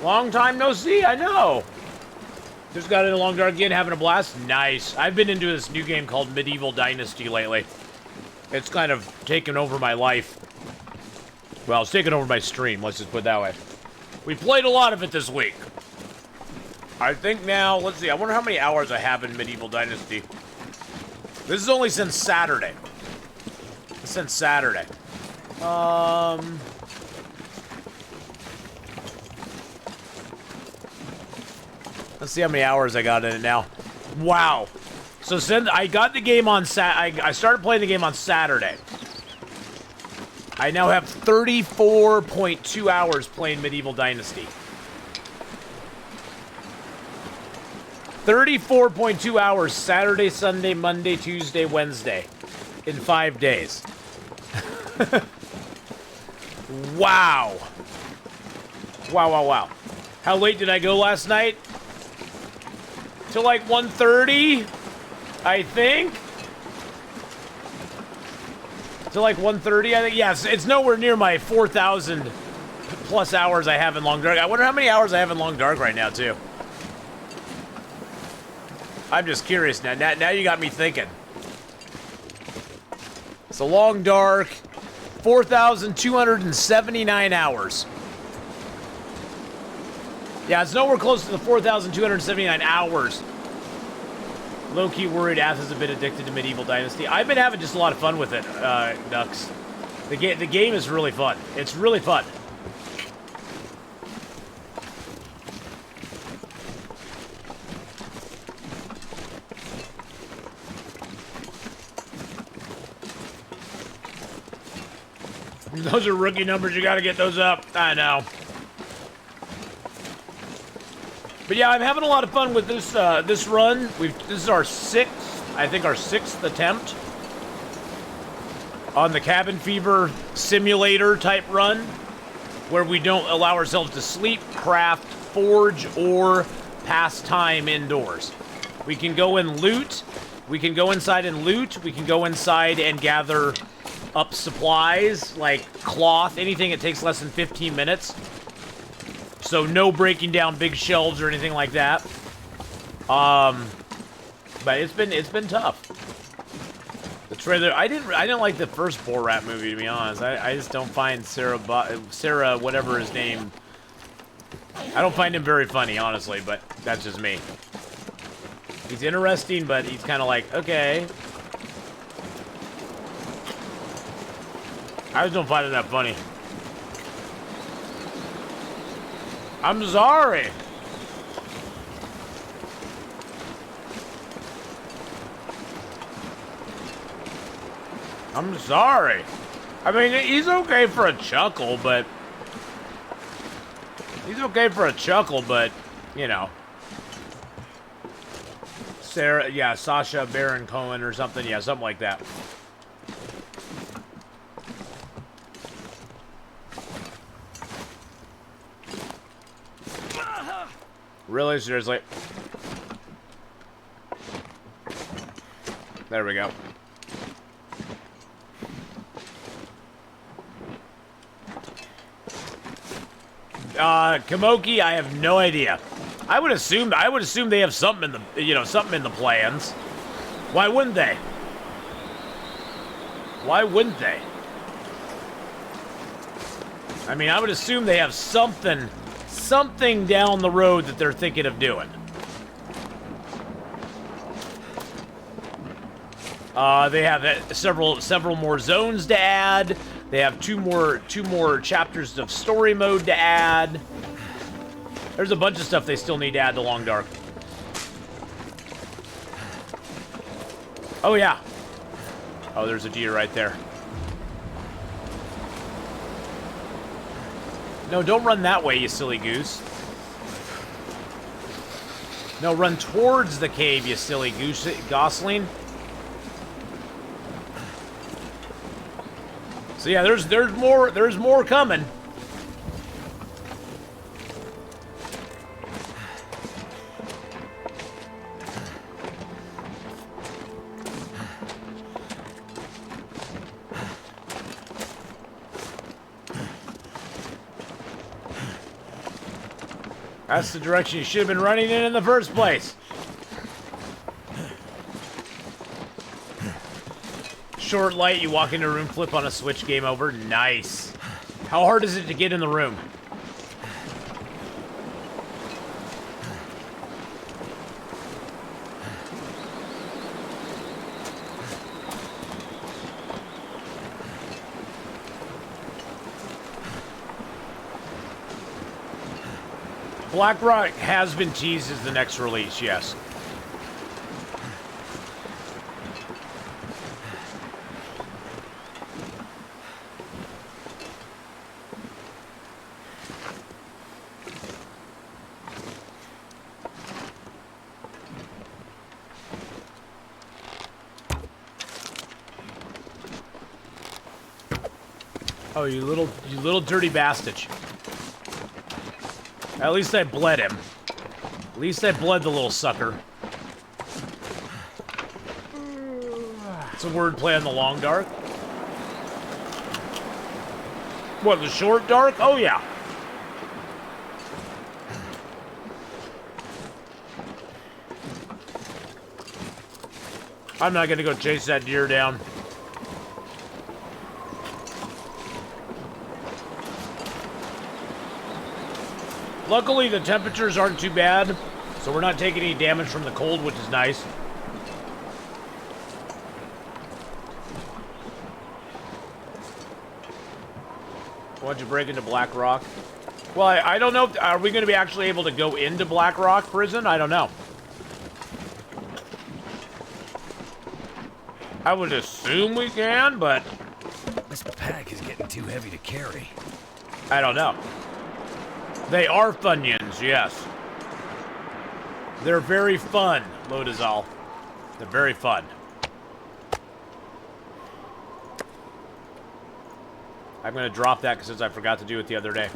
Long time no see, I know. Just got in a long dark again, having a blast. Nice. I've been into this new game called Medieval Dynasty lately. It's kind of taken over my life. Well, it's taken over my stream, let's just put it that way. We played a lot of it this week. I think now, let's see, I wonder how many hours I have in Medieval Dynasty. This is only since Saturday. Since Saturday. Let's see how many hours I got in it now. Wow. So since I got the game on I started playing the game on Saturday. I now have 34.2 hours playing Medieval Dynasty. 34.2 hours Saturday, Sunday, Monday, Tuesday, Wednesday. In 5 days. Wow. Wow, wow, wow. How late did I go last night? Till like 1:30, I think. to like 130, I think. Yes, it's nowhere near my 4,000 plus hours I have in Long Dark. I wonder how many hours I have in Long Dark right now, too. I'm just curious now. Now you got me thinking. So Long Dark, 4,279 hours. Yeah, it's nowhere close to the 4,279 hours. Low-key worried Ath is a bit addicted to Medieval Dynasty. I've been having just a lot of fun with it, Nux. The game is really fun. It's really fun. Those are rookie numbers. You got to get those up. I know. But yeah, I'm having a lot of fun with this this run. This is our sixth attempt on the Cabin Fever simulator type run, where we don't allow ourselves to sleep, craft, forge, or pass time indoors. We can go and loot. We can go inside and loot. We can go inside and gather up supplies like cloth, anything that takes less than 15 minutes. So no breaking down big shelves or anything like that. But it's been tough. The trailer, I didn't like the first Borat movie, to be honest. I just don't find Sarah whatever his name. I don't find him very funny, honestly, but that's just me. He's interesting, but he's kind of like, okay. I just don't find it that funny. I'm sorry. I'm sorry. I mean, he's okay for a chuckle, but... you know. Sacha Baron Cohen or something. Yeah, something like that. Really? Seriously? There we go. Kamoki, I have no idea. I would assume they have something in the, something in the plans. Why wouldn't they? Why wouldn't they? I mean, I would assume they have something down the road that they're thinking of doing. They have several more zones to add. They have two more chapters of story mode to add. There's a bunch of stuff they still need to add to Long Dark. Oh yeah. Oh, there's a deer right there. No, don't run that way, you silly goose. No, run towards the cave, you silly goose, gosling. So yeah, there's more coming. That's the direction you should have been running in the first place. Short light, you walk into a room, flip on a switch, game over. Nice. How hard is it to get in the room? BlackRock has been teased as the next release, yes. Oh, you little dirty bastard. At least I bled him. At least I bled the little sucker. It's a wordplay on the Long Dark. What, the short dark? Oh, yeah. I'm not gonna go chase that deer down. Luckily, the temperatures aren't too bad, so we're not taking any damage from the cold, which is nice. Why'd you break into Black Rock? Well, I don't know. Are we going to be actually able to go into Black Rock Prison? I don't know. I would assume we can, but This pack is getting too heavy to carry. I don't know. They are Funyuns, yes. They're very fun, Lodazal. They're very fun. I'm going to drop that since I forgot to do it the other day.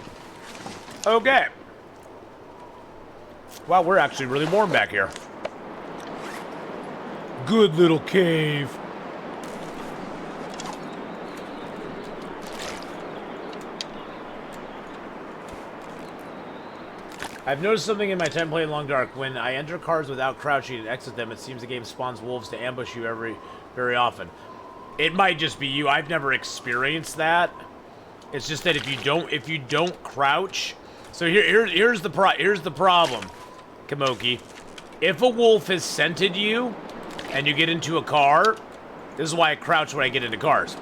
Okay. Wow, we're actually really warm back here. Good little cave. I've noticed something in my time playing Long Dark. When I enter cars without crouching and exit them, it seems the game spawns wolves to ambush you very often. It might just be you. I've never experienced that. It's just that if you don't crouch, so here's the problem, Kamoki. If a wolf has scented you and you get into a car, this is why I crouch when I get into cars.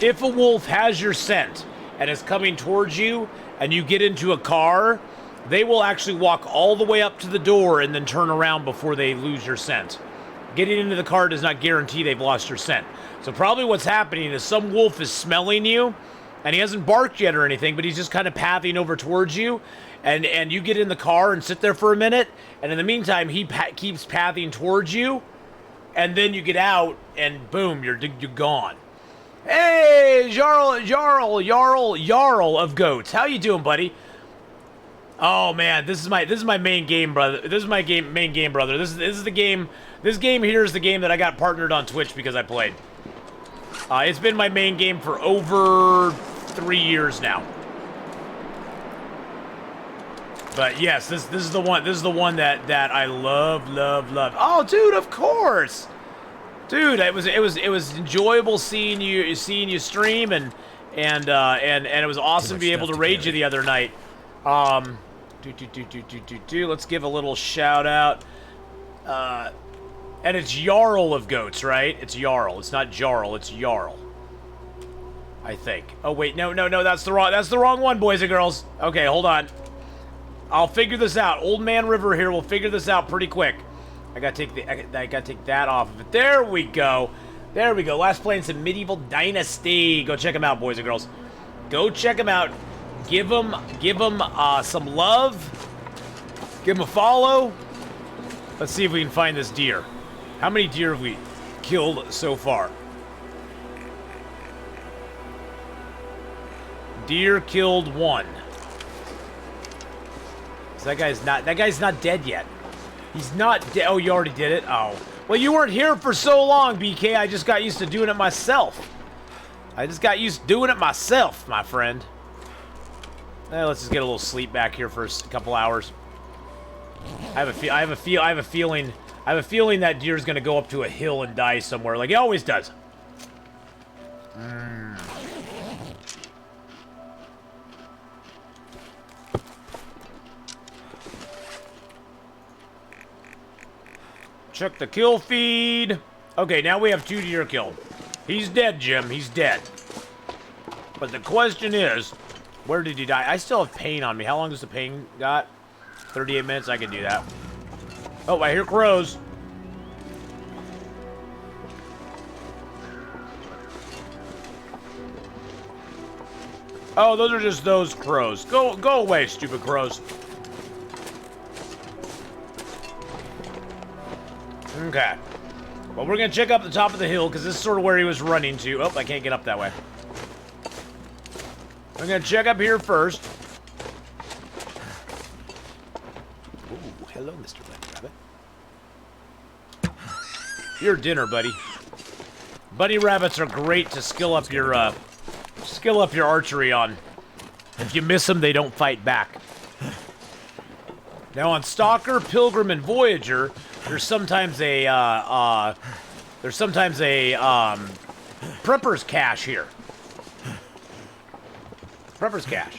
If a wolf has your scent and is coming towards you and you get into a car, they will actually walk all the way up to the door and then turn around before they lose your scent. Getting into the car does not guarantee they've lost your scent. So probably what's happening is some wolf is smelling you, and he hasn't barked yet or anything, but he's just kind of pathing over towards you, and you get in the car and sit there for a minute, and in the meantime, he keeps pathing towards you, and then you get out, and boom, you're gone. Hey, Jarl of Goats. How you doing, buddy? Oh man, this is my main game, brother. This is my main game, brother. This is the game. This game here is the game that I got partnered on Twitch because I played. It's been my main game for over 3 years now. But yes, this is the one. This is the one that I love. Oh, dude, of course. Dude, it was enjoyable seeing you stream and it was awesome to be able to raid you the other night. Let's give a little shout out. And it's Jarl of Goats, right? It's Jarl. It's not Jarl. It's Jarl. I think. Oh wait, no. That's the wrong one, boys and girls. Okay, hold on. I'll figure this out. Old Man River here will figure this out pretty quick. I gotta take that off of it. There we go. There we go. Last playing some Medieval Dynasty. Go check them out, boys and girls. Go check them out. Give them some love. Give them a follow. Let's see if we can find this deer. How many deer have we killed so far? Deer killed 1. So that guy's not dead yet. He's not dead. Oh, you already did it? Oh. Well, you weren't here for so long, BK. I just got used to doing it myself. My friend. Let's just get a little sleep back here for a couple hours. I have a feeling that deer's gonna go up to a hill and die somewhere, like it always does. Check the kill feed. Okay, now we have 2 deer killed. He's dead, Jim. He's dead. But the question is, where did he die? I still have pain on me. How long does the pain got? 38 minutes. I can do that. Oh, I hear crows. Oh, those are just those crows. Go away, stupid crows. Okay. Well, we're going to check up the top of the hill, because this is sort of where he was running to. Oh, I can't get up that way. I'm going to check up here first. Ooh, hello, Mr. Bunny Rabbit. Your dinner, buddy. Bunny rabbits are great to skill up your skill up your archery on. If you miss them, they don't fight back. Now on Stalker, Pilgrim, and Voyager, there's sometimes a prepper's cache here. Prepper's cache.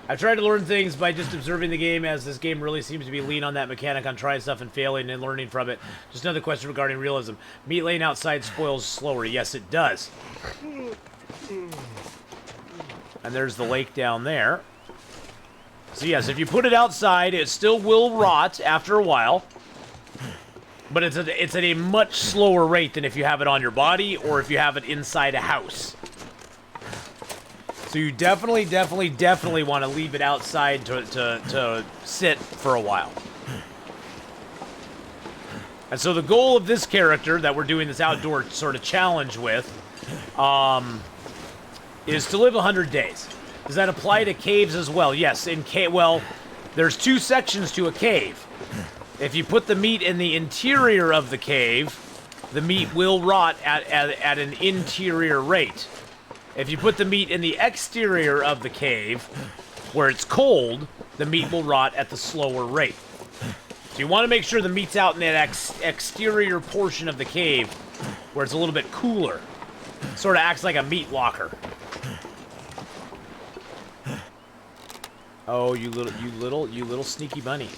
I've tried to learn things by just observing the game, as this game really seems to be lean on that mechanic on trying stuff and failing and learning from it. Just another question regarding realism. Meat laying outside spoils slower. Yes, it does. And there's the lake down there. So yes, if you put it outside, it still will rot after a while. But it's at a much slower rate than if you have it on your body or if you have it inside a house. So you definitely want to leave it outside to sit for a while. And so the goal of this character that we're doing this outdoor sort of challenge with is to live 100 days. Does that apply to caves as well? Yes, well, there's 2 sections to a cave. If you put the meat in the interior of the cave, the meat will rot at an interior rate. If you put the meat in the exterior of the cave, where it's cold, the meat will rot at the slower rate. So you want to make sure the meat's out in that exterior portion of the cave, where it's a little bit cooler. Sort of acts like a meat locker. Oh, you little sneaky bunny.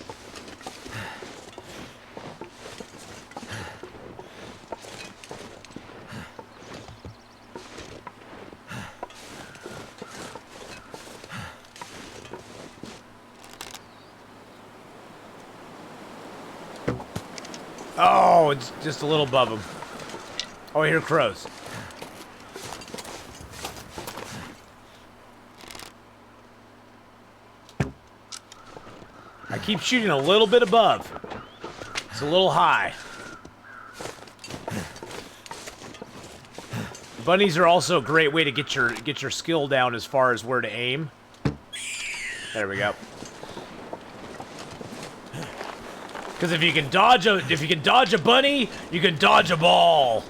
Oh, it's just a little above him. Oh, I hear crows. I keep shooting a little bit above. It's a little high. Bunnies are also a great way to get your skill down as far as where to aim. There we go. Because if you can dodge a bunny, you can dodge a ball.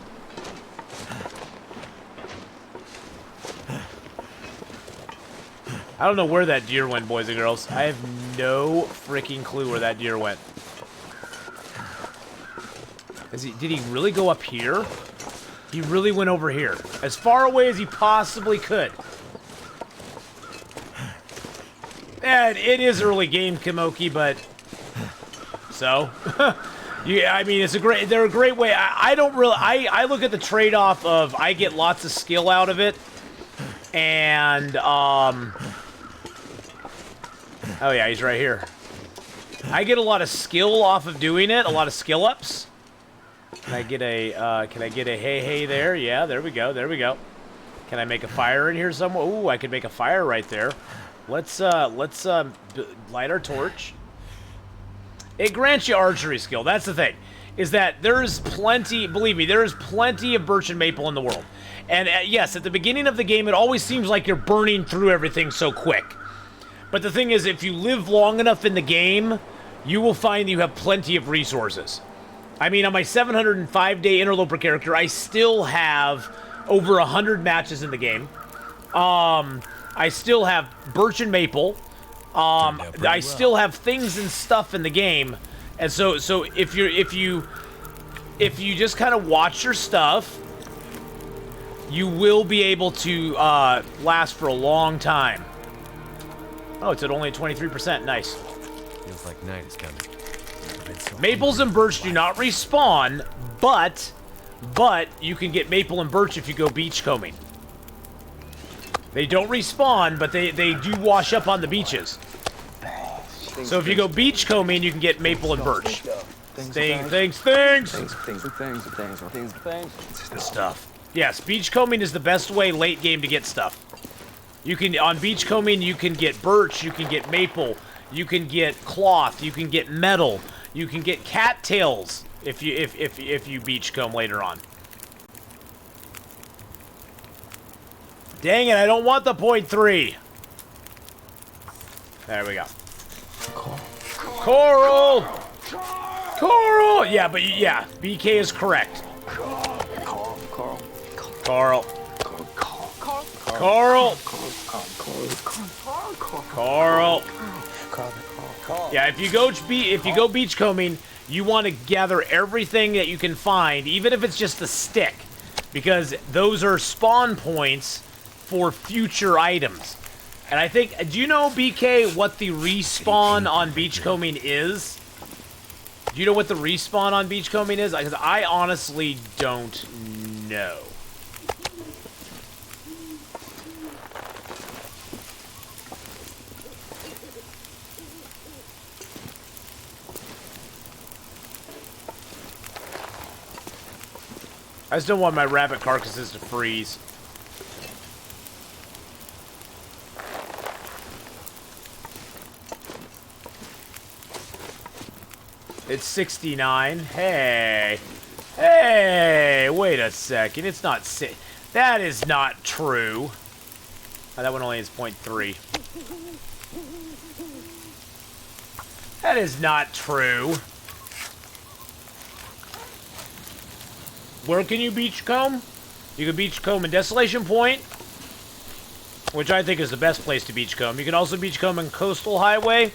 I don't know where that deer went, boys and girls. I have no freaking clue where that deer went. Did he really go up here? He really went over here. As far away as he possibly could. And it is early game, Kimoki, but... So? Yeah, I mean, they're a great way. I don't really... I look at the trade-off of I get lots of skill out of it. And, oh yeah, he's right here. I get a lot of skill off of doing it, a lot of skill ups. Can I get a hey there? Yeah, there we go, there we go. Can I make a fire in here somewhere? Ooh, I could make a fire right there. Let's light our torch. It grants you archery skill. That's the thing, is that there is plenty, believe me, there is plenty of birch and maple in the world. And yes, at the beginning of the game, it always seems like you're burning through everything so quick. But the thing is, if you live long enough in the game, you will find you have plenty of resources. I mean, on my 705-day Interloper character, I still have over 100 matches in the game. I still have birch and maple. I still have things and stuff in the game. And so if you just kind of watch your stuff, you will be able to last for a long time. Oh, it's at only 23%. Nice. Feels like night is coming. Maples and birch do not respawn, but you can get maple and birch if you go beachcombing. They don't respawn, but they do wash up on the beaches. So if you go beachcombing, you can get maple and birch. Things. Good stuff. Yes, beachcombing is the best way late game to get stuff. You can, on beachcombing, you can get birch, you can get maple, you can get cloth, you can get metal, you can get cattails if you beachcomb later on. Dang it, I don't want the .3. There we go. Coral! Coral! Yeah, but yeah, BK is correct. Carl. Carl. Yeah, if you go beachcombing, you want to gather everything that you can find, even if it's just a stick, because those are spawn points for future items. And I think, do you know, BK, what the respawn on beachcombing is? Do you know what the respawn on beachcombing is? Because I honestly don't know. I just don't want my rabbit carcasses to freeze. It's 69. Hey. Hey, wait a second. It's not that is not true. Oh, that one only is 0.3. That is not true. Where can you beachcomb? You can beachcomb in Desolation Point, which I think is the best place to beachcomb. You can also beachcomb in Coastal Highway.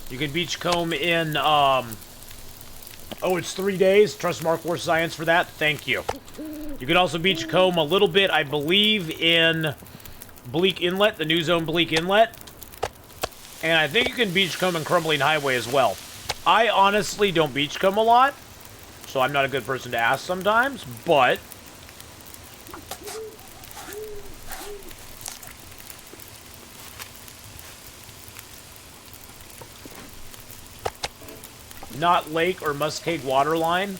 You can beachcomb in, oh, it's 3 days. Trust Mark War Science for that. Thank you. You can also beachcomb a little bit, I believe, in Bleak Inlet, the new zone Bleak Inlet. And I think you can beachcomb in Crumbling Highway as well. I honestly don't beachcomb a lot, so I'm not a good person to ask sometimes, but not lake or Muskeg waterline.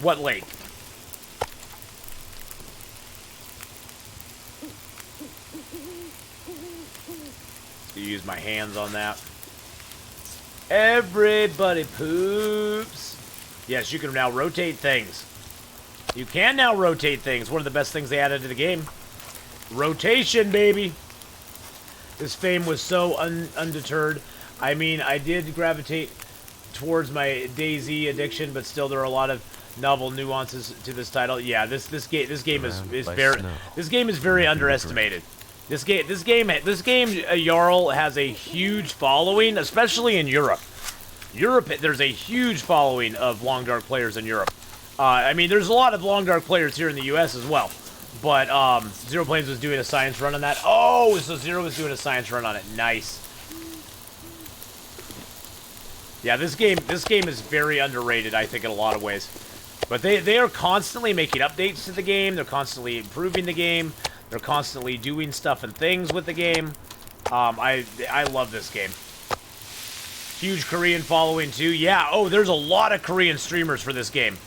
What lake? Let's use my hands on that. Everybody poops. Yes, you can now rotate things. You can now rotate things. One of the best things they added to the game. Rotation, baby. This fame was so undeterred. I mean, I did gravitate towards my DayZ addiction, but still there are a lot of novel nuances to this title. Yeah, this game is very underestimated. This game Jarl has a huge following, especially in Europe. There's a huge following of Long Dark players in Europe. I mean, there's a lot of Long Dark players here in the U.S. as well. But Zero Planes was doing a science run on that. Oh, so Zero was doing a science run on it. Nice. Yeah, this game is very underrated, I think, in a lot of ways. But they are constantly making updates to the game. They're constantly improving the game. They're constantly doing stuff and things with the game. I love this game. Huge Korean following too. Yeah. Oh, there's a lot of Korean streamers for this game.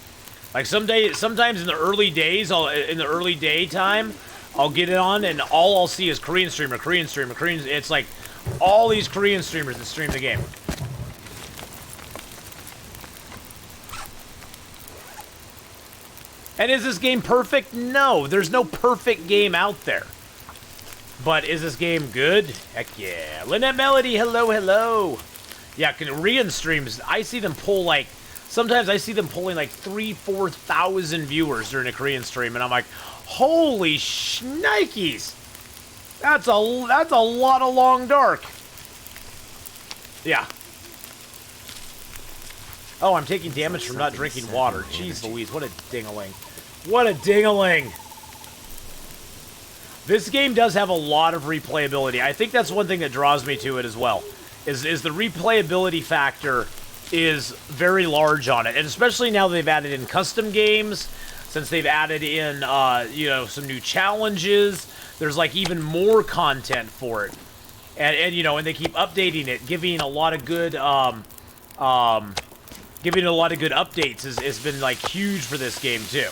Like sometimes in the early days, in the early daytime, I'll get it on and all I'll see is Korean streamer. It's like all these Korean streamers that stream the game. And is this game perfect? No, there's no perfect game out there. But is this game good? Heck yeah. Lynette Melody, hello, hello. Yeah, Korean streams, I see them pull like, sometimes I see them pulling like 3,000-4,000 viewers during a Korean stream, and I'm like, holy shnikes. That's a lot of Long Dark. Yeah. Oh, I'm taking damage from not drinking water. Jeez Louise, what a ding-a-ling. What a ding-a-ling. This game does have a lot of replayability. I think that's one thing that draws me to it as well. Is the replayability factor is very large on it. And especially now they've added in custom games, since they've added in, you know, some new challenges. There's, like, even more content for it. And you know, and they keep updating it, giving a lot of good, giving a lot of good updates has been, like, huge for this game, too.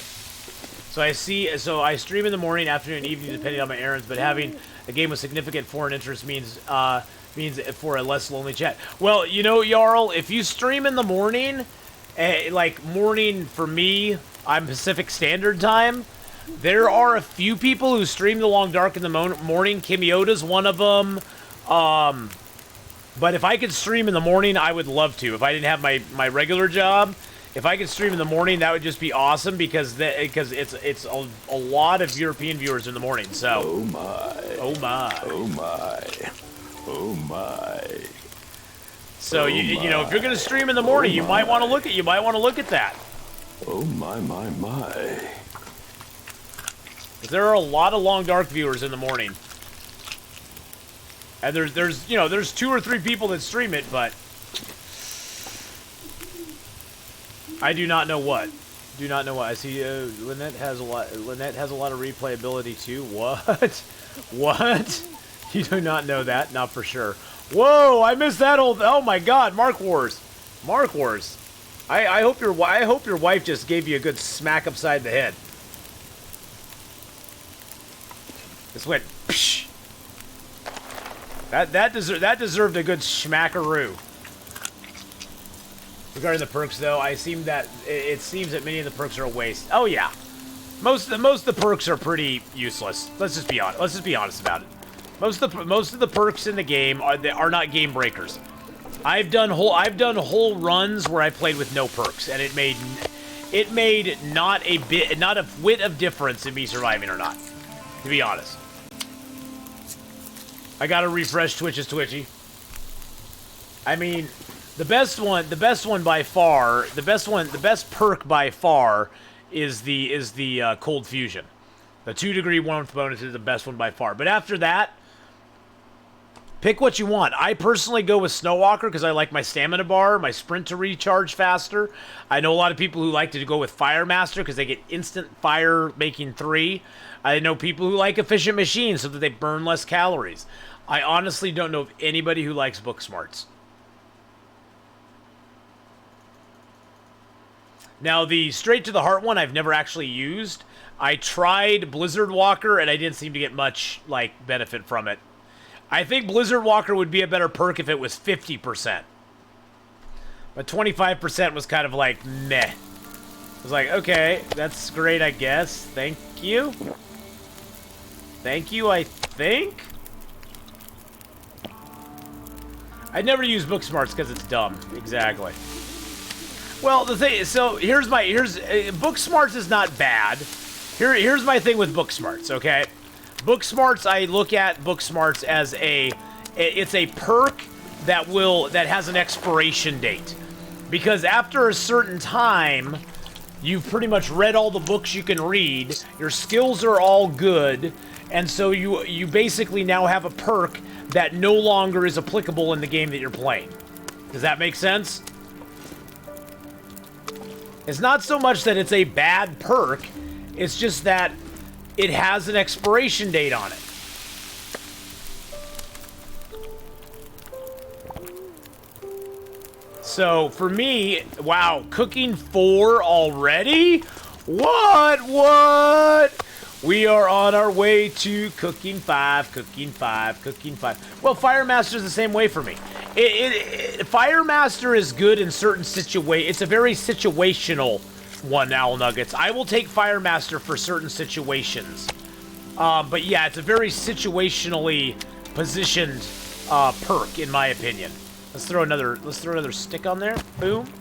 So I stream in the morning, afternoon, evening, depending on my errands, but having a game with significant foreign interest means for a less lonely chat. Well, you know, Jarl, if you stream in the morning, like morning for me, I'm Pacific Standard Time. There are a few people who stream the Long Dark in the morning. Kimiota's one of them. But if I could stream in the morning, I would love to. If I didn't have my regular job, If I could stream in the morning, that would just be awesome because it's a lot of European viewers in the morning. So. Oh my. Oh my. Oh my. Oh my. So you know, if you're gonna stream in the morning, you might want to look at that. Oh my. There are a lot of Long Dark viewers in the morning. And there's 2 or 3 people that stream it, but I do not know what. Do not know what. I see Lynette has a lot of replayability too. What? What? You do not know that? Not for sure. Whoa, I missed that old. Oh my God, Mark Wars. Mark Wars. I hope your wife just gave you a good smack upside the head. This went psh. That deserved a good smackaroo. Regarding the perks, though, it seems that many of the perks are a waste. Oh yeah, most of the perks are pretty useless. Let's just be honest about it. Most of the perks in the game are not game breakers. I've done whole runs where I played with no perks, and it made not a whit of difference in me surviving or not. To be honest. I gotta refresh Twitch's Twitchy. I mean, the best perk by far is the cold fusion. The 2-degree warmth bonus is the best one by far. But after that, pick what you want. I personally go with Snowwalker because I like my stamina bar, my sprint to recharge faster. I know a lot of people who like to go with Fire Master because they get instant fire making 3. I know people who like Efficient Machine so that they burn less calories. I honestly don't know of anybody who likes Book Smarts. Now, the Straight to the Heart one I've never actually used. I tried Blizzard Walker, and I didn't seem to get much, like, benefit from it. I think Blizzard Walker would be a better perk if it was 50%. But 25% was kind of like, meh. I was like, okay, that's great, I guess. Thank you. Thank you, I think? I never use Book Smarts because it's dumb. Exactly. Well, the thing is, so Book Smarts is not bad. Here's my thing with Book Smarts, okay? Book Smarts, I look at Book Smarts as it's a perk that has an expiration date. Because after a certain time, you've pretty much read all the books you can read, your skills are all good, and so you basically now have a perk that no longer is applicable in the game that you're playing. Does that make sense? It's not so much that it's a bad perk, it's just that it has an expiration date on it. So, for me, wow, cooking 4 already? What? We are on our way to cooking 5. Well, Fire Master is the same way for me. Fire Master is good in certain situations. It's a very situational one, Owl Nuggets. I will take Fire Master for certain situations. But yeah, it's a very situationally positioned perk, in my opinion. Let's throw another stick on there. Boom.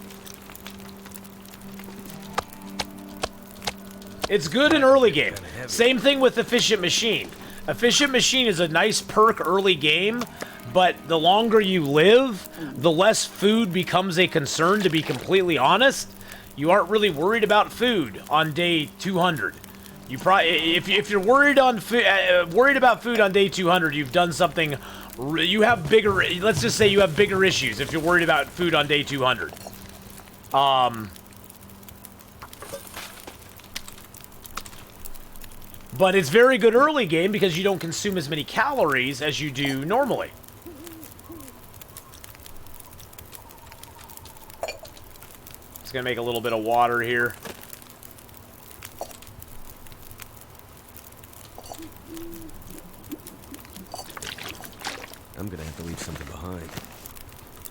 It's good in early game. Same thing with Efficient Machine. Efficient Machine is a nice perk early game, but the longer you live, the less food becomes a concern, to be completely honest. You aren't really worried about food on day 200. You probably, if you're worried about food on day 200, you've done something. You have bigger. Let's just say you have bigger issues if you're worried about food on day 200. But it's very good early game because you don't consume as many calories as you do normally. Just gonna make a little bit of water here. I'm gonna have to leave something behind.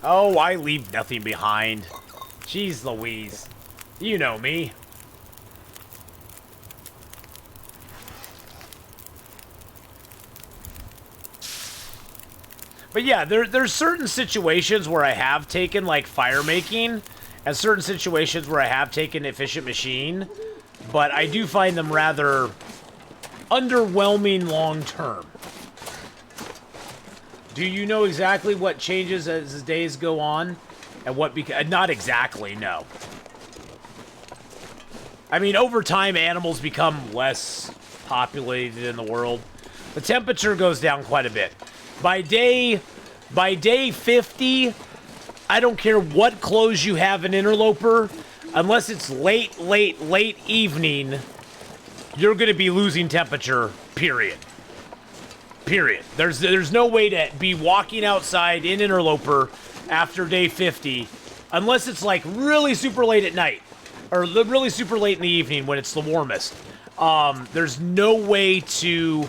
Oh, I leave nothing behind. Jeez Louise. You know me. But yeah, there's certain situations where I have taken, like, fire making, at certain situations where I have taken Efficient Machine, but I do find them rather underwhelming long term. Do you know exactly what changes as the days go on? And what not exactly, no. I mean, over time, animals become less populated in the world. The temperature goes down quite a bit. By day 50, I don't care what clothes you have in Interloper, unless it's late evening, you're going to be losing temperature, period. Period. There's no way to be walking outside in Interloper after day 50, unless it's like really super late at night, or really super late in the evening when it's the warmest. There's no way to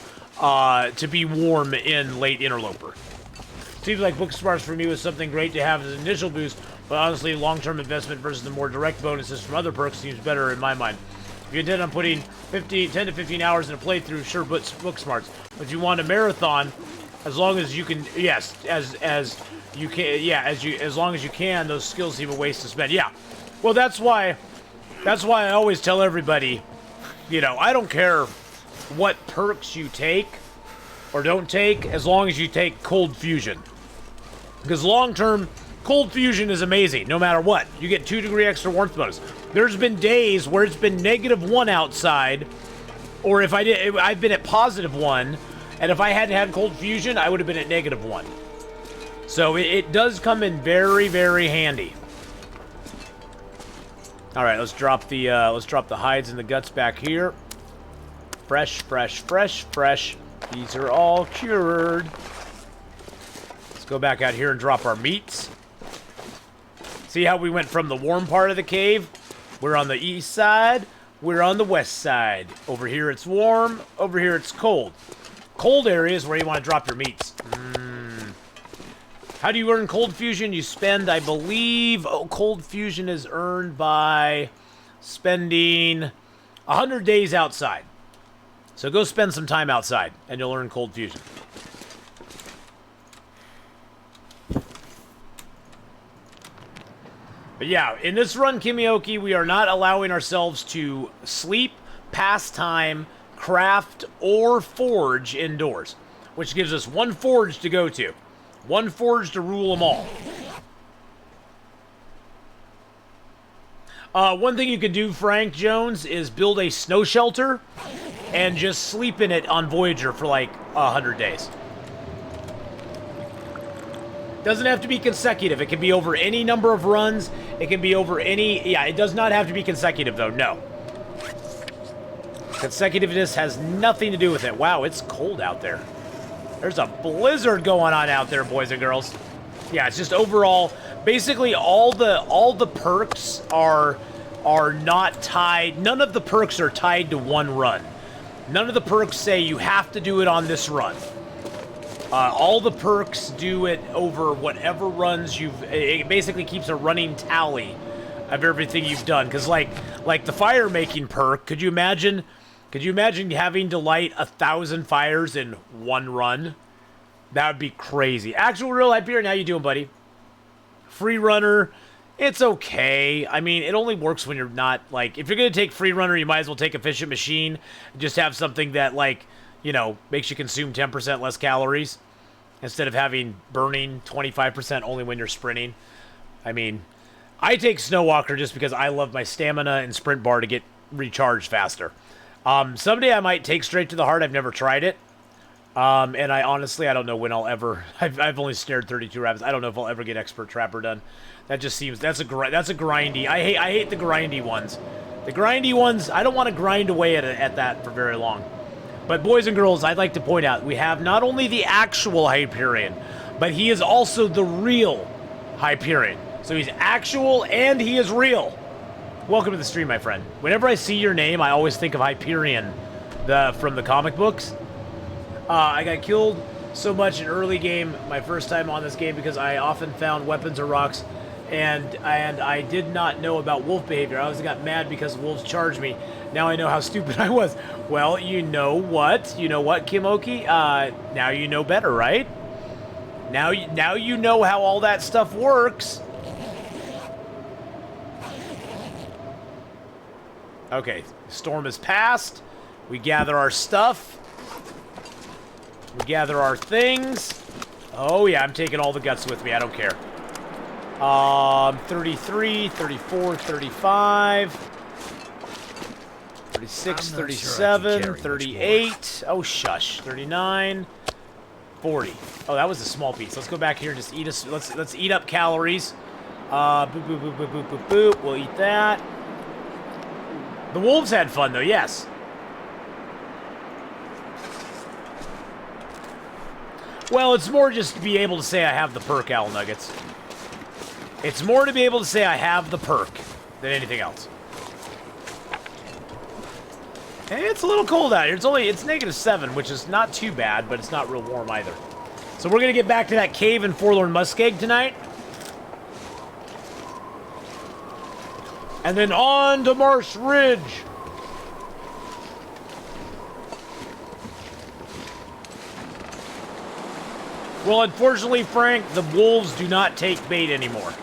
be warm in late Interloper. Seems like Book Smarts for me was something great to have as an initial boost, but honestly, long-term investment versus the more direct bonuses from other perks seems better in my mind. If you intend on putting 10 to 15 hours in a playthrough, sure, Book Smarts. But if you want a marathon, as long as you can, yes, as you can, yeah, as long as you can, those skills seem a waste to spend. Yeah, well, that's why I always tell everybody, you know, I don't care what perks you take or don't take, as long as you take Cold Fusion. Because long-term, Cold Fusion is amazing, no matter what. You get 2 degree extra warmth bonus. There's been days where it's been -1 outside, or if I've been at +1, and if I hadn't had Cold Fusion, I would have been at -1. So it does come in very, very handy. All right, let's drop the hides and the guts back here. Fresh, fresh, fresh, fresh. These are all cured. Let's go back out here and drop our meats. See how we went from the warm part of the cave? We're on the east side. We're on the west side. Over here it's warm. Over here it's cold. Cold areas where you want to drop your meats. How do you earn Cold Fusion? You spend, I believe, Cold Fusion is earned by spending 100 days outside. So go spend some time outside, and you'll earn Cold Fusion. But yeah, in this run, Kimioki, we are not allowing ourselves to sleep, pass time, craft, or forge indoors, which gives us 1 forge to go to. 1 forge to rule them all. One thing you could do, Frank Jones, is build a snow shelter and just sleep in it on Voyager for like 100 days. Doesn't have to be consecutive. It can be over any number of runs. It can be over any... Yeah, it does not have to be consecutive, though. No. Consecutiveness has nothing to do with it. Wow, it's cold out there. There's a blizzard going on out there, boys and girls. Yeah, it's just overall... Basically, all the perks are not tied... None of the perks are tied to one run. None of the perks say you have to do it on this run. All the perks do it over whatever runs you've... It basically keeps a running tally of everything you've done. Because, like the fire-making perk, could you imagine having to light 1,000 fires in one run? That would be crazy. Actual Real Hyperion, how you doing, buddy? Free Runner, it's okay. I mean, it only works when you're not, like... If you're going to take Free Runner, you might as well take Efficient Machine. Just have something that, like... You know, makes you consume 10% less calories instead of having burning 25% only when you're sprinting. I mean, I take Snowwalker just because I love my stamina and sprint bar to get recharged faster. Someday I might take Straight to the Heart. I've never tried it. And I honestly don't know when I'll ever... I've only snared 32 rabbits. I don't know if I'll ever get Expert Trapper done. That just seems... That's a grindy... I hate the grindy ones. The grindy ones, I don't want to grind away at that for very long. But boys and girls, I'd like to point out, we have not only the actual Hyperion, but he is also the real Hyperion. So he's actual and he is real. Welcome to the stream, my friend. Whenever I see your name, I always think of Hyperion from the comic books. I got killed so much in early game, my first time on this game, because I often found weapons or rocks, and I did not know about wolf behavior. I always got mad because wolves charged me. Now I know how stupid I was. Well, you know what? You know what, Kimoki? Now you know better, right? Now you know how all that stuff works. Okay, storm has passed. We gather our stuff. We gather our things. Oh, yeah, I'm taking all the guts with me. I don't care. 33, 34, 35, 36, 37, 38. Oh, shush. 39, 40. Oh, that was a small piece. Let's go back here and just eat us. Let's eat up calories. Boop, boop, boop, boop, boop, boop, boop. We'll eat that. The wolves had fun, though, yes. Well, it's more just to be able to say I have the perk, Owl Nuggets. It's more to be able to say I have the perk than anything else. And it's a little cold out here. It's -7, which is not too bad, but it's not real warm either. So we're going to get back to that cave in Forlorn Muskeg tonight. And then on to Marsh Ridge. Well, unfortunately, Frank, the wolves do not take bait anymore.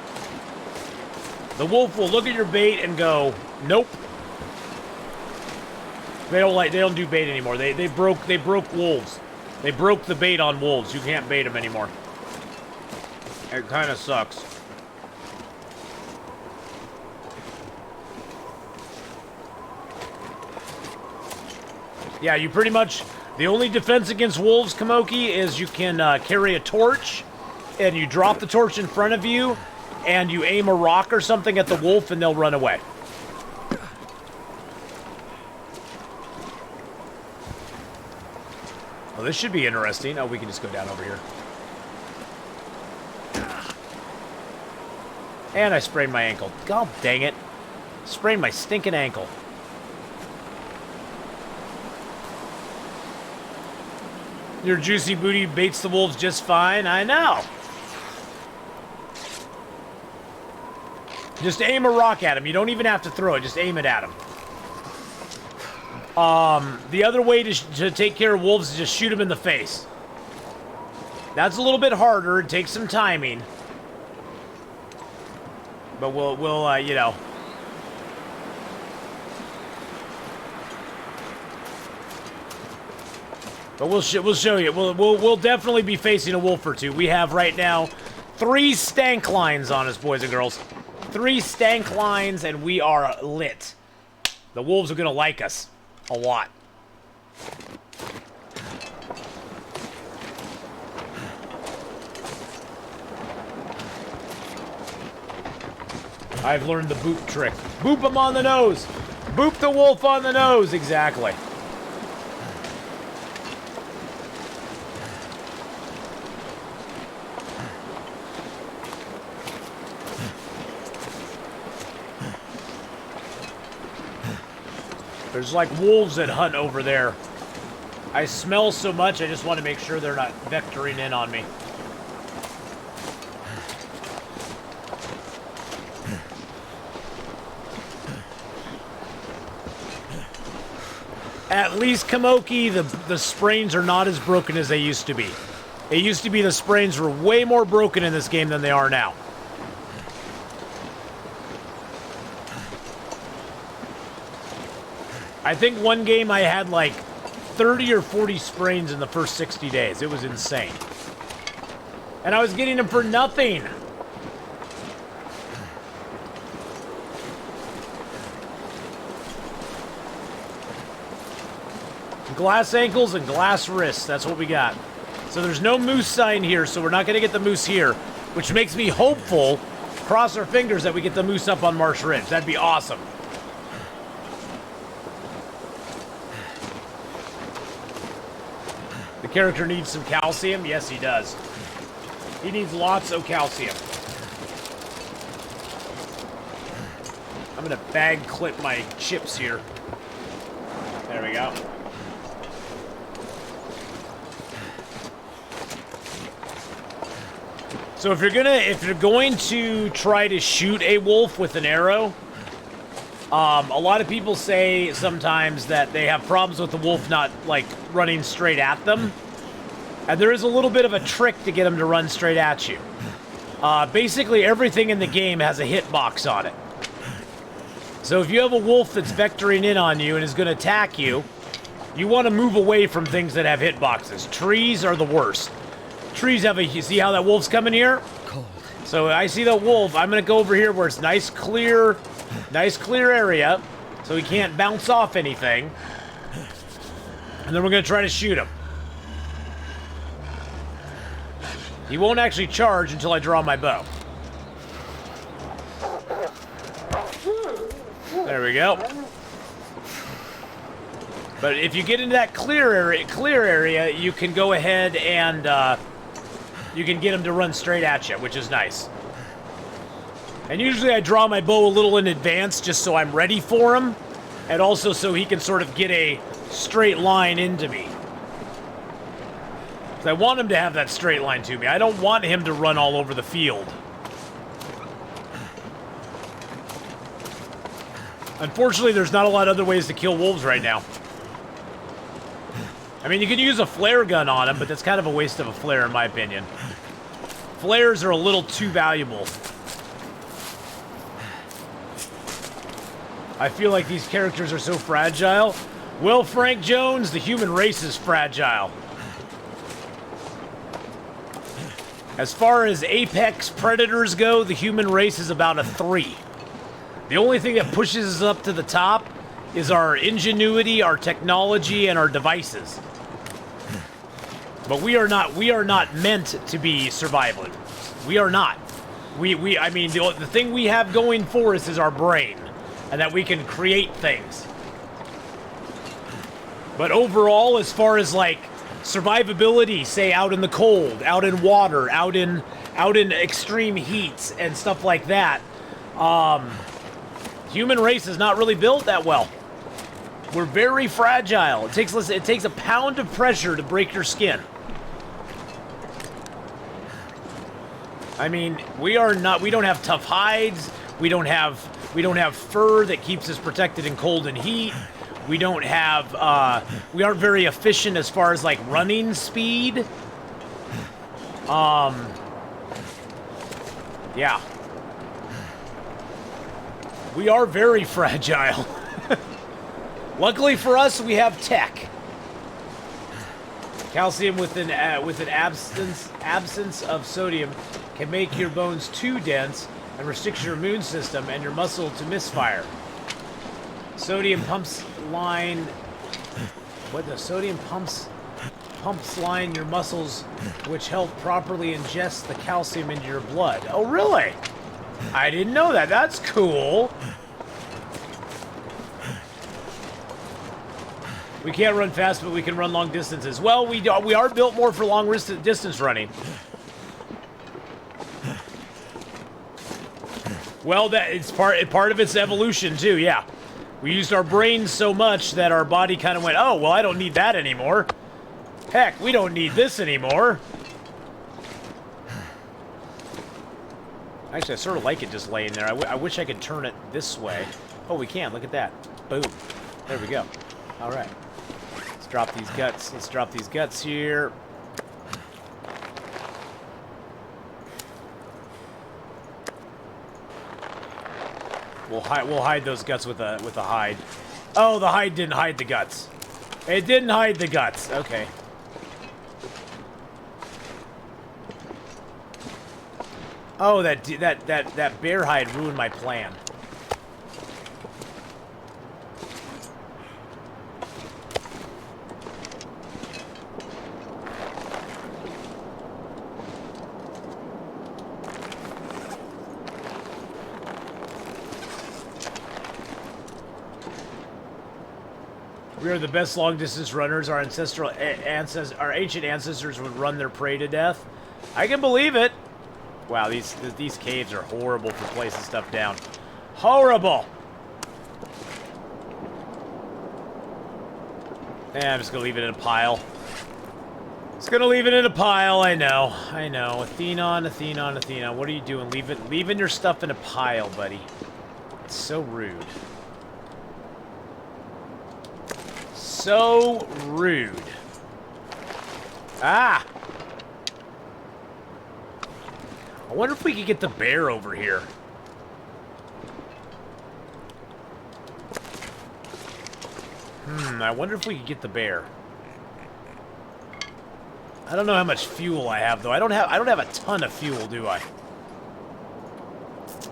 The wolf will look at your bait and go, nope. They don't do bait anymore. They broke wolves. They broke the bait on wolves. You can't bait them anymore. It kind of sucks. Yeah, you pretty much... The only defense against wolves, Kamoki, is you can carry a torch, and you drop the torch in front of you, and you aim a rock or something at the wolf, and they'll run away. Well, this should be interesting. Oh, we can just go down over here. And I sprained my ankle. God dang it. Sprained my stinking ankle. Your juicy booty baits the wolves just fine. I know. Just aim a rock at him. You don't even have to throw it. Just aim it at him. The other way to take care of wolves is just shoot them in the face. That's a little bit harder. It takes some timing. But we'll you know. But we'll show you. We'll definitely be facing a wolf or two. We have right now 3 stank lines on us, boys and girls. 3 stank lines, and we are lit. The wolves are gonna like us a lot. I've learned the boop trick. Boop him on the nose. Boop the wolf on the nose. Exactly. There's like wolves that hunt over there. I smell so much, I just want to make sure they're not vectoring in on me. At least, Kamoki, the sprains are not as broken as they used to be. It used to be the sprains were way more broken in this game than they are now. I think one game I had like 30 or 40 sprains in the first 60 days. It was insane. And I was getting them for nothing. Glass ankles and glass wrists. That's what we got. So there's no moose sign here, so we're not going to get the moose here, which makes me hopeful, cross our fingers, that we get the moose up on Marsh Ridge. That'd be awesome. The character needs some calcium. Yes, he does. He needs lots of calcium. I'm going to bag clip my chips here. There we go. So if you're going to try to shoot a wolf with an arrow, a lot of people say sometimes that they have problems with the wolf not like running straight at them, and there is a little bit of a trick to get them to run straight at you. Basically, everything in the game has a hitbox on it. So if you have a wolf that's vectoring in on you and is going to attack you, you want to move away from things that have hitboxes. Trees are the worst. Trees have a... You see how that wolf's coming here? Cold. So I see that wolf. I'm going to go over here where it's nice clear area, so he can't bounce off anything. And then we're going to try to shoot him. He won't actually charge until I draw my bow. There we go. But if you get into that clear area, you can go ahead and you can get him to run straight at you, which is nice. And usually I draw my bow a little in advance just so I'm ready for him, and also so he can sort of get a straight line into me. 'Cause I want him to have that straight line to me. I don't want him to run all over the field. Unfortunately, there's not a lot of other ways to kill wolves right now. I mean, you can use a flare gun on him, but that's kind of a waste of a flare, in my opinion. Flares are a little too valuable. I feel like these characters are so fragile. Well, Frank Jones, the human race is fragile. As far as apex predators go, the human race is about a 3. The only thing that pushes us up to the top is our ingenuity, our technology, and our devices. But we are not meant to be survivalists. We are not. I mean, the thing we have going for us is our brain, and that we can create things. But overall, as far as like survivability, say out in the cold, out in water, out in extreme heats and stuff like that, human race is not really built that well. We're very fragile. It takes a pound of pressure to break your skin. I mean, we don't have tough hides. We don't have fur that keeps us protected in cold and heat. We don't have, we aren't very efficient as far as like running speed. Yeah. We are very fragile. Luckily for us, we have tech. Calcium with an absence of sodium can make your bones too dense and restricts your immune system and your muscle to misfire. Sodium pumps line... What the sodium pumps line your muscles, which help properly ingest the calcium into your blood. Oh, really? I didn't know that. That's cool. We can't run fast, but we can run long distances. Well, we are built more for long distance running. Well, it's part of its evolution too. Yeah, we used our brains so much that our body kind of went, "Oh, well, I don't need that anymore. Heck, we don't need this anymore." Actually, I sort of like it just laying there. I wish I could turn it this way. Oh, we can. Look at that. Boom. There we go. All right. Let's drop these guts. Let's drop these guts here. We'll hide those guts with a hide. Oh, the hide didn't hide the guts. It didn't hide the guts. Okay. Oh, that bear hide ruined my plan. We are the best long-distance runners. Our ancient ancestors would run their prey to death. I can believe it. Wow, these caves are horrible for placing stuff down. Horrible. I'm just gonna leave it in a pile. Just gonna leave it in a pile. I know. Atheenon. What are you doing? Leaving your stuff in a pile, buddy. It's so rude. So rude. Ah! I wonder if we could get the bear over here. I wonder if we could get the bear. I don't know how much fuel I have though. I don't have a ton of fuel, do I?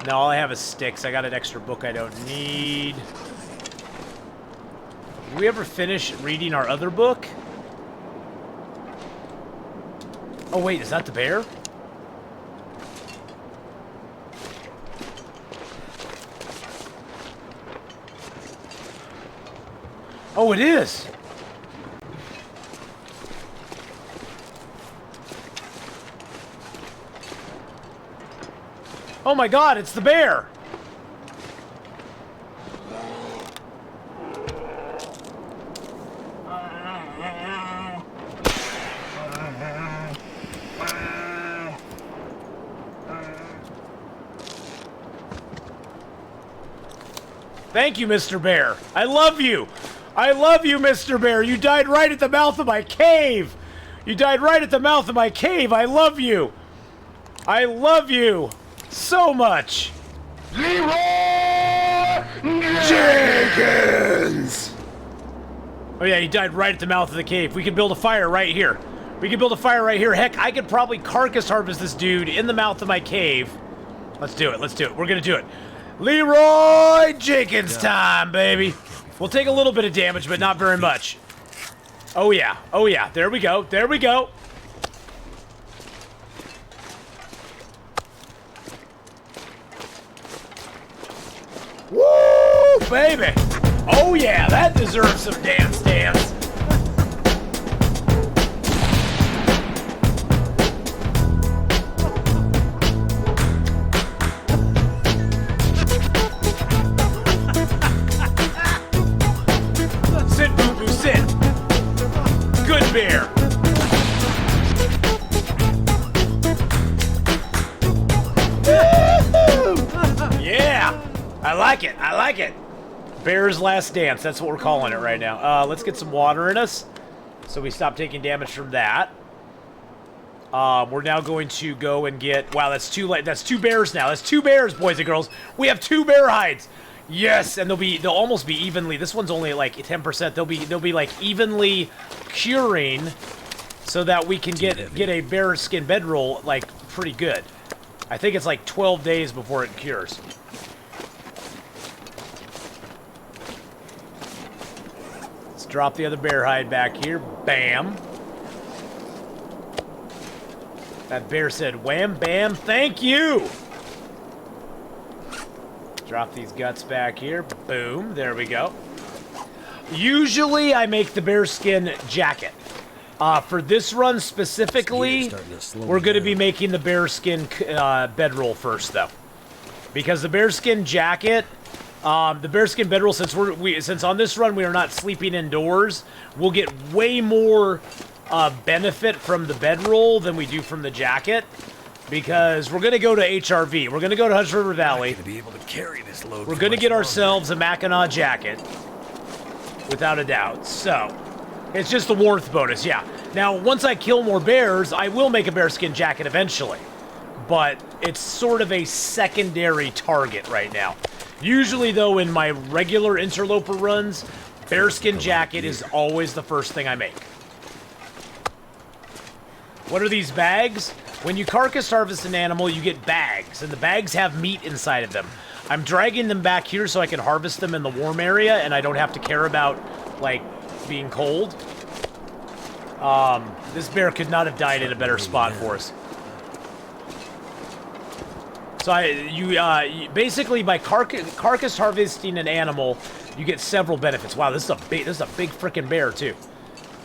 No, all I have is sticks. I got an extra book I don't need. Did we ever finish reading our other book? Oh wait, is that the bear? Oh, it is! Oh my god, it's the bear! Thank you, Mr. Bear. I love you. I love you, Mr. Bear. You died right at the mouth of my cave. You died right at the mouth of my cave. I love you. I love you so much. Leroy Jenkins! Oh yeah, he died right at the mouth of the cave. We could build a fire right here. We could build a fire right here. Heck, I could probably carcass harvest this dude in the mouth of my cave. Let's do it. Let's do it. We're gonna do it. Leroy Jenkins time, baby. We'll take a little bit of damage, but not very much. Oh yeah. Oh yeah. There we go. There we go. Woo, baby. Oh yeah, that deserves some dance. Sit, boo-boo, sit. Good bear. Yeah, I like it. I like it. Bear's last dance. That's what we're calling it right now. Let's get some water in us, so we stop taking damage from that. We're now going to go and get. Wow, that's too late. That's 2 bears now. That's 2 bears, boys and girls. We have 2 bear hides. Yes, and they'll almost be evenly. This one's only like 10%. They'll be like evenly curing, so that we can get a bear skin bedroll like pretty good. I think it's like 12 days before it cures. Let's drop the other bear hide back here. Bam. That bear said wham, bam, thank you. Drop these guts back here. Boom. There we go. Usually I make the bearskin jacket. For this run specifically, we're going to be making the bearskin bedroll first, though. Because the bearskin jacket, the bearskin bedroll, since on this run we are not sleeping indoors, we'll get way more benefit from the bedroll than we do from the jacket. Because we're going to go to HRV. We're going to go to Hudson River Valley. We're going to get ourselves a Mackinac jacket. Without a doubt. So, it's just the warmth bonus, yeah. Now, once I kill more bears, I will make a bearskin jacket eventually. But it's sort of a secondary target right now. Usually, though, in my regular interloper runs, bearskin jacket is always the first thing I make. What are these bags? When you carcass harvest an animal, you get bags, and the bags have meat inside of them. I'm dragging them back here so I can harvest them in the warm area, and I don't have to care about, like, being cold. This bear could not have died in a better spot for us. So basically by carcass harvesting an animal, you get several benefits. Wow, this is a big freaking bear too.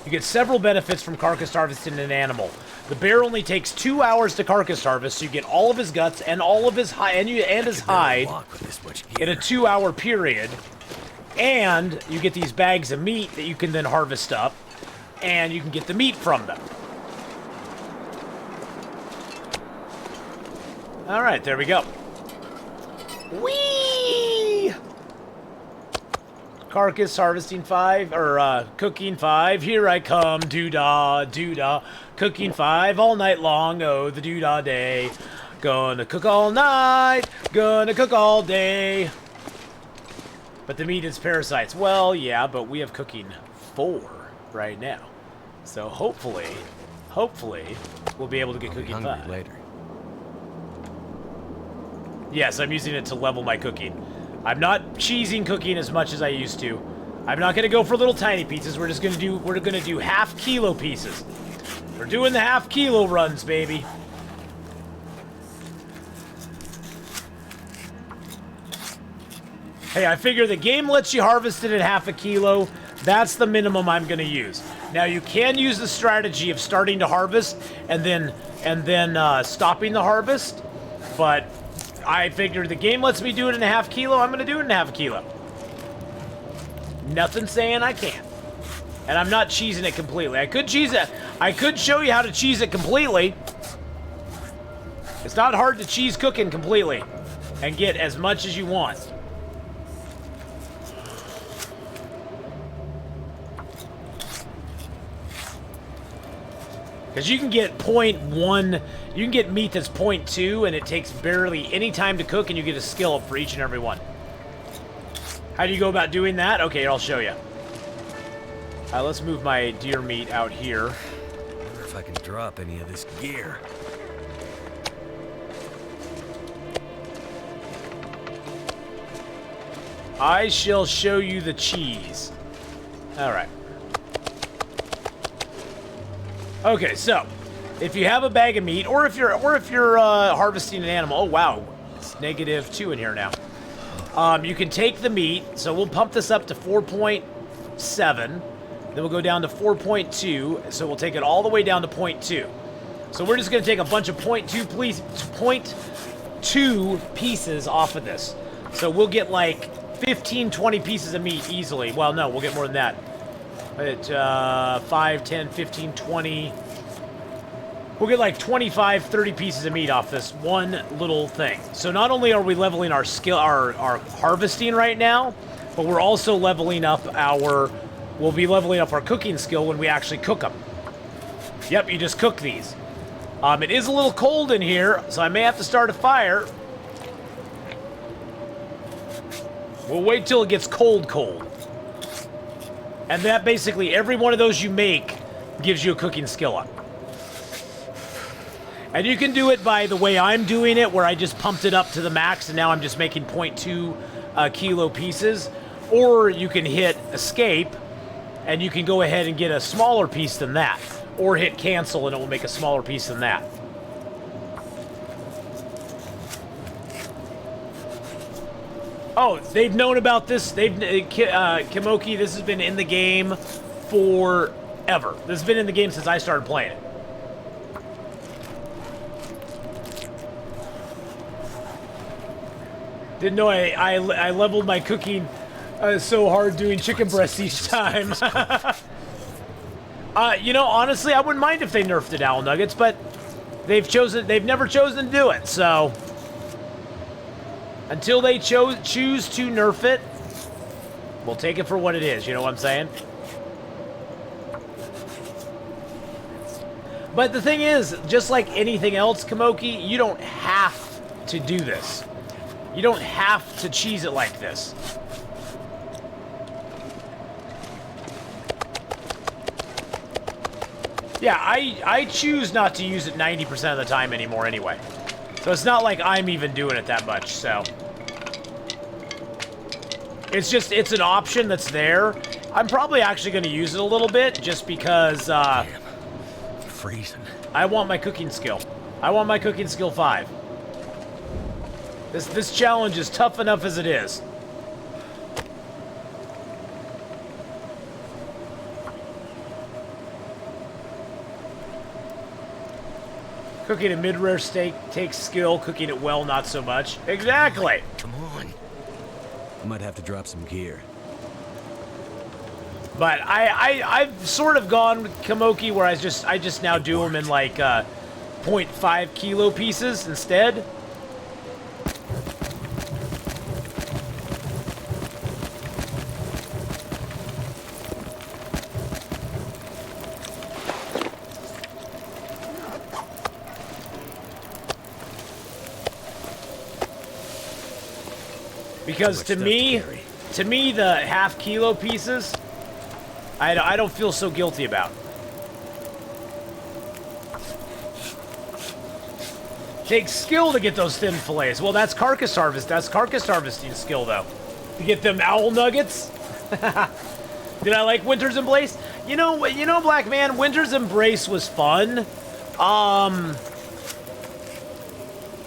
You get several benefits from carcass harvesting an animal. The bear only takes 2 hours to carcass harvest, so you get all of his guts and all of his hide in a 2-hour period. And you get these bags of meat that you can then harvest up, and you can get the meat from them. All right, there we go. Whee! Carcass harvesting 5, or cooking 5. Here I come, doo-dah, doo-dah. Cooking 5 all night long, oh, the doo-dah day. Gonna cook all night, gonna cook all day. But the meat is parasites. Well, yeah, but we have cooking 4 right now. So hopefully, we'll be able to get I'll be cooking hungry 5. later. Yes, I'm using it to level my cooking. I'm not cheesing cooking as much as I used to. I'm not gonna go for little tiny pieces. We're gonna do half-kilo pieces. We're doing the half-kilo runs, baby. Hey, I figure the game lets you harvest it at half a kilo. That's the minimum I'm going to use. Now, you can use the strategy of starting to harvest and then stopping the harvest, but I figured the game lets me do it in a half kilo. I'm going to do it in a half a kilo. Nothing saying I can't. And I'm not cheesing it completely. I could cheese it. I could show you how to cheese it completely. It's not hard to cheese cooking completely and get as much as you want. Because you can get 0.1, you can get meat that's 0.2, and it takes barely any time to cook, and you get a skill up for each and every one. How do you go about doing that? Okay, I'll show you. Let's move my deer meat out here. I wonder if I can drop any of this gear. I shall show you the cheese. All right. Okay, so if you have a bag of meat, or if you're harvesting an animal, oh wow, it's -2 in here now. You can take the meat. So we'll pump this up to 4.7. Then we'll go down to 4.2. So we'll take it all the way down to 0.2. So we're just gonna take a bunch of 0.2 pieces off of this. So we'll get like 15, 20 pieces of meat easily. Well, no, we'll get more than that. At 5, 10, 15, 20. We'll get like 25, 30 pieces of meat off this one little thing. So not only are we leveling our skill, our harvesting right now, but we're also leveling up we'll be leveling up our cooking skill when we actually cook them. Yep, you just cook these. It is a little cold in here, so I may have to start a fire. We'll wait till it gets cold. And that basically, every one of those you make gives you a cooking skill up. And you can do it by the way I'm doing it, where I just pumped it up to the max, and now I'm just making 0.2 kilo pieces. Or you can hit escape, and you can go ahead and get a smaller piece than that. Or hit cancel, and it will make a smaller piece than that. Oh, they've known about this. Kimoki, this has been in the game forever. This has been in the game since I started playing it. Didn't know I leveled my cooking so hard doing chicken breasts each time. You know, honestly, I wouldn't mind if they nerfed the owl nuggets, but they've never chosen to do it, so until they choose to nerf it, we'll take it for what it is, you know what I'm saying? But the thing is, just like anything else, Kimoki, you don't have to do this. You don't have to cheese it like this. Yeah, I choose not to use it 90% of the time anymore anyway. So it's not like I'm even doing it that much, so. It's an option that's there. I'm probably actually going to use it a little bit just because, Damn. Freezing. I want my cooking skill. I want my cooking skill 5. This challenge is tough enough as it is. Cooking a mid-rare steak takes skill. Cooking it well, not so much. Exactly. Come on. I might have to drop some gear. But I've sort of gone with Kimoki where I just now do them in like 0.5 kilo pieces instead. Because to me, to me, the half-kilo pieces, I don't feel so guilty about. Takes skill to get those thin fillets. Well, that's carcass harvest. That's carcass harvesting skill, though. To get them owl nuggets. Did I like Winter's Embrace? You know, Black Man, Winter's Embrace was fun.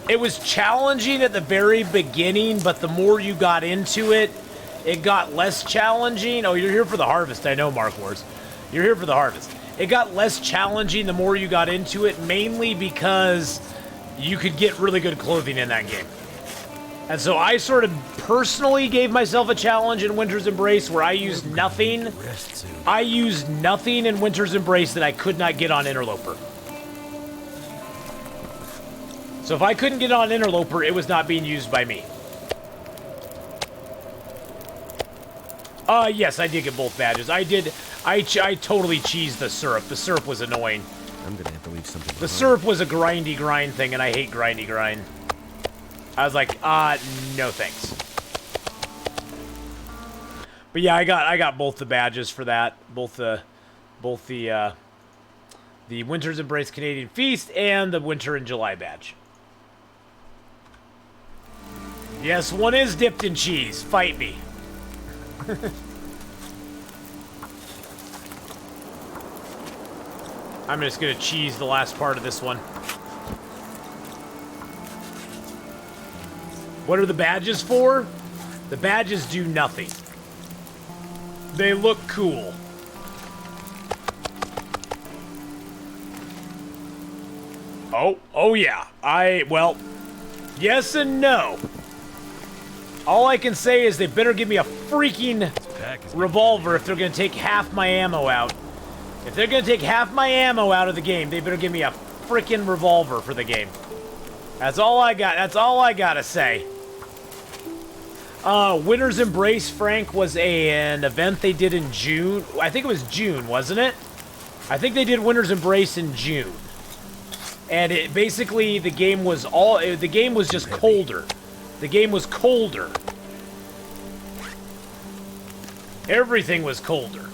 It was challenging at the very beginning, but the more you got into it, it got less challenging. Oh, you're here for the harvest. I know, Mark Wars. You're here for the harvest. It got less challenging the more you got into it, mainly because you could get really good clothing in that game. And so I sort of personally gave myself a challenge in Winter's Embrace where I used nothing. I used nothing in Winter's Embrace that I could not get on Interloper. So if I couldn't get on Interloper, it was not being used by me. Yes, I did get both badges. I totally cheesed the syrup. The syrup was annoying. I'm gonna have to leave something The behind. syrup was a grindy grind thing, and I hate grindy grind. I was like, no thanks. But yeah, I got both the badges for that. Both the Winter's Embrace Canadian Feast and the Winter in July badge. Yes, one is dipped in cheese. Fight me. I'm just gonna cheese the last part of this one. What are the badges for? The badges do nothing. They look cool. Oh yeah. Well, yes and no. All I can say is they better give me a freaking revolver if they're gonna take half my ammo out. If they're gonna take half my ammo out of the game, they better give me a freaking revolver for the game. That's all I got. That's all I gotta say. Winter's Embrace, Frank, was an event they did in June. I think it was June, wasn't it? I think they did Winter's Embrace in June. And it basically, the game was just colder. The game was colder. Everything was colder.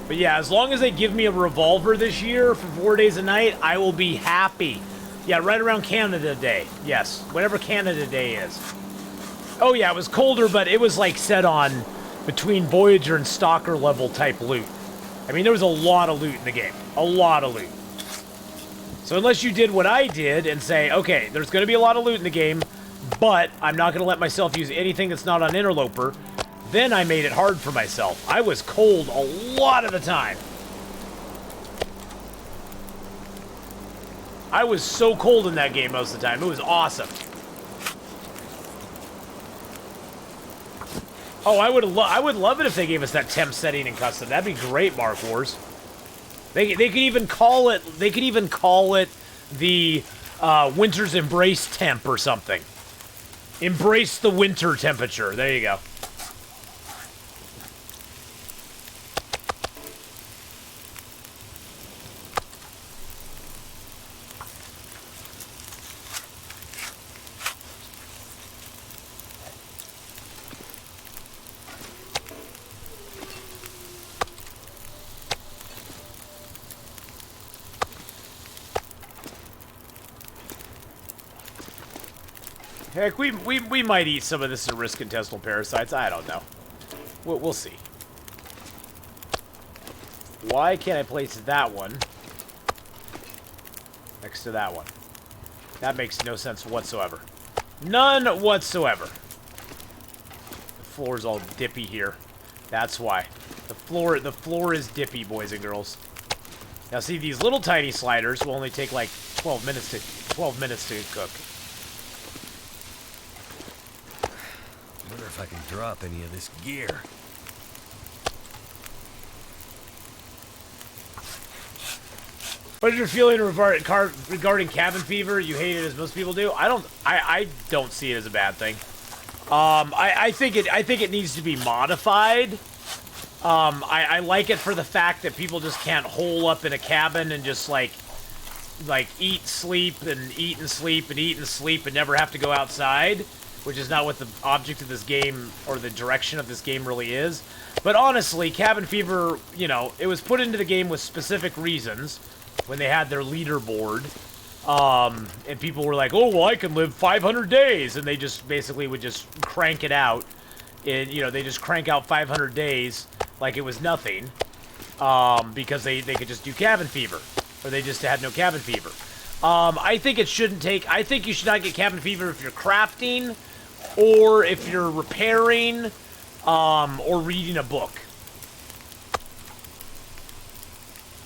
But yeah, as long as they give me a revolver this year for 4 days a night, I will be happy. Yeah, right around Canada Day. Yes, whatever Canada Day is. Oh yeah, it was colder, but it was like set on between Voyager and Stalker level type loot. I mean, there was a lot of loot in the game. A lot of loot. So unless you did what I did and say, okay, there's going to be a lot of loot in the game, but I'm not going to let myself use anything that's not on Interloper, then I made it hard for myself. I was cold a lot of the time. I was so cold in that game most of the time. It was awesome. Oh, I would love it if they gave us that temp setting in custom. That'd be great, Mark Wars. They could even call it the Winter's Embrace temp or something. Embrace the winter temperature. There you go. Heck, we might eat some of this at risk intestinal parasites. I don't know. We'll see. Why can't I place that one next to that one? That makes no sense whatsoever. None whatsoever. The floor's all dippy here. That's why. The floor is dippy, boys and girls. Now see, these little tiny sliders will only take like 12 minutes to cook. Wonder if I can drop any of this gear. What is your feeling regarding cabin fever? You hate it as most people do. I don't see it as a bad thing. I think it needs to be modified. I like it for the fact that people just can't hole up in a cabin and just like, like eat, sleep, and eat and sleep and eat and sleep and never have to go outside, which is not what the object of this game or the direction of this game really is. But honestly, Cabin Fever, you know, it was put into the game with specific reasons when they had their leaderboard. And people were like, oh, well, I can live 500 days. And they just basically would just crank it out. And, you know, they just crank out 500 days like it was nothing. Because they could just do Cabin Fever. Or they just had no Cabin Fever. I think it shouldn't take... I think you should not get Cabin Fever if you're crafting, or if you're repairing, or reading a book.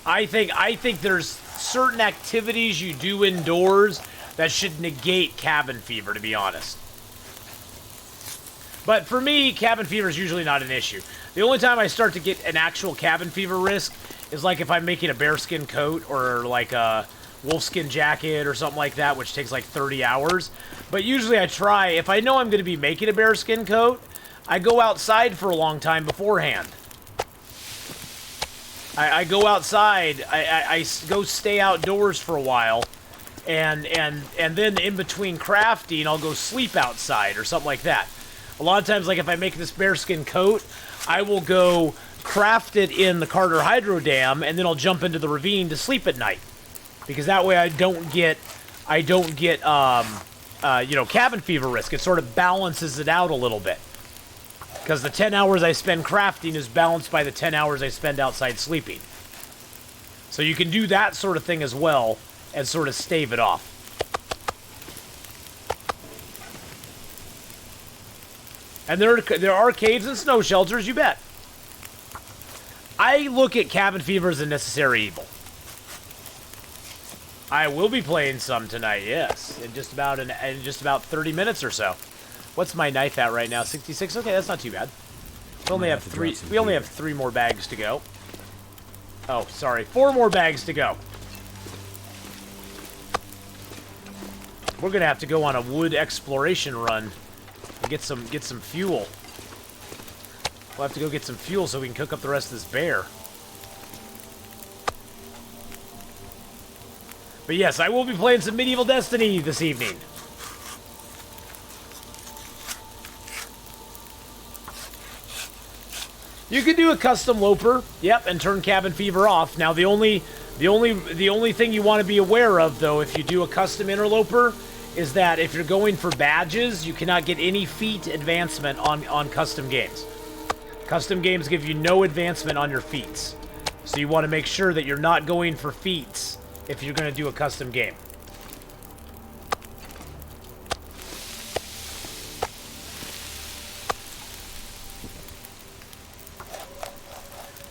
I think there's certain activities you do indoors that should negate Cabin Fever, to be honest. But for me, Cabin Fever is usually not an issue. The only time I start to get an actual Cabin Fever risk is like if I'm making a bearskin coat or like a wolfskin jacket or something like that, which takes like 30 hours. But usually I try, if I know I'm going to be making a bearskin coat, I go outside for a long time beforehand. I go outside, I go stay outdoors for a while, and then in between crafting, I'll go sleep outside or something like that. A lot of times, like if I make this bearskin coat, I will go craft it in the Carter Hydro Dam, and then I'll jump into the ravine to sleep at night. Because that way I don't get you know, Cabin Fever risk. It sort of balances it out a little bit. Because the 10 hours I spend crafting is balanced by the 10 hours I spend outside sleeping. So you can do that sort of thing as well, and sort of stave it off. And there are caves and snow shelters, you bet. I look at Cabin Fever as a necessary evil. I will be playing some tonight, yes, in just about 30 minutes or so. What's my knife at right now? 66. Okay, that's not too bad. We only have three. We only have 3 more bags to go. Oh, sorry, 4 more bags to go. We're gonna have to go on a wood exploration run and get some fuel. We'll have to go get some fuel so we can cook up the rest of this bear. But yes, I will be playing some Medieval Destiny this evening. You can do a custom loper, yep, and turn Cabin Fever off. Now the only thing you want to be aware of, though, if you do a custom interloper, is that if you're going for badges, you cannot get any feat advancement on custom games. Custom games give you no advancement on your feats. So you want to make sure that you're not going for feats if you're going to do a custom game.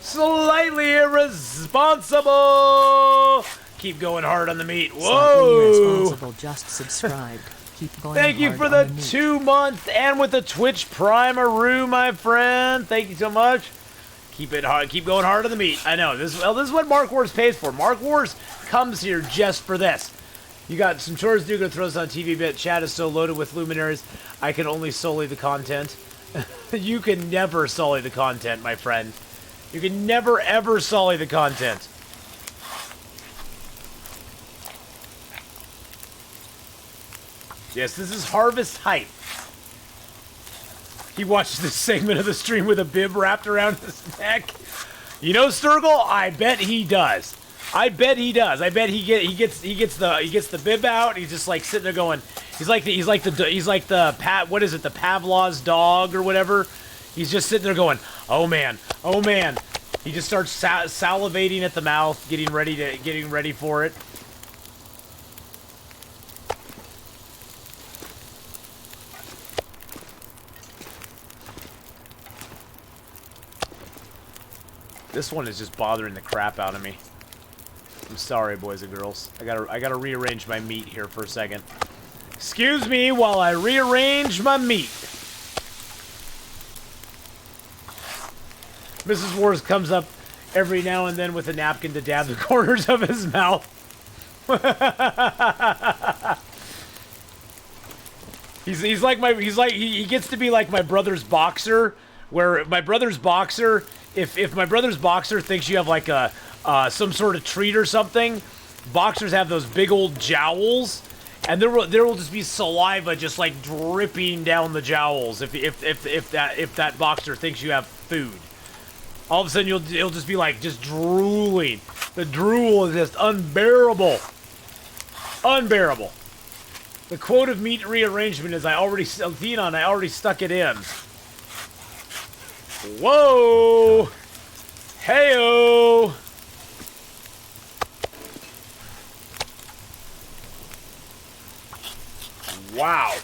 Slightly irresponsible! Keep going hard on the meat. Whoa! Slightly irresponsible just subscribed. Keep going Thank you for the 2-month and with the Twitch Primaroo, my friend. Thank you so much. Keep it hard. Keep going hard on the meat. I know. This is what Mark Wars pays for. Mark Wars comes here just for this. You got some chores to do. Gonna throw this on TV bit. Chat is so loaded with luminaries. I can only sully the content. You can never sully the content, my friend. You can never, ever sully the content. Yes, this is Harvest Hype. He watches this segment of the stream with a bib wrapped around his neck. You know, Sturgill, I bet he does. I bet he does. I bet he gets the bib out. And he's just like sitting there going. He's like the what is it? The Pavlov's dog or whatever. He's just sitting there going, oh man, oh man. He just starts salivating at the mouth, getting ready for it. This one is just bothering the crap out of me. I'm sorry, boys and girls. I gotta rearrange my meat here for a second. Excuse me while I rearrange my meat. Mrs. Wars comes up every now and then with a napkin to dab the corners of his mouth. He gets to be like my brother's boxer, where my brother's boxer, if my brother's boxer thinks you have like a some sort of treat or something, Boxers have those big old jowls, and there will just be saliva just like dripping down the jowls if that boxer thinks you have food. All of a sudden it'll just be like just drooling. The drool is just unbearable. Unbearable. The quote of meat rearrangement is Atheenon, I already stuck it in. Whoa! Heyo! Wow.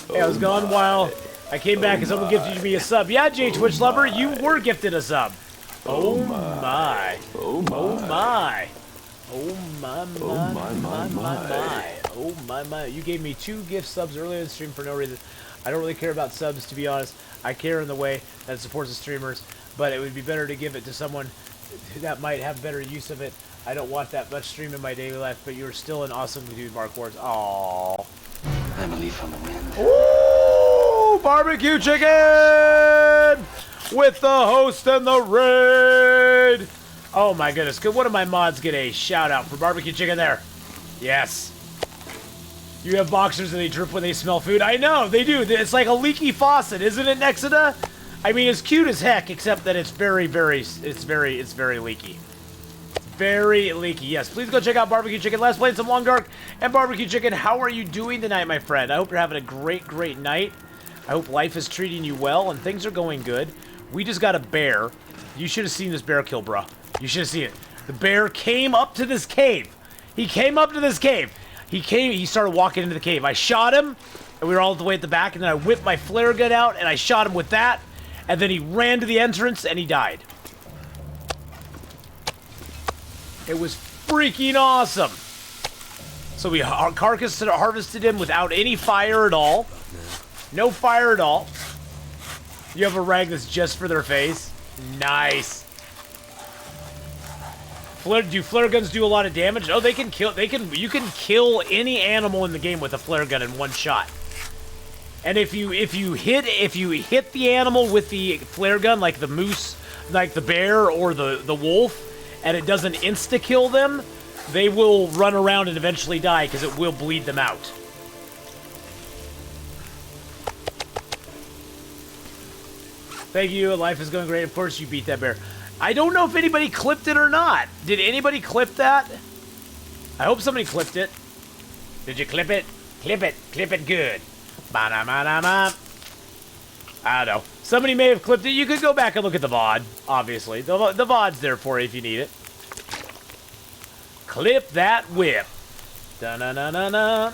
Hey, I was gone while I came back and someone gifted me a sub. Yeah, J Twitch Lover, you were gifted a sub. Oh my. Oh my. Oh my. Oh my, my, Oh my, my, my. my. Oh my, my. You gave me 2 gift subs earlier in the stream for no reason. I don't really care about subs, to be honest. I care in the way that it supports the streamers, but it would be better to give it to someone that might have better use of it. I don't want that much stream in my daily life, but you're still an awesome dude, Mark Wars. Aww. I'm a leaf on the wind. Ooh, barbecue chicken with the host and the raid. Oh my goodness! Could one of my mods get a shout out for barbecue chicken there? Yes. You have boxers and they drip when they smell food. I know they do. It's like a leaky faucet, isn't it, Nexida? I mean, it's cute as heck, except that it's very leaky. Very leaky. Yes, please go check out Barbecue Chicken. Let's play some Long Dark and Barbecue Chicken. How are you doing tonight, my friend? I hope you're having a great night. I hope life is treating you well and things are going good. We just got a bear. You should have seen this bear kill, bro. You should have seen it. The bear came up to this cave. He came up to this cave. He started walking into the cave. I shot him, and we were all the way at the back, and then I whipped my flare gun out, and I shot him with that, and then he ran to the entrance, and he died. It was freaking awesome. So we harvested him without any fire at all. No fire at all. You have a rag that's just for their face. Nice. Do flare guns do a lot of damage? Oh, you can kill any animal in the game with a flare gun in one shot. And if you hit the animal with the flare gun, like the moose, like the bear or the wolf, and it doesn't insta-kill them, they will run around and eventually die because it will bleed them out. Thank you. Life is going great. Of course you beat that bear. I don't know if anybody clipped it or not. Did anybody clip that? I hope somebody clipped it. Did you clip it? Clip it. Clip it good. Ba-da-ba-da-ba. I don't know. Somebody may have clipped it. You could go back and look at the VOD, obviously. The VOD's there for you if you need it. Clip that whip. Da-na-na-na-na.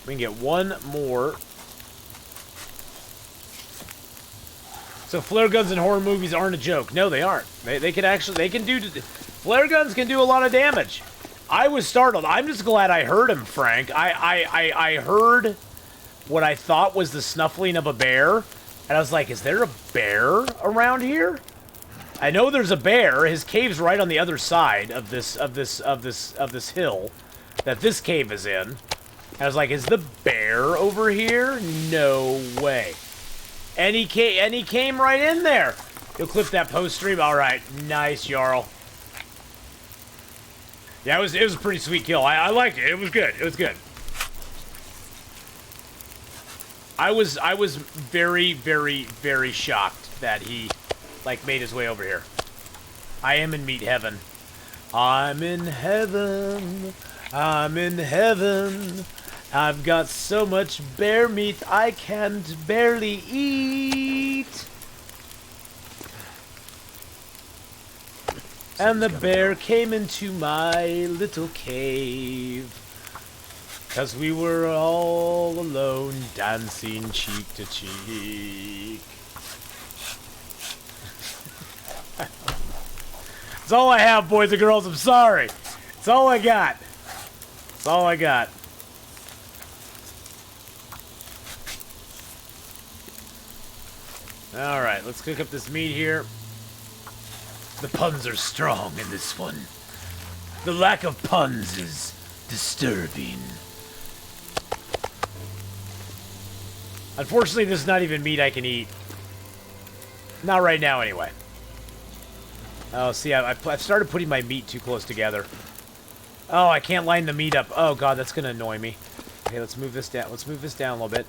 We can get one more. So flare guns in horror movies aren't a joke. No, they aren't. They can do... Flare guns can do a lot of damage. I was startled. I'm just glad I heard him, Frank. I heard what I thought was the snuffling of a bear, and I was like, is there a bear around here? I know there's a bear. His cave's right on the other side of this hill that this cave is in. And I was like, is the bear over here? No way. And he came right in there. You'll clip that post stream. All right, nice, Jarl. Yeah, it was a pretty sweet kill. I liked it. It was good. It was good. I was very, very, very shocked that he made his way over here. I am in meat heaven. I'm in heaven. I'm in heaven. I've got so much bear meat I can't barely eat. And the bear came into my little cave. 'Cause we were all alone, dancing cheek to cheek. That's all I have, boys and girls. I'm sorry. That's all I got. That's all I got. Alright, let's cook up this meat here. The puns are strong in this one. The lack of puns is disturbing. Unfortunately, this is not even meat I can eat. Not right now, anyway. Oh, see, I've started putting my meat too close together. Oh, I can't line the meat up. Oh, God, that's going to annoy me. Okay, let's move this down. Let's move this down a little bit.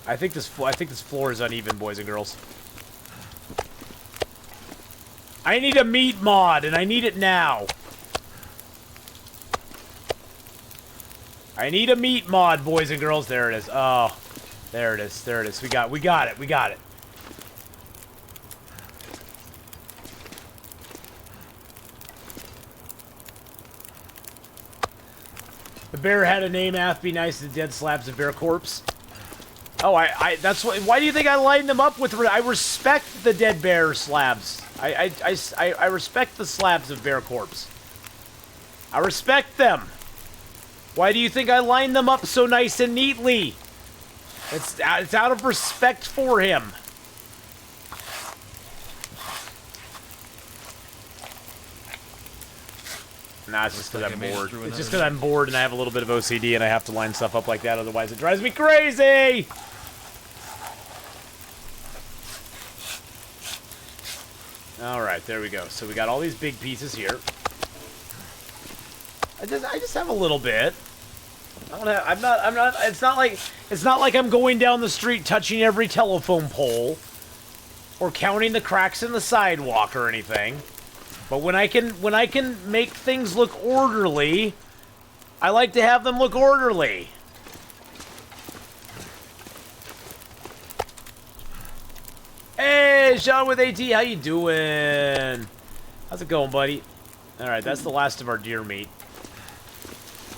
I think this floor is uneven, boys and girls. I need a meat mod, and I need it now. I need a meat mod, boys and girls. There it is. Oh, there it is. There it is. We got it. We got it. The bear had a name. Ath, be nice to dead slabs of bear corpse. Oh, that's what. Why do you think I lined them up with? I respect the dead bear slabs. I respect the slabs of bear corpse. I respect them. Why do you think I lined them up so nice and neatly? It's out of respect for him. Nah, it's just because I'm bored. It's just because I'm bored and I have a little bit of OCD and I have to line stuff up like that, otherwise it drives me crazy! Alright, there we go. So we got all these big pieces here. I just have a little bit. I'm not, it's not like I'm going down the street touching every telephone pole or counting the cracks in the sidewalk or anything. But when I can make things look orderly, I like to have them look orderly. Hey, Sean with AT, how you doing? How's it going, buddy? Alright, that's the last of our deer meat.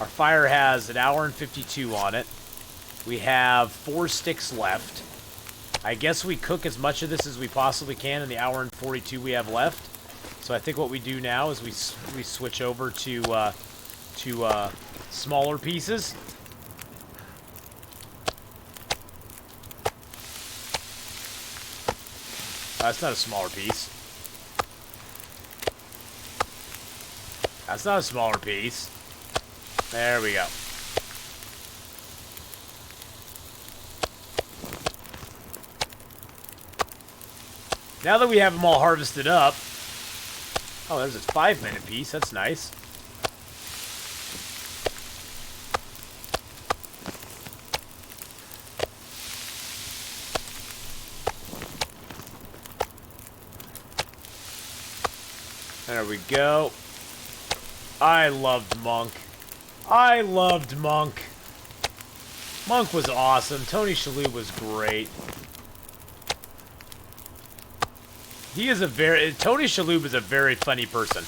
Our fire has 1 hour and 52 on it. We have 4 sticks left. I guess we cook as much of this as we possibly can in the 1 hour and 42 we have left. So I think what we do now is we switch over to smaller pieces. That's not a smaller piece. That's not a smaller piece. There we go. Now that we have them all harvested up... Oh, there's a 5-minute piece. That's nice. There we go. I loved Monk. I loved Monk. Monk was awesome. Tony Shalhoub was great. Tony Shalhoub is a very funny person.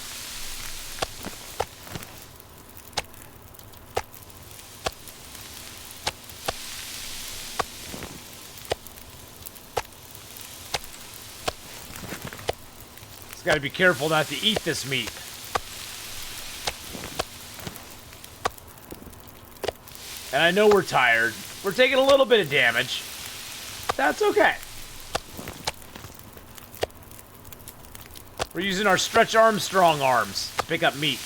Just gotta be careful not to eat this meat. And I know we're tired. We're taking a little bit of damage. That's okay. We're using our Stretch Armstrong arms to pick up meat.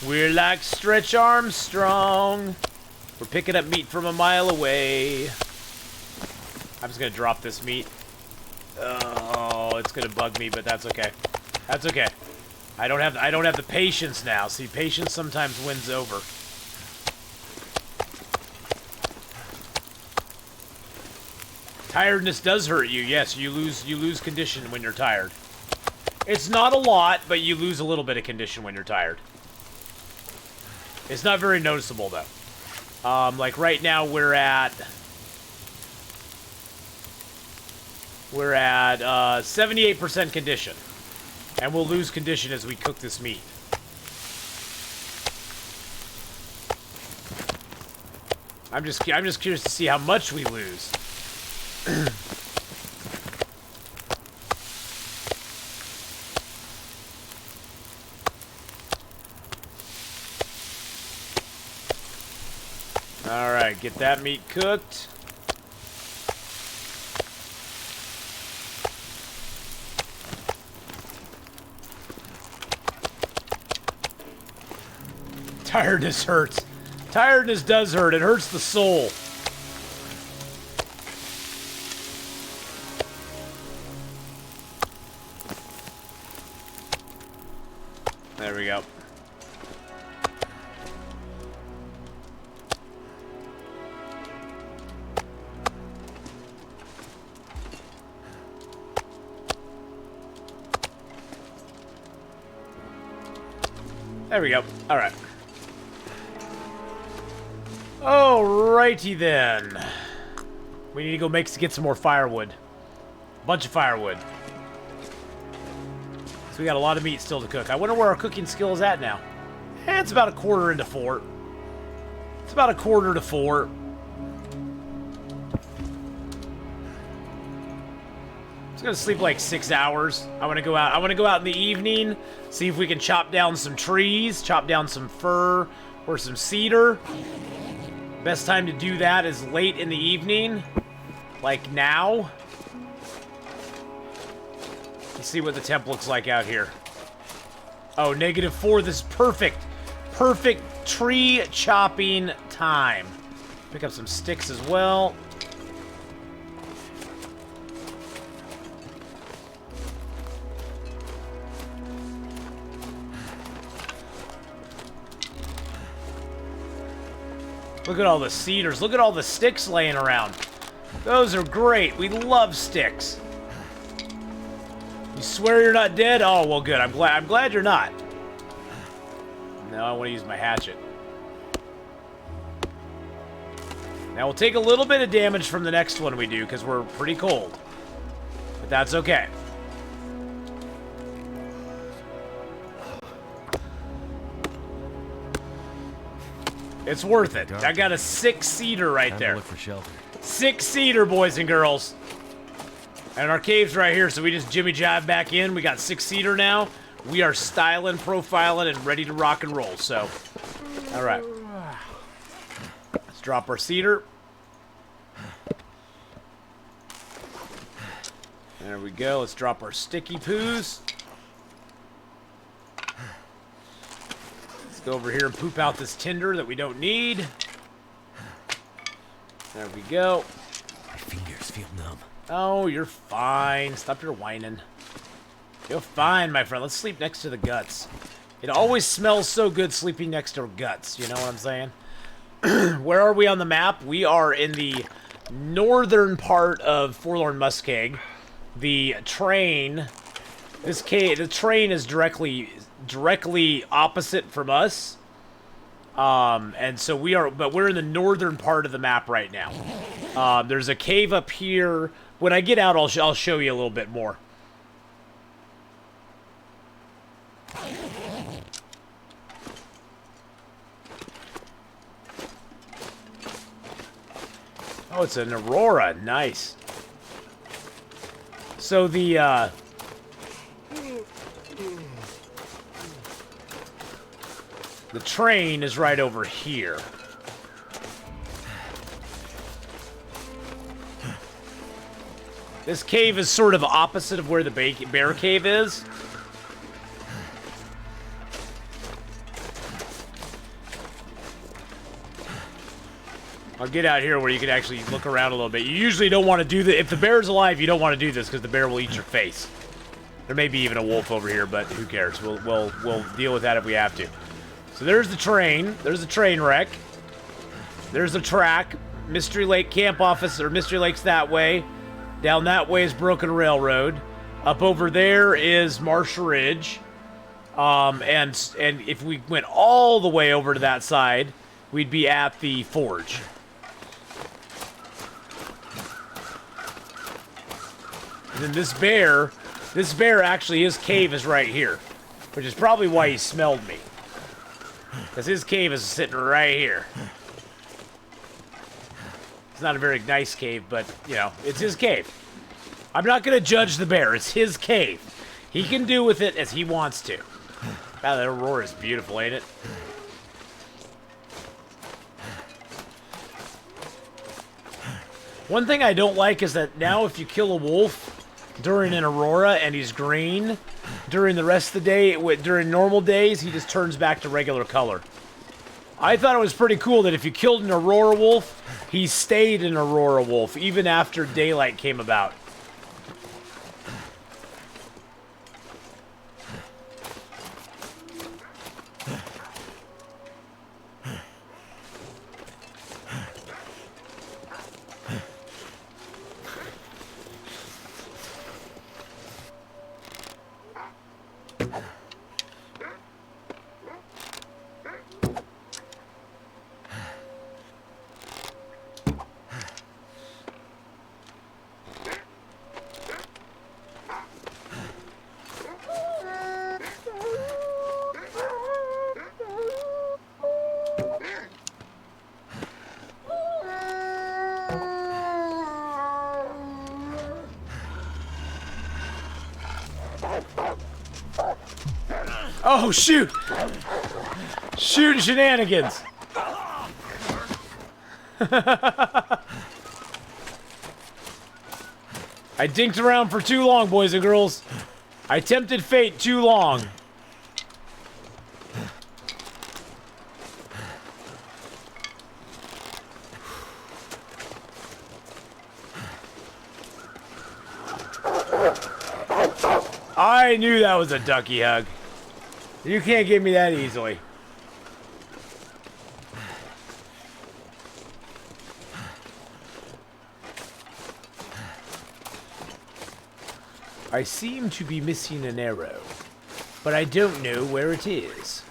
We're like Stretch Armstrong. We're picking up meat from a mile away. I'm just gonna drop this meat. Oh, it's gonna bug me, but that's okay. That's okay. I don't have the patience now. See, patience sometimes wins over. Tiredness does hurt you. Yes, you lose condition when you're tired. It's not a lot, but you lose a little bit of condition when you're tired. It's not very noticeable though. Like right now we're at 78% condition. And we'll lose condition as we cook this meat. I'm just curious to see how much we lose. All right, get that meat cooked. Tiredness hurts. Tiredness does hurt. It hurts the soul. go. There we go. All right. Alrighty then. We need to go get some more firewood. A bunch of firewood. So we got a lot of meat still to cook. I wonder where our cooking skill is at now. It's about a quarter into 4. It's about a quarter to 4. Just gonna sleep like 6 hours. I want to go out. I want to go out in the evening, see if we can chop down some trees, chop down some fir or some cedar. Best time to do that is late in the evening, like now. Let's see what the temp looks like out here. Oh, -4. This is perfect. Perfect tree chopping time. Pick up some sticks as well. Look at all the cedars. Look at all the sticks laying around. Those are great. We love sticks. You swear you're not dead? Oh, well, good. I'm glad you're not. Now I want to use my hatchet. Now we'll take a little bit of damage from the next one we do because we're pretty cold. But that's okay. It's worth it. I got a 6-seater right there. Look for shelter. 6-seater, boys and girls. And our cave's right here, so we just jimmy jive back in. We got 6-seater now. We are styling, profiling, and ready to rock and roll. So, all right. Let's drop our cedar. There we go. Let's drop our sticky poos. Let's go over here and poop out this tinder that we don't need. There we go. My fingers feel numb. Oh, you're fine. Stop your whining. You're fine, my friend. Let's sleep next to the guts. It always smells so good sleeping next to guts. You know what I'm saying? Where are we on the map? We are in the northern part of Forlorn Muskeg. The train... the train is directly opposite from us. And so we're in the northern part of the map right now. There's a cave up here. When I get out, I'll show you a little bit more. Oh, it's an Aurora. Nice. So the train is right over here. This cave is sort of opposite of where the bear cave is. I'll get out here where you can actually look around a little bit. You usually don't want to do that. If the bear's alive, you don't want to do this because the bear will eat your face. There may be even a wolf over here, but who cares? We'll deal with that if we have to. So there's the train. There's the train wreck. There's the track. Mystery Lake Camp Office, or Mystery Lake's that way. Down that way is Broken Railroad. Up over there is Marsh Ridge. And if we went all the way over to that side, we'd be at the forge. And then this bear actually, his cave is right here, which is probably why he smelled me. Because his cave is sitting right here. It's not a very nice cave, but, you know, it's his cave. I'm not going to judge the bear. It's his cave. He can do with it as he wants to. Wow, that Aurora is beautiful, ain't it? One thing I don't like is that now if you kill a wolf during an Aurora and he's green, during the rest of the day, during normal days, he just turns back to regular color. I thought it was pretty cool that if you killed an Aurora wolf, he stayed an Aurora wolf, even after daylight came about. Oh, shoot! Shooting shenanigans! I dinked around for too long, boys and girls. I tempted fate too long. I knew that was a ducky hug. You can't get me that easily. I seem to be missing an arrow, but I don't know where it is.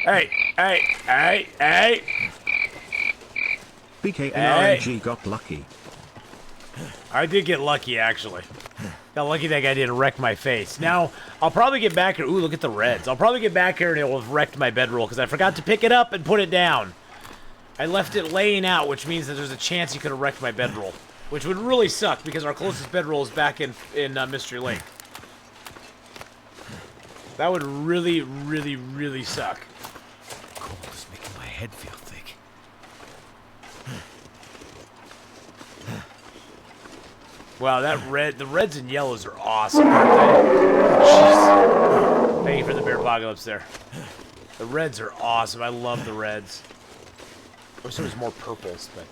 Hey, hey, hey, hey! BKNRNG got lucky. I did get lucky, actually. Got lucky that guy didn't wreck my face. Now, I'll probably get back here. Ooh, look at the reds. I'll probably get back here and it will have wrecked my bedroll because I forgot to pick it up and put it down. I left it laying out, which means that there's a chance he could have wrecked my bedroll. Which would really suck because our closest bedroll is back in Mystery Lake. That would really, really, really suck. Cold is making my head feel thick. Wow, the reds and yellows are awesome, aren't they? Jeez. Thank you for the bear apocalypse there. The reds are awesome. I love the reds. I wish there was more purples, but...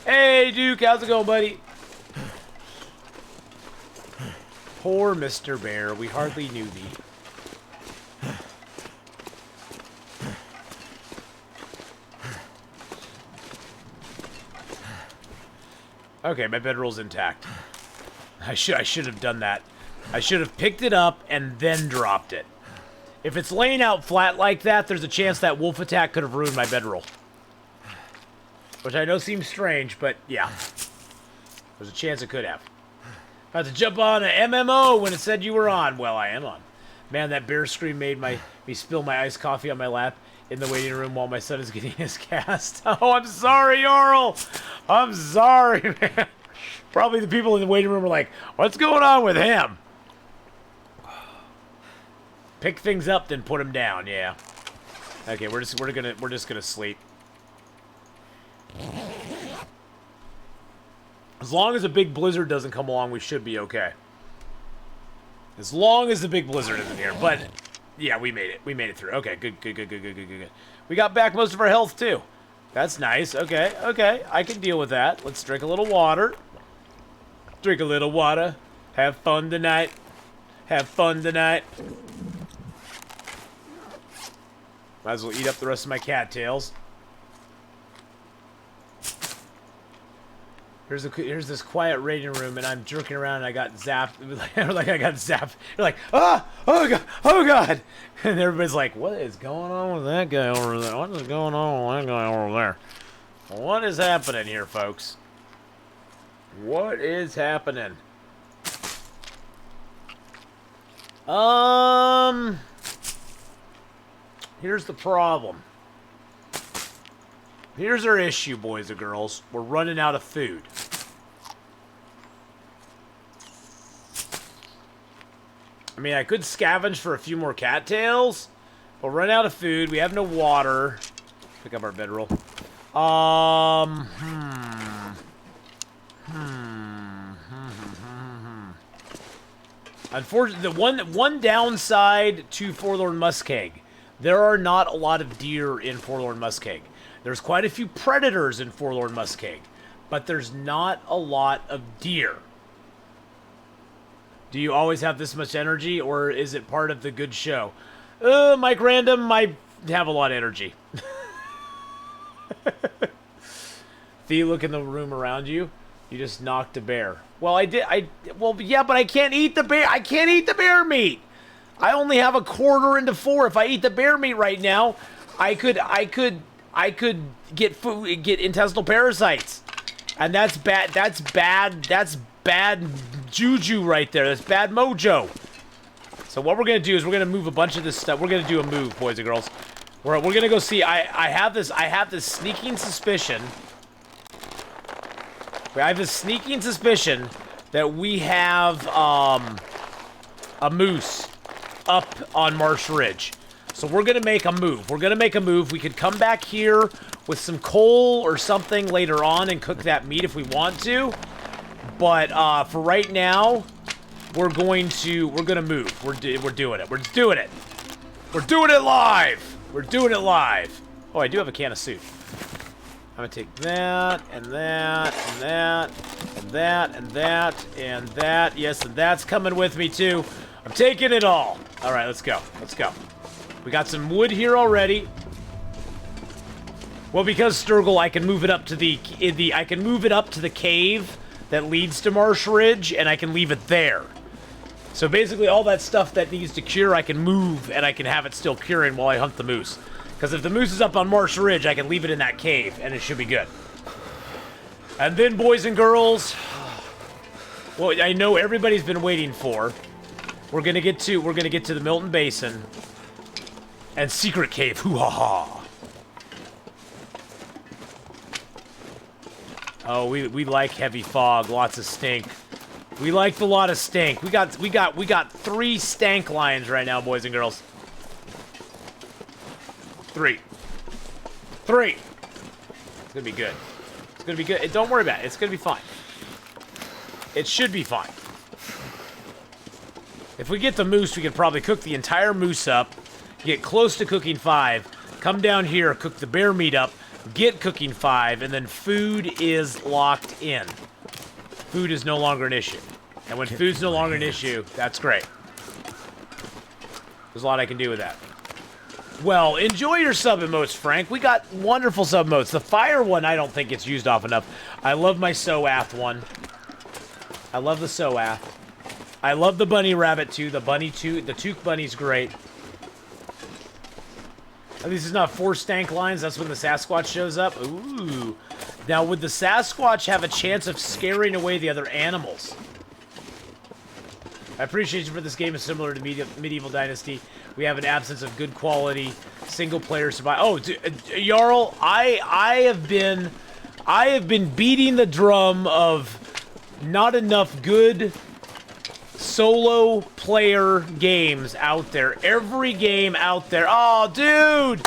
Hey, Duke, how's it going, buddy? Poor Mr. Bear, we hardly knew thee. Okay, my bedroll's intact. I should have done that. I should have picked it up and then dropped it. If it's laying out flat like that, there's a chance that wolf attack could have ruined my bedroll. Which I know seems strange, but yeah. There's a chance it could have. I had to jump on an MMO when it said you were on. Well, I am on. Man, that bear scream made me spill my iced coffee on my lap in the waiting room while my son is getting his cast. Oh, I'm sorry, Orl. I'm sorry, man. Probably the people in the waiting room were like, what's going on with him? Pick things up, then put them down, yeah. Okay, we're just gonna sleep. As long as a big blizzard doesn't come along, we should be okay. As long as the big blizzard isn't here, but yeah, we made it. We made it through. Okay, good. We got back most of our health too. That's nice. Okay, I can deal with that. Let's drink a little water. Drink a little water. Have fun tonight. Have fun tonight. Might as well eat up the rest of my cattails. Here's this quiet raiding room, and I'm jerking around, and I got zapped. Like I got zapped. You're like, oh god, and everybody's like, what is going on with that guy over there? What is going on with that guy over there? What is happening here, folks? What is happening? Here's the problem. Here's our issue, boys and girls. We're running out of food. I mean, I could scavenge for a few more cattails, but we're running out of food. We have no water. Pick up our bedroll. Unfortunately, the one downside to Forlorn Muskeg, there are not a lot of deer in Forlorn Muskeg. There's quite a few predators in Forlorn Muskeg, but there's not a lot of deer. Do you always have this much energy, or is it part of the good show? Mike Random, I have a lot of energy. Thea, look in the room around you. You just knocked a bear. Well, well, yeah, but I can't eat the bear. I can't eat the bear meat. I only have a quarter into 4. If I eat the bear meat right now, I could get food, get intestinal parasites, and that's bad. That's bad juju right there. That's bad mojo. So what we're gonna do is we're gonna move a bunch of this stuff. We're gonna do a move, boys and girls. We're gonna go see. I have this sneaking suspicion. I have this sneaking suspicion that we have a moose up on Marsh Ridge. So we're going to make a move. We could come back here with some coal or something later on and cook that meat if we want to. But for right now, we're going to move. We're doing it. We're doing it. We're doing it live. We're doing it live. Oh, I do have a can of soup. I'm going to take that, and that, and that, and that, and that, and that. Yes, and that's coming with me, too. I'm taking it all. All right, let's go. Let's go. We got some wood here already. Well, because Sturgill, I can move it up to the cave that leads to Marsh Ridge, and I can leave it there. So basically, all that stuff that needs to cure, I can move, and I can have it still curing while I hunt the moose. Because if the moose is up on Marsh Ridge, I can leave it in that cave, and it should be good. And then, boys and girls, what I know everybody's been waiting for, we're gonna get to the Milton Basin and Secret Cave. Hoo-ha-ha. Oh, we like heavy fog, lots of stink. We like the lot of stink. We got 3 stank lions right now, boys and girls. 3. It's gonna be good. It's gonna be good. Don't worry about it. It's gonna be fine. It should be fine. If we get the moose, we could probably cook the entire moose up, get close to cooking 5, come down here, cook the bear meat up, get cooking 5, and then food is locked in. Food is no longer an issue. And when food's no longer an issue, that's great. There's a lot I can do with that. Well, enjoy your sub emotes, Frank. We got wonderful sub emotes. The fire one, I don't think it's used off enough. I love my Soath one. I love the Soath. I love the bunny rabbit, too. The Took bunny's great. At least it's not 4 stank lines. That's when the Sasquatch shows up. Ooh. Now, would the Sasquatch have a chance of scaring away the other animals? I appreciate you for this game is similar to Medieval Dynasty. We have an absence of good quality single-player survival. Oh, Jarl, I have been beating the drum of not enough good solo player games out there. Every game out there. Oh, dude!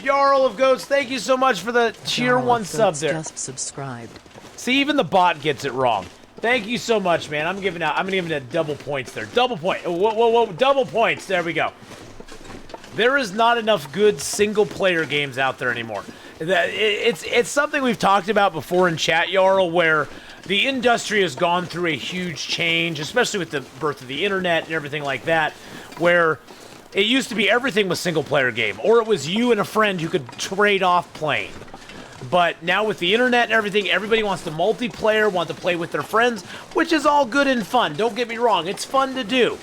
Jarl of Goats, thank you so much for the tier 1 sub there. Just subscribed. See, even the bot gets it wrong. Thank you so much, man. I'm gonna give it double points there. Double point. Whoa, double points. There we go. There is not enough good single-player games out there anymore. It's something we've talked about before in chat, Jarl, where the industry has gone through a huge change, especially with the birth of the internet and everything like that, where it used to be everything was single-player game, or it was you and a friend who could trade off playing. But now with the internet and everything, everybody wants to multiplayer, want to play with their friends, which is all good and fun. Don't get me wrong, it's fun to do.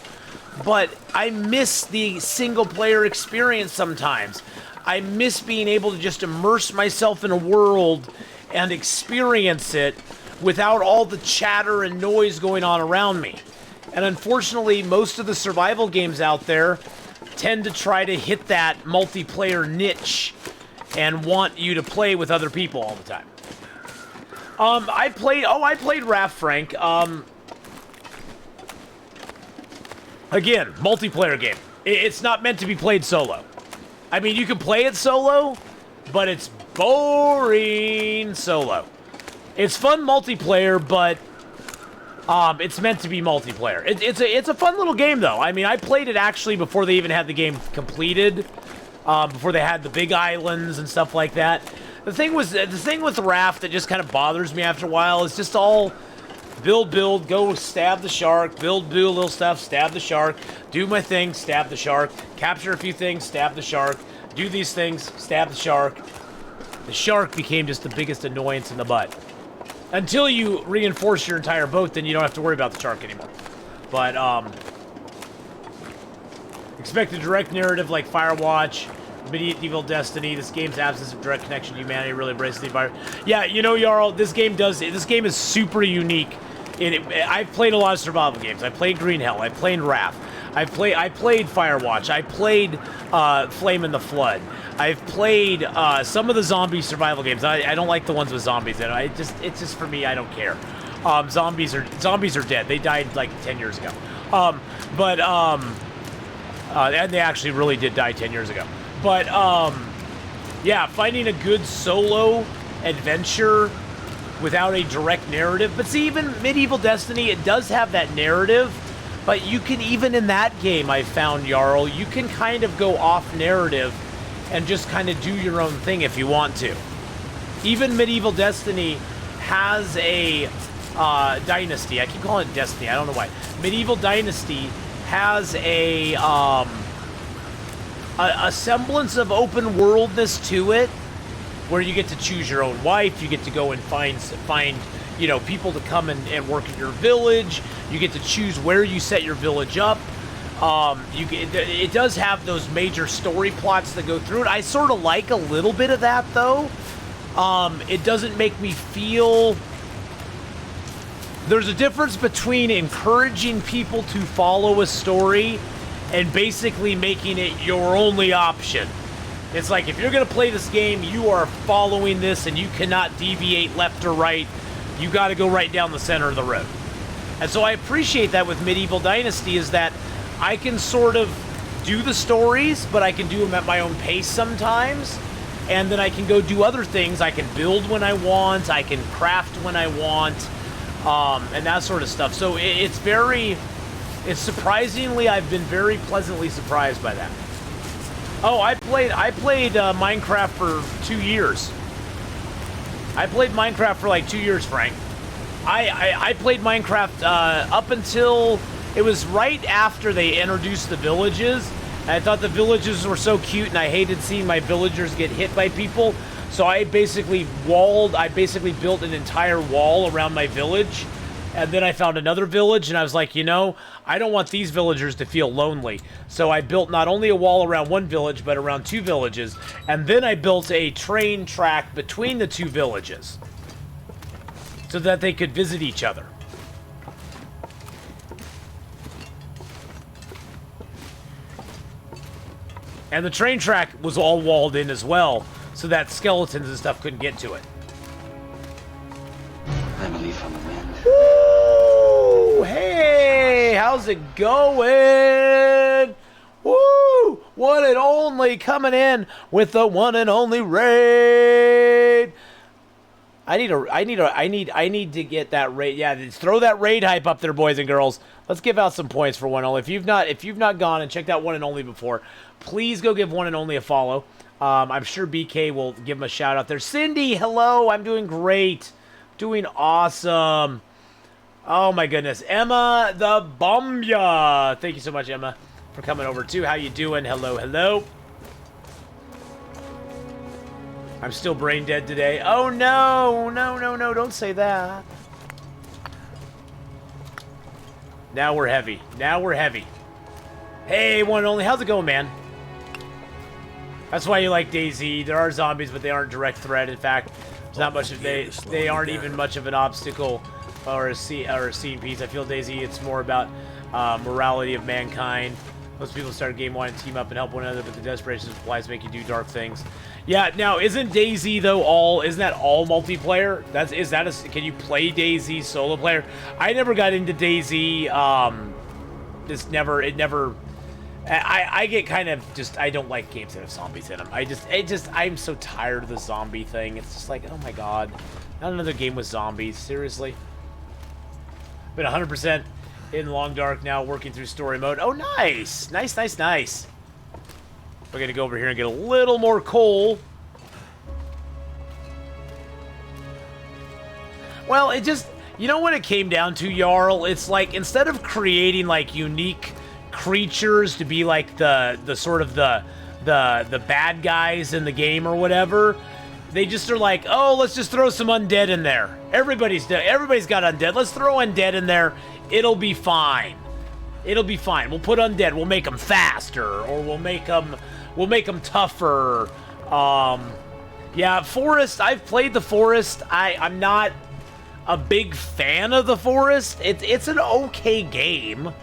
But I miss the single-player experience sometimes. I miss being able to just immerse myself in a world and experience it without all the chatter and noise going on around me. And unfortunately, most of the survival games out there tend to try to hit that multiplayer niche and want you to play with other people all the time. I played Raft, Frank. Again, multiplayer game. It's not meant to be played solo. I mean, you can play it solo, but it's boring solo. It's fun multiplayer, but it's meant to be multiplayer. It's a fun little game, though. I mean, I played it actually before they even had the game completed. Before they had the big islands and stuff like that. The thing with Raft that just kind of bothers me after a while is just all build, go stab the shark, do a little stuff, stab the shark, do my thing, stab the shark, capture a few things, stab the shark, do these things, stab the shark. The shark became just the biggest annoyance in the butt. Until you reinforce your entire boat, then you don't have to worry about the shark anymore. But, expect a direct narrative like Firewatch, Medieval Destiny. This game's absence of direct connection to humanity really embraces the environment. Yeah, you know, Jarl, this game is super unique. I've played a lot of survival games. I played Green Hell. I played Wrath. I played Firewatch. I played Flame in the Flood. I've played some of the zombie survival games. I don't like the ones with zombies in it. It's just for me, I don't care. Zombies are dead. They died like 10 years ago. And they actually really did die 10 years ago. But yeah, finding a good solo adventure without a direct narrative. But see, even Medieval Destiny, it does have that narrative. But you can, even in that game, I found, Jarl, you can kind of go off narrative and just kind of do your own thing if you want to. Even Medieval Destiny has a Dynasty. I keep calling it Destiny. I don't know why. Medieval Dynasty has a semblance of open worldness to it, where you get to choose your own wife. You get to go and find people to come and work in your village. You get to choose where you set your village up. It does have those major story plots that go through it. I sort of like a little bit of that, though. It doesn't make me feel... There's a difference between encouraging people to follow a story and basically making it your only option. It's like, if you're going to play this game, you are following this and you cannot deviate left or right. You got to go right down the center of the road. And so I appreciate that with Medieval Dynasty, is that I can sort of do the stories, but I can do them at my own pace sometimes. And then I can go do other things. I can build when I want. I can craft when I want. And that sort of stuff. So it's surprisingly, I've been very pleasantly surprised by that. Oh, I played Minecraft for 2 years. I played Minecraft for like 2 years, Frank. I played Minecraft up until... It was right after they introduced the villages. And I thought the villages were so cute, and I hated seeing my villagers get hit by people. So I basically built an entire wall around my village. And then I found another village, and I was like, I don't want these villagers to feel lonely. So I built not only a wall around one village, but around 2 villages. And then I built a train track between the 2 villages, so that they could visit each other. And the train track was all walled in as well, so that skeletons and stuff couldn't get to it. I'm a leaf on the wind. Woo! Hey, how's it going? Woo! One and only coming in with the one and only raid. I need to get that raid. Yeah, throw that raid hype up there, boys and girls. Let's give out some points for one and only. If you've not gone and checked out one and only before, please go give one and only a follow. I'm sure BK will give him a shout out there. Cindy, hello. I'm doing great. Doing awesome. Oh my goodness. Emma the Bombya. Thank you so much, Emma, for coming over too. How you doing? Hello, hello. I'm still brain dead today. Oh no, no, don't say that. Now we're heavy. Hey, one and only, how's it going, man? That's why you like DayZ. There are zombies, but they aren't direct threat. In fact, there's not much of they aren't even much of an obstacle or a scene piece. I feel DayZ, it's more about morality of mankind. Most people start a game wanting to team up and help one another, but the desperation of supplies make you do dark things. Yeah, now isn't DayZ though isn't that all multiplayer? Can you play DayZ solo player? I never got into DayZ. I get kind of just, I don't like games that have zombies in them. I'm so tired of the zombie thing. It's just like, oh my god, not another game with zombies. Seriously. Been 100% in Long Dark now, working through story mode. Oh, nice, nice. We're gonna go over here and get a little more coal. Well, it just, you know what it came down to, Jarl? It's like, instead of creating like unique creatures to be like the sort of the bad guys in the game or whatever, they just are like, oh, let's just throw some undead in there. Everybody's got undead. Let's throw undead in there. It'll be fine. We'll put undead. We'll make them faster, or we'll make them tougher. Yeah, Forest. I've played the Forest. I'm not a big fan of the Forest. It's an okay game.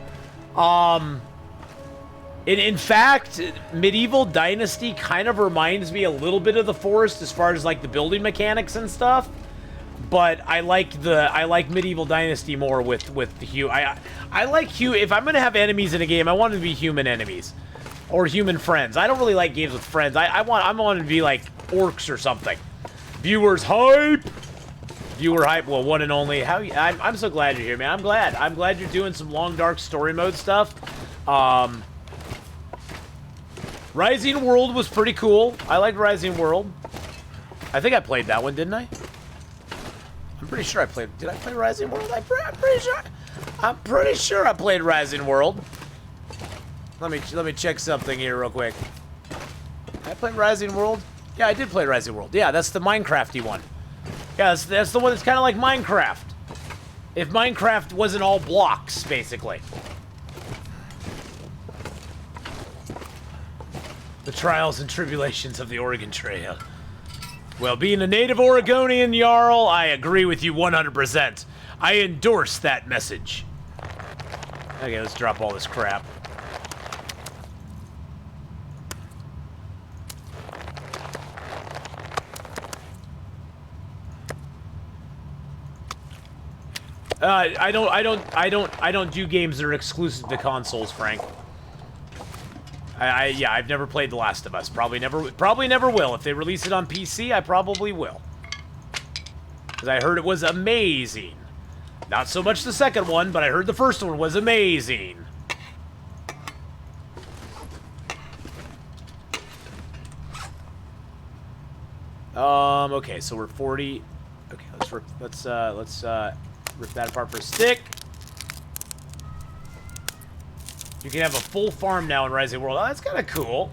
In fact, Medieval Dynasty kind of reminds me a little bit of the Forest as far as like the building mechanics and stuff. but I like Medieval Dynasty more with the I like if I'm gonna have enemies in a game, I want them to be human enemies or human friends. I don't really like games with friends. I want them to be like orcs or something. Viewers hype. Viewer hype. Well, one and only. I'm so glad you're here, man. I'm glad you're doing some long dark story mode stuff. Rising World was pretty cool. I liked Rising World. I think I played that one, didn't I? I'm pretty sure I played. Did I play Rising World? I'm pretty sure. I'm pretty sure I played Rising World. Let me check something here real quick. Did I play Rising World? Yeah, I did play Rising World. Yeah, that's the Minecrafty one. Yeah, that's the one that's kind of like Minecraft. If Minecraft wasn't all blocks, basically. The trials and tribulations of the Oregon Trail. Well, being a native Oregonian, Jarl, I agree with you 100%. I endorse that message. Okay, let's drop all this crap. I don't do games that are exclusive to consoles, Frank. Yeah, I've never played The Last of Us. Probably never will. If they release it on PC, I probably will. Because I heard it was amazing. Not so much the second one, but I heard the first one was amazing. Okay, so we're 40. Okay, let's rip that apart for a stick. You can have a full farm now in Rising World. Oh, that's kind of cool.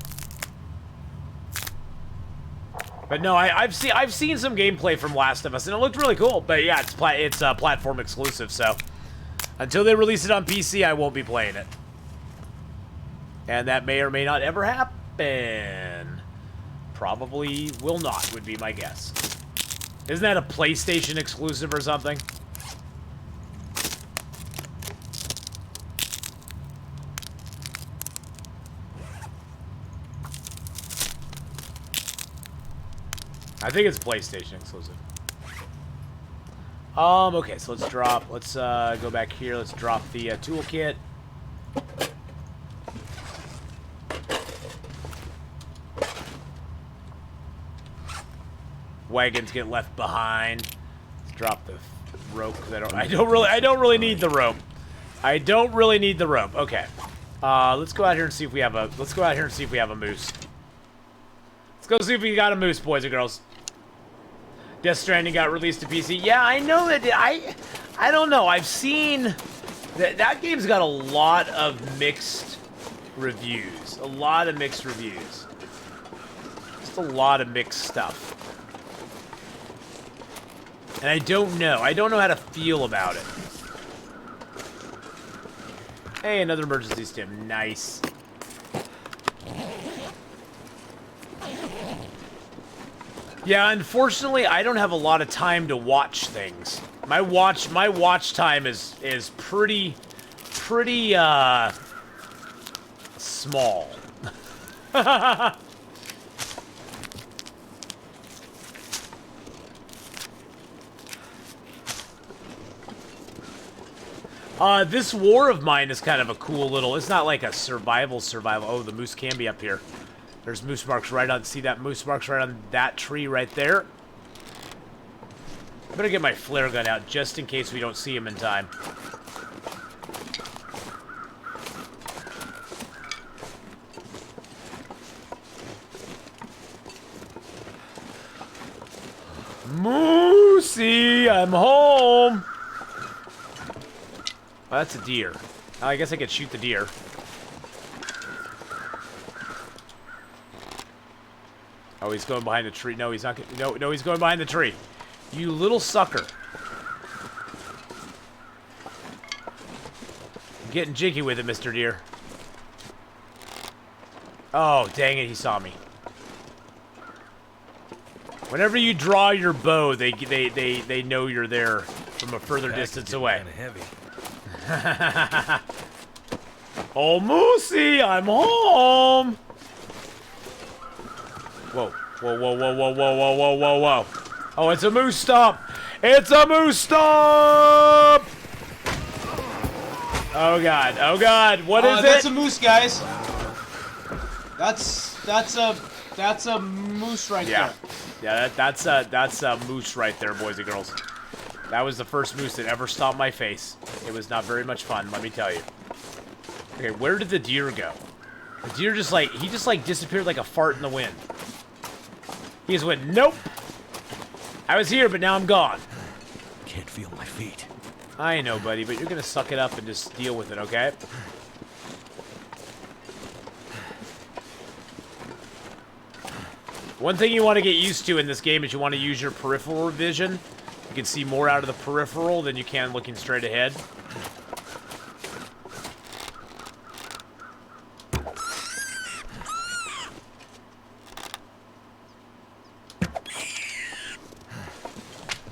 But no, I've seen some gameplay from Last of Us, and it looked really cool. But yeah, it's platform exclusive, so until they release it on PC, I won't be playing it. And that may or may not ever happen. Probably will not, would be my guess. Isn't that a PlayStation exclusive or something? I think it's PlayStation exclusive. Okay, so let's go back here. Let's drop the toolkit. Wagons get left behind. Let's drop the rope because I don't really need the rope. I don't really need the rope. Okay. Let's go out here and see if we have a moose. Let's go see if we got a moose, boys and girls. Death Stranding got released to PC. Yeah, I know that. I don't know. I've seen that game's got a lot of mixed reviews. A lot of mixed reviews. Just a lot of mixed stuff. And I don't know. I don't know how to feel about it. Hey, another emergency stim. Nice. Yeah, unfortunately, I don't have a lot of time to watch things. My watch time is pretty small. This war of mine is kind of a cool little, it's not like a survival. Oh, the moose can be up here. There's moose marks right on, see that moose marks right on that tree right there? I'm gonna get my flare gun out just in case we don't see him in time. Moosey, I'm home! Oh, that's a deer. I guess I could shoot the deer. Oh, he's going behind the tree. No, he's not. No, he's going behind the tree. You little sucker. I'm getting jiggy with it, Mr. Deer. Oh, dang it, he saw me. Whenever you draw your bow, they know you're there from a further distance away. Heavy. Oh, Moosey, I'm home. Whoa. Whoa. Oh, it's a moose stomp. It's a moose stomp! Oh god, oh god, what is it? That's a moose, guys. That's a moose right there. Yeah, that's a moose right there, boys and girls. That was the first moose that ever stomped my face. It was not very much fun, let me tell you. Okay, where did the deer go? The deer just disappeared like a fart in the wind. He just went, nope. I was here, but now I'm gone. Can't feel my feet. I know, buddy, but you're gonna suck it up and just deal with it, okay? One thing you want to get used to in this game is you want to use your peripheral vision. You can see more out of the peripheral than you can looking straight ahead.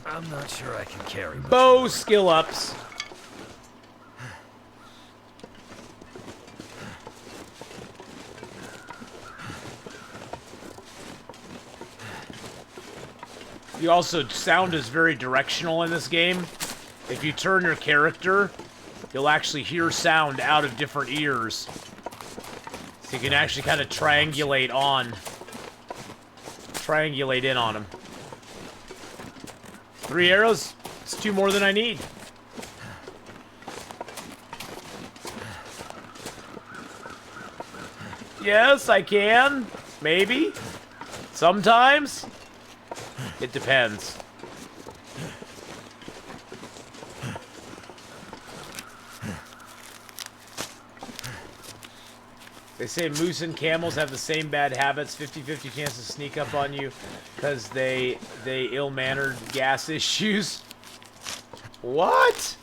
I'm not sure I can carry much. Bow skill ups. You also, sound is very directional in this game. If you turn your character, you'll actually hear sound out of different ears. So you can actually kind of triangulate in on them. 3 arrows? It's 2 more than I need. Yes, I can. Maybe. Sometimes. It depends. They say moose and camels have the same bad habits, 50-50 chance to sneak up on you because they ill-mannered gas issues. What?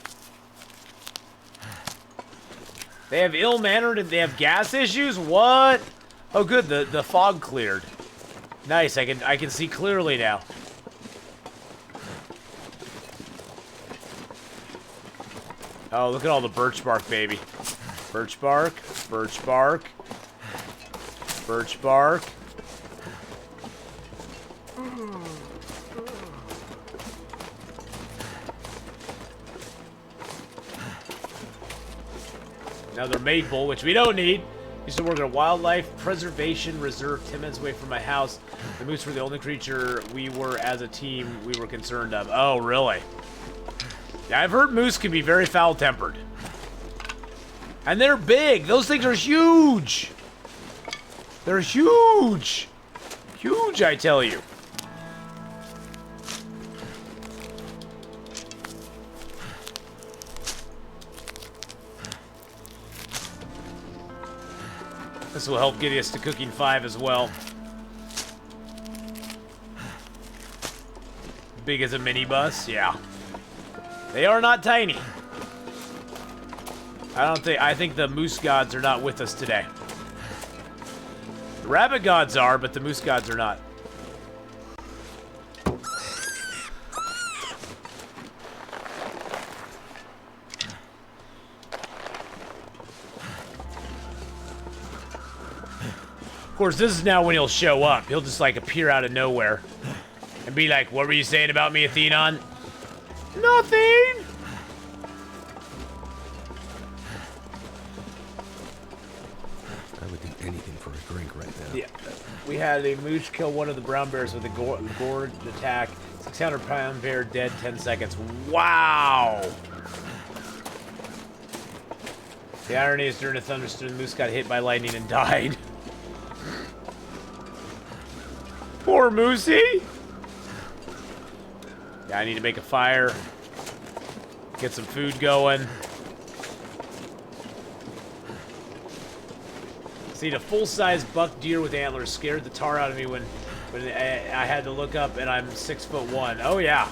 They have ill-mannered and they have gas issues? What? Oh good, the fog cleared. Nice, I can see clearly now. Oh, look at all the birch bark, baby. Birch bark, birch bark, birch bark. Another maple, which we don't need. Used to work at a wildlife preservation reserve 10 minutes away from my house. The moose were the only creature we were, as a team, we were concerned of. Oh, really? Yeah, I've heard moose can be very foul-tempered. And they're big. Those things are huge. They're huge. Huge, I tell you. This will help get us to cooking 5 as well. Big as a minibus, yeah. They are not tiny. I think the moose gods are not with us today. The rabbit gods are, but the moose gods are not. Of course, this is now when he'll show up. He'll just like appear out of nowhere and be like, "What were you saying about me, Atheenon?" Nothing. I would do anything for a drink right now. Yeah. We had a moose kill one of the brown bears with a gorge attack. 600-pound bear dead 10 seconds. Wow. The irony is during a thunderstorm, the moose got hit by lightning and died. Poor Moosey. Yeah, I need to make a fire. Get some food going. See, the full-size buck deer with antlers scared the tar out of me when I had to look up, and I'm 6'1". Oh yeah,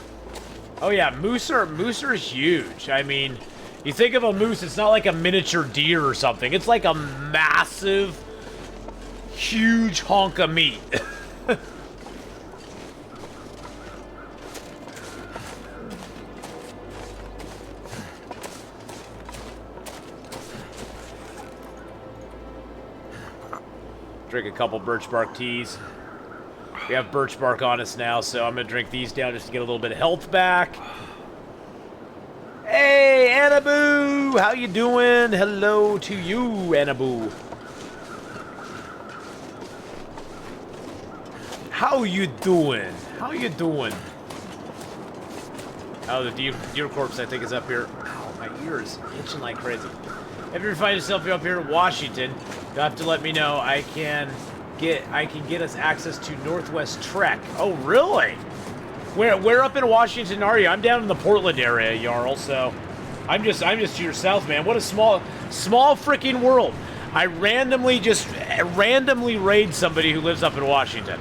oh yeah. Moose are huge. I mean, you think of a moose, it's not like a miniature deer or something. It's like a massive, huge hunk of meat. Drink a couple birch bark teas. We have birch bark on us now, so I'm gonna drink these down just to get a little bit of health back. Hey, Annaboo! How you doing? Hello to you, Annaboo. How you doing? How you doing? Oh, the deer corpse, I think, is up here. Ow, my ears itching like crazy. If you find yourself up here in Washington, you'll have to let me know. I can get us access to Northwest Trek. Oh, really? Where up in Washington are you? I'm down in the Portland area, Jarl. So, I'm just to your south, man. What a small freaking world. I randomly raid somebody who lives up in Washington.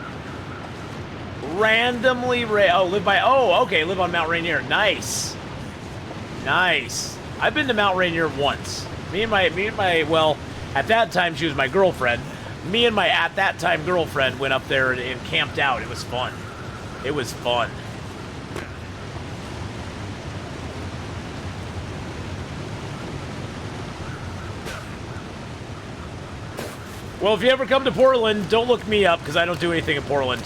Randomly raid. Oh, okay, live on Mount Rainier. Nice. Nice. I've been to Mount Rainier once. Me and my, well, at that time she was my girlfriend. Me and my at that time girlfriend went up there and camped out. It was fun. It was fun. Well, if you ever come to Portland, don't look me up because I don't do anything in Portland.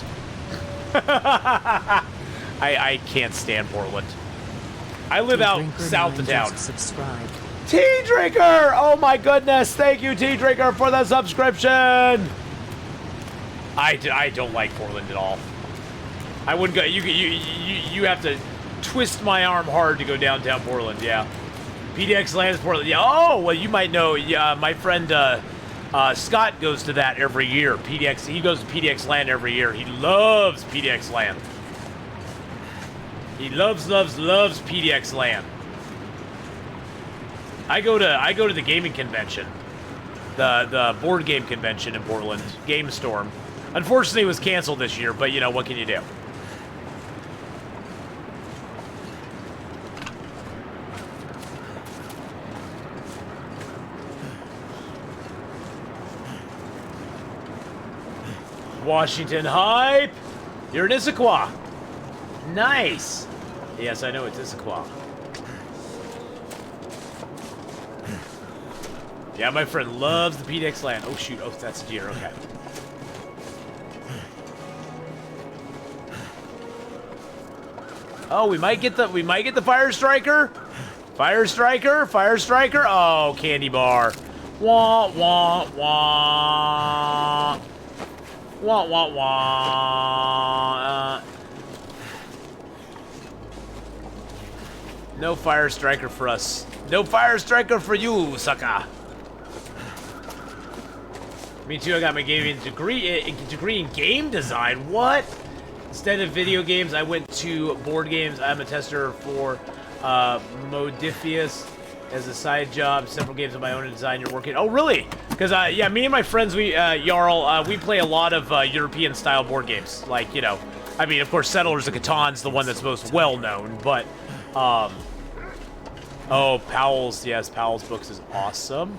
I can't stand Portland. I live out south of town. Subscribed. Tea Drinker! Oh my goodness! Thank you, Tea Drinker, for the subscription. I don't like Portland at all. I wouldn't go. You have to twist my arm hard to go downtown Portland. Yeah. PDX Land is Portland. Yeah. Oh well, you might know. Yeah, my friend Scott goes to that every year. PDX. He goes to PDX Land every year. He loves PDX Land. He loves PDX Land. I go to the gaming convention, the board game convention in Portland, Game Storm. Unfortunately, it was canceled this year, but you know what can you do? Washington hype. You're in Issaquah. Nice. Yes, I know it's Issaquah. Yeah, my friend loves the PDX Land. Oh shoot! Oh, that's a deer. Okay. Oh, we might get the Fire Striker. Fire Striker. Fire Striker. Oh, candy bar. Wah wah wah. Wah wah wah. No Fire Striker for us. No Fire Striker for you, sucker. Me too, I got my gaming degree in game design. What? Instead of video games, I went to board games. I'm a tester for Modifius as a side job. Several games of my own design you're working. Oh, really? Because, yeah, me and my friends, Jarl, we play a lot of European-style board games. Like, you know, I mean, of course, Settlers of Catan's the one that's most well-known, but, oh, Powell's, yes, Powell's Books is awesome.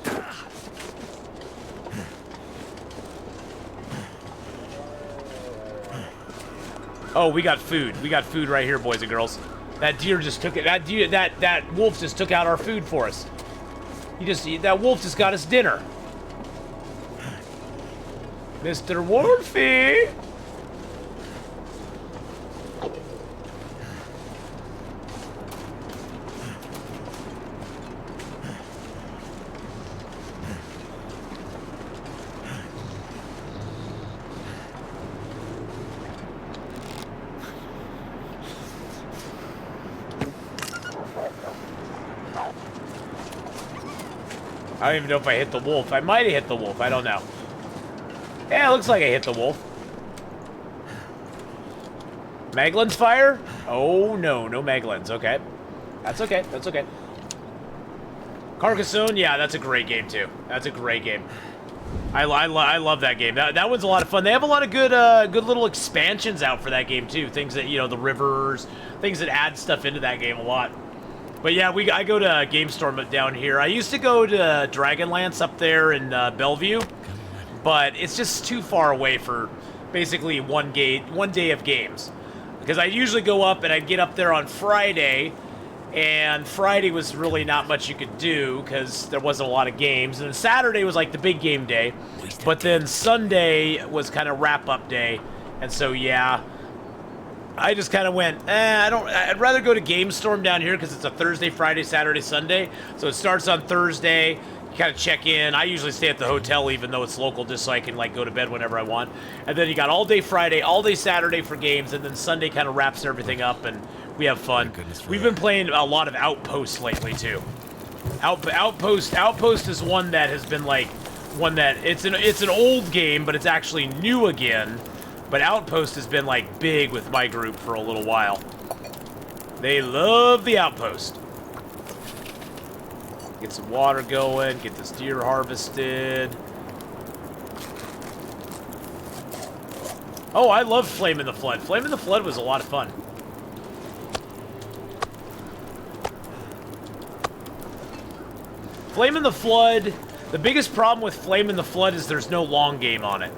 Oh, we got food. We got food right here, boys and girls. That deer just took it. That wolf just took out our food for us. That wolf just got us dinner. Mr. Wolfie. I don't even know if I hit the wolf. I might have hit the wolf. I don't know. Yeah, it looks like I hit the wolf. Maglin's fire? Oh, no. No Maglins. Okay. That's okay. That's okay. Carcassonne? Yeah, that's a great game, too. That's a great game. I love that game. That one's a lot of fun. They have a lot of good little expansions out for that game, too. Things that, you know, the rivers, things that add stuff into that game a lot. But yeah, I go to Game Storm down here. I used to go to Dragonlance up there in Bellevue, but it's just too far away for basically one day of games. Because I usually go up and I'd get up there on Friday, and Friday was really not much you could do because there wasn't a lot of games. And then Saturday was like the big game day, but then Sunday was kind of wrap-up day, And so, yeah, I just kind of went, I'd rather go to GameStorm down here because it's a Thursday, Friday, Saturday, Sunday. So it starts on Thursday. You kind of check in. I usually stay at the hotel even though it's local just so I can like go to bed whenever I want. And then you got all day Friday, all day Saturday for games, and then Sunday kind of wraps everything up and we have fun. We've been playing a lot of Outpost lately too. Outpost is one that has been like it's an old game, but it's actually new again. But Outpost has been like big with my group for a little while. They love the Outpost. Get some water going, get this deer harvested. Oh, I love Flame in the Flood. Flame in the Flood was a lot of fun. Flame in the Flood, the biggest problem with Flame in the Flood is there's no long game on it.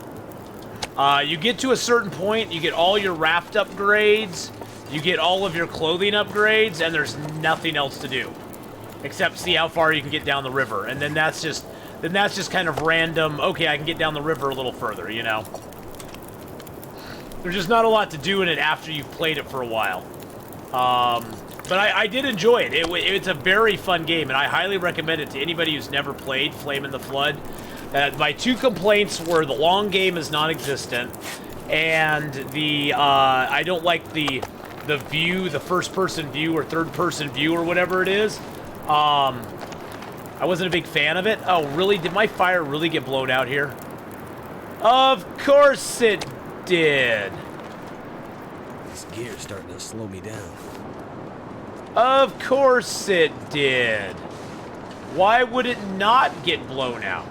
You get to a certain point, you get all your raft upgrades, you get all of your clothing upgrades, and there's nothing else to do. Except see how far you can get down the river. And then that's just kind of random, okay, I can get down the river a little further, you know? There's just not a lot to do in it after you've played it for a while. But I did enjoy it. It's a very fun game, and I highly recommend it to anybody who's never played Flame in the Flood. My two complaints were the long game is non-existent, and I don't like the view, the first-person view or third-person view or whatever it is. I wasn't a big fan of it. Oh, really? Did my fire really get blown out here? Of course it did. This gear's starting to slow me down. Of course it did. Why would it not get blown out?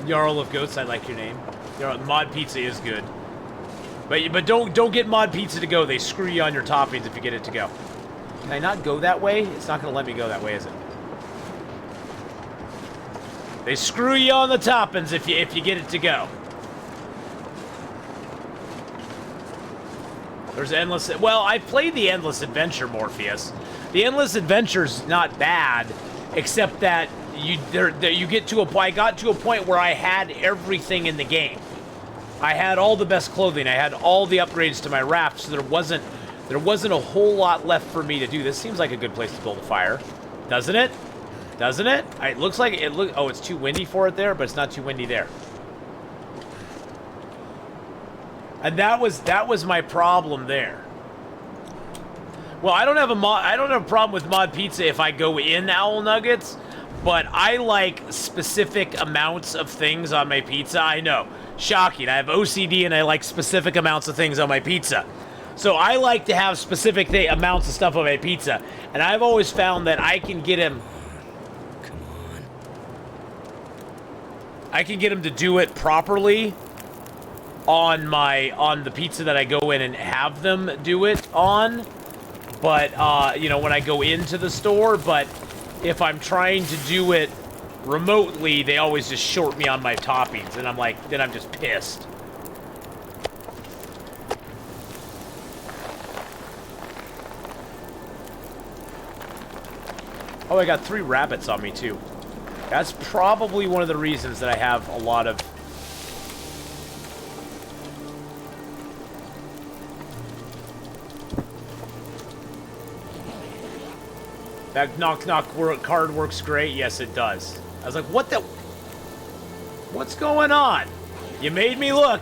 Jarl of Goats, I like your name. Mod Pizza is good. But don't get Mod Pizza to go. They screw you on your toppings if you get it to go. Can I not go that way? It's not going to let me go that way, is it? They screw you on the toppings if you get it to go. There's Endless... Well, I played the Endless Adventure, Morpheus. The Endless Adventure's not bad, except that you get to a point... I got to a point where I had everything in the game. I had all the best clothing. I had all the upgrades to my raft, so there wasn't a whole lot left for me to do. This seems like a good place to build a fire, doesn't it? Doesn't it? It looks like it. Oh, it's too windy for it there, but it's not too windy there. And that was my problem there. Well, I don't have a problem with Mod Pizza if I go in Owl Nuggets, but I like specific amounts of things on my pizza. I know, shocking. I have OCD and I like specific amounts of things on my pizza. So I like to have specific amounts of stuff on my pizza, and I've always found that I can get him. Come on. I can get him to do it properly on the pizza that I go in and have them do it on, but you know, when I go into the store. But if I'm trying to do it remotely, they always just short me on my toppings, and then I'm just pissed. Oh, I got 3 rabbits on me too. That's probably one of the reasons that I have a lot of... That knock card works great. Yes, it does. I was like, what the... What's going on? You made me look.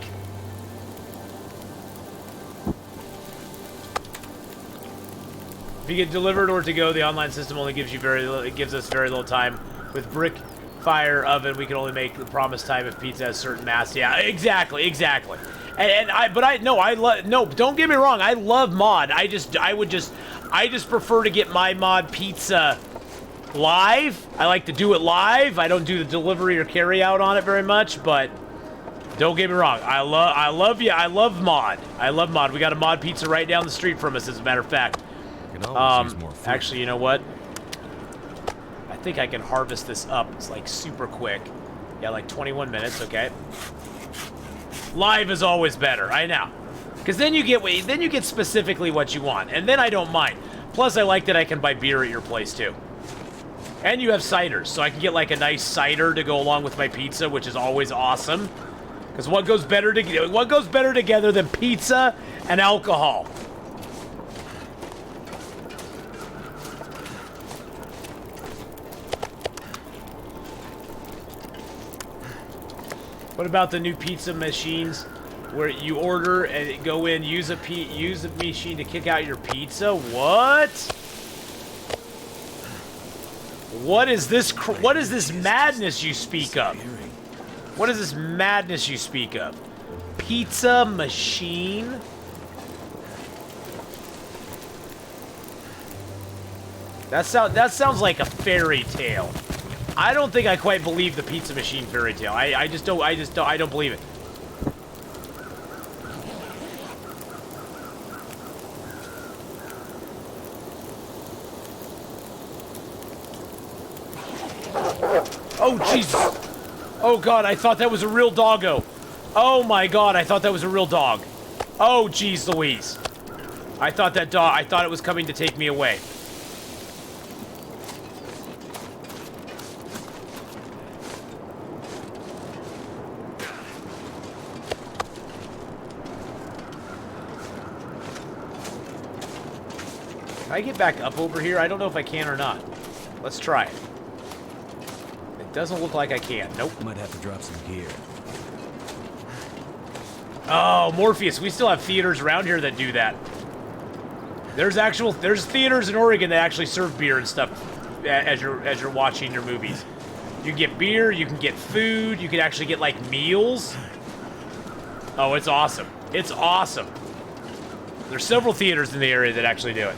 If you get delivered or to go, the online system only gives us very little time. With brick, fire, oven, we can only make the promised time if pizza has certain mass. Yeah, exactly. No, don't get me wrong. I love mod. I just prefer to get my mod pizza live. I like to do it live. I don't do the delivery or carry out on it very much, but don't get me wrong. I love mod. I love mod. We got a mod pizza right down the street from us, as a matter of fact. Actually, you know what? I think I can harvest this up. It's like super quick. Yeah, like 21 minutes. Okay. Live is always better. I know, because then you get specifically what you want, and then I don't mind. Plus, I like that I can buy beer at your place too. And you have ciders, so I can get like a nice cider to go along with my pizza, which is always awesome. Because what goes better together than pizza and alcohol? What about the new pizza machines where you order and go in, use a machine to kick out your pizza? What? What is this madness you speak of? What is this madness you speak of? Pizza machine? That sounds like a fairy tale. I don't think I quite believe the pizza machine fairy tale. I don't believe it. Oh, Jesus. Oh, God, I thought that was a real doggo. Oh, my God, I thought that was a real dog. Oh, jeez Louise. I thought it was coming to take me away. Can I get back up over here? I don't know if I can or not. Let's try it. It doesn't look like I can. Nope. Might have to drop some gear. Oh, Morpheus, we still have theaters around here that do that. There's theaters in Oregon that actually serve beer and stuff as you're watching your movies. You can get beer, you can get food, you can actually get like meals. Oh, it's awesome. It's awesome. There's several theaters in the area that actually do it.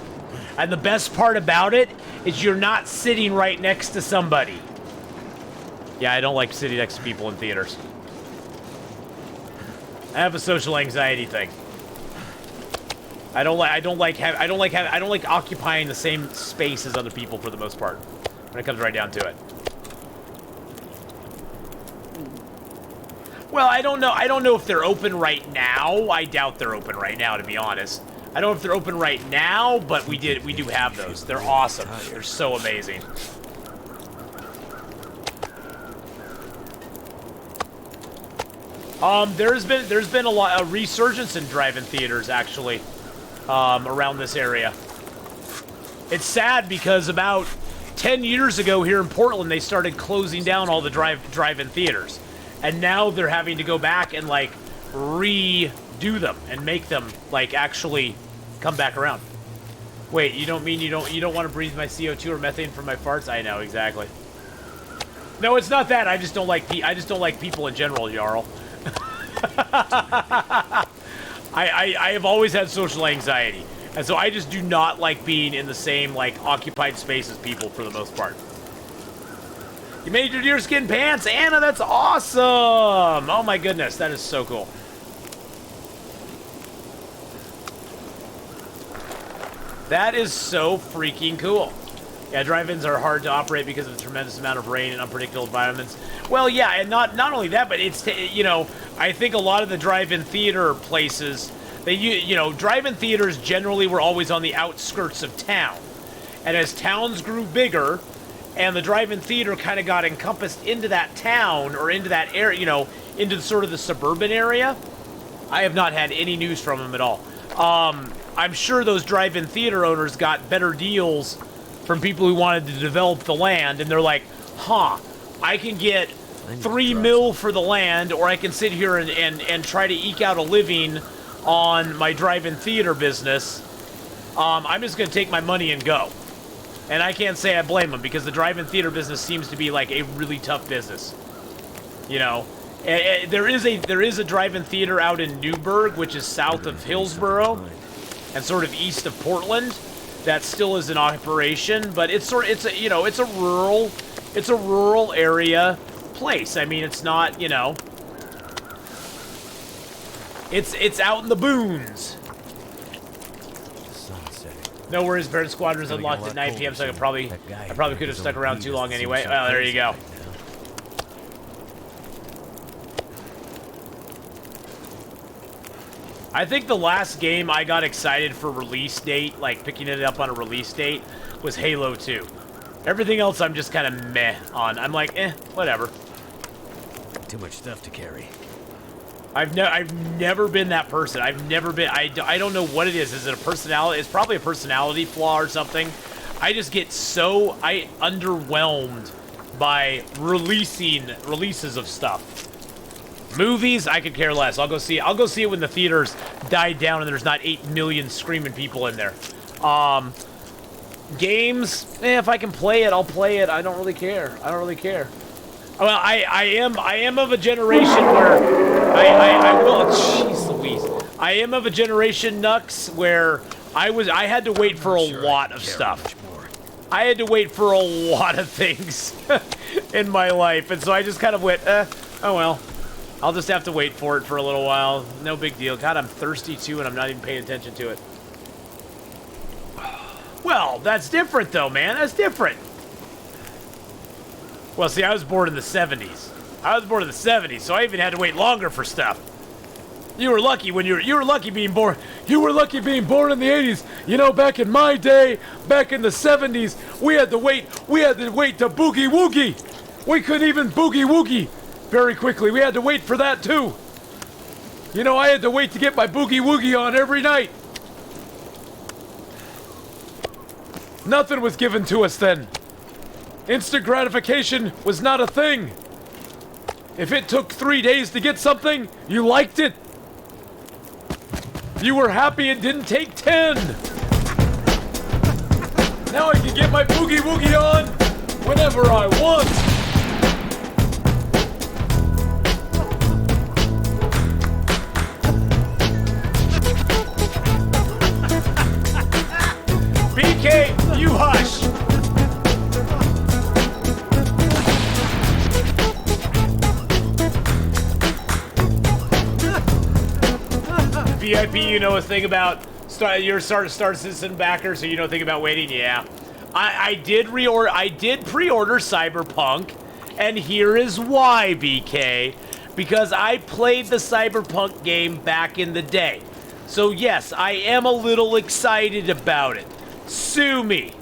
And the best part about it is you're not sitting right next to somebody. Yeah, I don't like sitting next to people in theaters. I have a social anxiety thing. I don't like occupying the same space as other people for the most part. When it comes right down to it. Well, I don't know if they're open right now. I doubt they're open right now, to be honest. I don't know if they're open right now, but we do have those. They're awesome. They're so amazing. There's been a resurgence in drive-in theaters actually around this area. It's sad because about 10 years ago here in Portland they started closing down all the drive-in theaters, and now they're having to go back and like redo them and make them like actually come back around. Wait, you don't mean you don't want to breathe my CO2 or methane from my farts? I know exactly. No, it's not that. I just don't like people in general, Jarl. I have always had social anxiety, and so I just do not like being in the same like occupied space as people for the most part. You made your deerskin pants, Anna. That's awesome. Oh my goodness, that is so cool. That is so freaking cool. Yeah, drive-ins are hard to operate because of the tremendous amount of rain and unpredictable environments. Well, yeah, and not only that, but it's, I think a lot of the drive-in theater places, drive-in theaters generally were always on the outskirts of town. And as towns grew bigger, and the drive-in theater kind of got encompassed into that town, or into that area, into sort of the suburban area, I have not had any news from them at all. I'm sure those drive-in theater owners got better deals from people who wanted to develop the land, and they're like, I can get $3 million for the land, or I can sit here and try to eke out a living on my drive-in theater business. I'm just going to take my money and go. And I can't say I blame them, because the drive-in theater business seems to be like a really tough business. There is a drive-in theater out in Newburgh, which is south of Hillsborough and sort of east of Portland, that still is in operation, but it's a rural area place. I mean, it's not, it's out in the boons. No worries, Baron Squadron's unlocked at 9 p.m. so I probably could have stuck around too long anyway. Well, there you go. I think the last game I got excited for release date, like picking it up on a release date, was Halo 2. Everything else I'm just kind of meh on. I'm like, whatever. Too much stuff to carry. I've never been that person. I've never been. I don't know what it is. Is it a personality? It's probably a personality flaw or something. I just get so underwhelmed by releases of stuff. Movies, I could care less. I'll go see it when the theaters died down and there's not 8 million screaming people in there. Games, if I can play it, I'll play it. I don't really care. Well, I am of a generation where I will. Jeez Louise. I am of a generation, Nux, where I had to wait for a lot of stuff. I had to wait for a lot of things in my life, and so I just kind of went, oh well. I'll just have to wait for it for a little while. No big deal. God, I'm thirsty too, and I'm not even paying attention to it. Well, that's different though, man. That's different. Well, see, I was born in the 70s. So I even had to wait longer for stuff. You were lucky when you were lucky being born. You were lucky being born in the 80s. You know, back in my day, back in the 70s, we had to wait to boogie woogie. We couldn't even boogie woogie very quickly. We had to wait for that too. You know, I had to wait to get my boogie woogie on every night. Nothing was given to us then. Instant gratification was not a thing. If it took 3 days to get something, you liked it. You were happy it didn't take 10. Now I can get my boogie woogie on whenever I want. BK, you hush. VIP, you know a thing about you're Star Citizen backer, so you know a thing about waiting. Yeah, I did pre-order Cyberpunk, and here is why, BK, because I played the Cyberpunk game back in the day. So yes, I am a little excited about it. Sue me.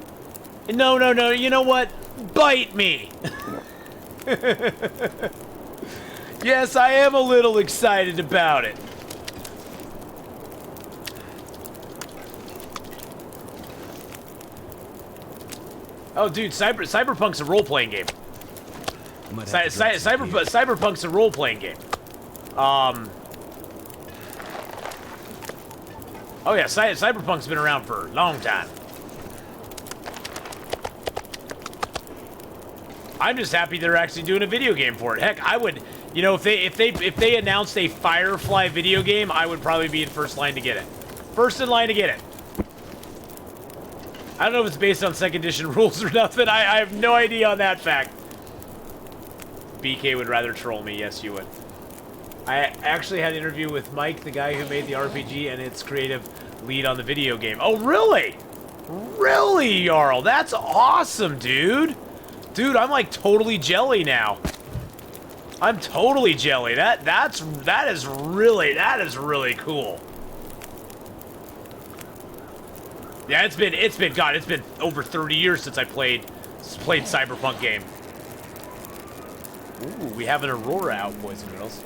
No, you know what? Bite me. Yes, I am a little excited about it. Oh, dude, Cyberpunk's a role-playing game. Cyberpunk's a role-playing game. Oh yeah, Cyberpunk's been around for a long time. I'm just happy they're actually doing a video game for it. Heck, I would, you know, if they announced a Firefly video game, I would probably be in first line to get it. First in line to get it. I don't know if it's based on second edition rules or nothing. I have no idea on that fact. BK would rather troll me. Yes, you would. I actually had an interview with Mike, the guy who made the RPG and its creative lead on the video game. Oh, really? Really, Jarl? That's awesome, dude. Dude, I'm like totally jelly now. I'm totally jelly. That is really cool. Yeah, it's been over 30 years since I played Cyberpunk game. Ooh, we have an Aurora out, boys and girls.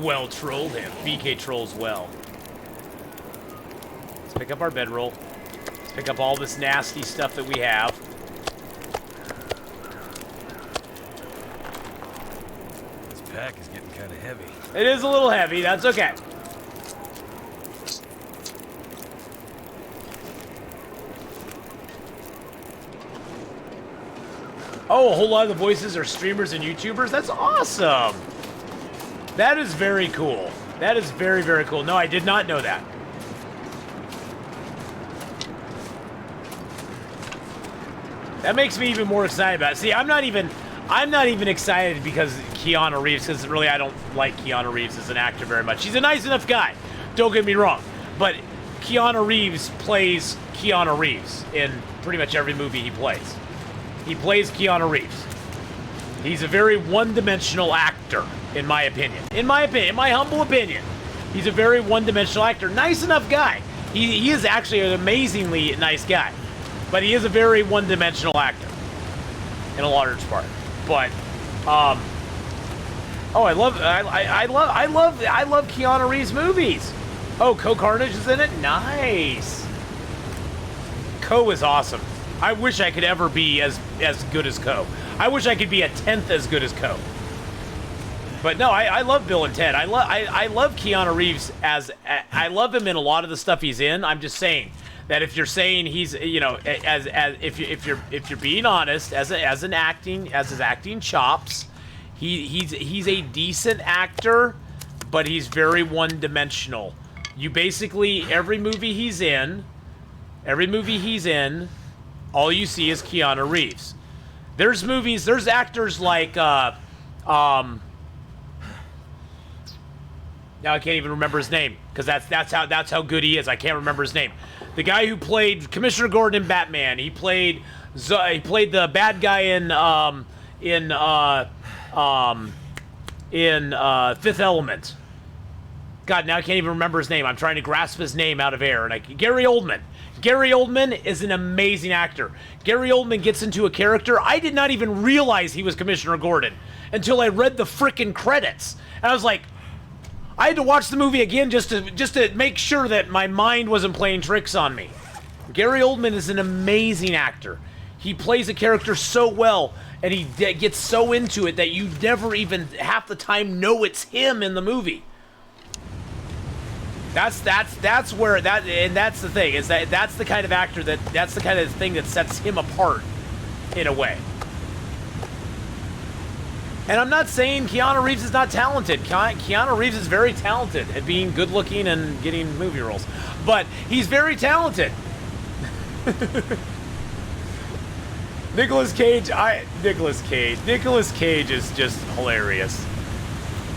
Well trolled him. BK trolls well. Let's pick up our bedroll. Let's pick up all this nasty stuff that we have. This pack is getting kind of heavy. It is a little heavy. That's okay. Oh, a whole lot of the voices are streamers and YouTubers? That's awesome! That is very cool. That is very, very cool. No, I did not know that. That makes me even more excited about it. See, I'm not even excited because Keanu Reeves, because really I don't like Keanu Reeves as an actor very much. He's a nice enough guy. Don't get me wrong. But Keanu Reeves plays Keanu Reeves in pretty much every movie he plays. He plays Keanu Reeves. He's a very one-dimensional actor, in my opinion. In my humble opinion. He's a very one-dimensional actor. Nice enough guy. He is actually an amazingly nice guy. But he is a very one-dimensional actor in a large part. But, oh, I love Keanu Reeves movies. Oh, Co Carnage is in it? Nice. Co is awesome. I wish I could ever be as good as Co. I wish I could be a tenth as good as Co. But no, I love Bill and Ted. I love Keanu Reeves I love him in a lot of the stuff he's in. I'm just saying that if you're saying he's, you know, if you're being honest, as his acting chops, he's a decent actor, but he's very one-dimensional. You basically every movie he's in, all you see is Keanu Reeves. There's actors like now I can't even remember his name because that's how good he is. I can't remember his name. The guy who played Commissioner Gordon in Batman. He played the bad guy in Fifth Element. God, now I can't even remember his name. I'm trying to grasp his name out of air. Gary Oldman. Gary Oldman is an amazing actor. Gary Oldman gets into a character. I did not even realize he was Commissioner Gordon until I read the frickin' credits. And I was like, I had to watch the movie again just to make sure that my mind wasn't playing tricks on me. Gary Oldman is an amazing actor. He plays a character so well, and he gets so into it that you never even half the time know it's him in the movie. That's the thing, is that's the kind of actor that's the kind of thing that sets him apart in a way. And I'm not saying Keanu Reeves is not talented. Keanu Reeves is very talented at being good looking and getting movie roles. But he's very talented. Nicolas Cage is just hilarious.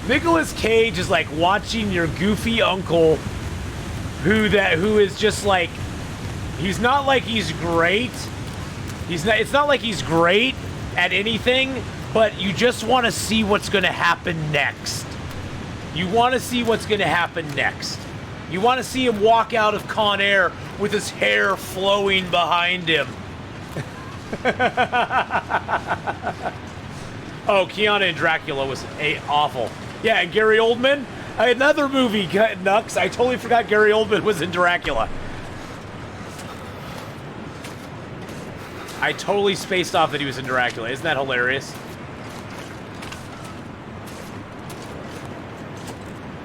Nicolas Cage is like watching your goofy uncle who is just like, he's not like he's great. It's not like he's great at anything, but you just want to see what's going to happen next. You want to see what's going to happen next. You want to see him walk out of Con Air with his hair flowing behind him. Oh, Keanu and Dracula was awful. Yeah, and Gary Oldman, another movie, Nux. I totally forgot Gary Oldman was in Dracula. I totally spaced off that he was in Dracula. Isn't that hilarious?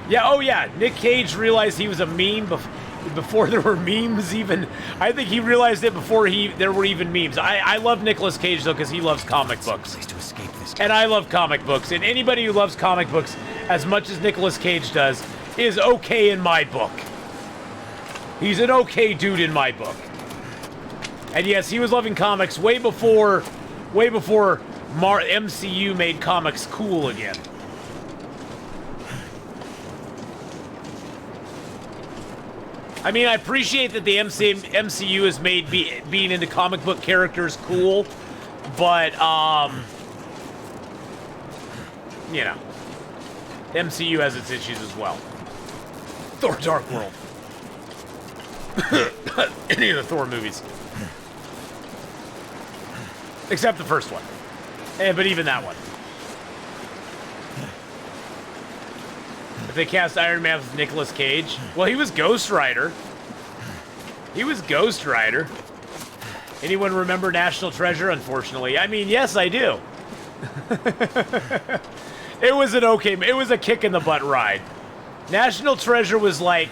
Yeah, oh yeah, Nick Cage realized he was a meme before there were memes even. I think he realized it before there were even memes. I love Nicolas Cage though because he loves comic books. And I love comic books. And anybody who loves comic books as much as Nicolas Cage does is okay in my book. He's an okay dude in my book. And yes, he was loving comics way before MCU made comics cool again. I mean, I appreciate that the MCU has made being into comic book characters cool, but, you know, MCU has its issues as well. Thor Dark World. Any of the Thor movies. Except the first one. But even that one. If they cast Iron Man with Nicolas Cage, well, he was Ghost Rider. Anyone remember National Treasure? Unfortunately, I mean, yes, I do. It was a kick in the butt ride. National Treasure was like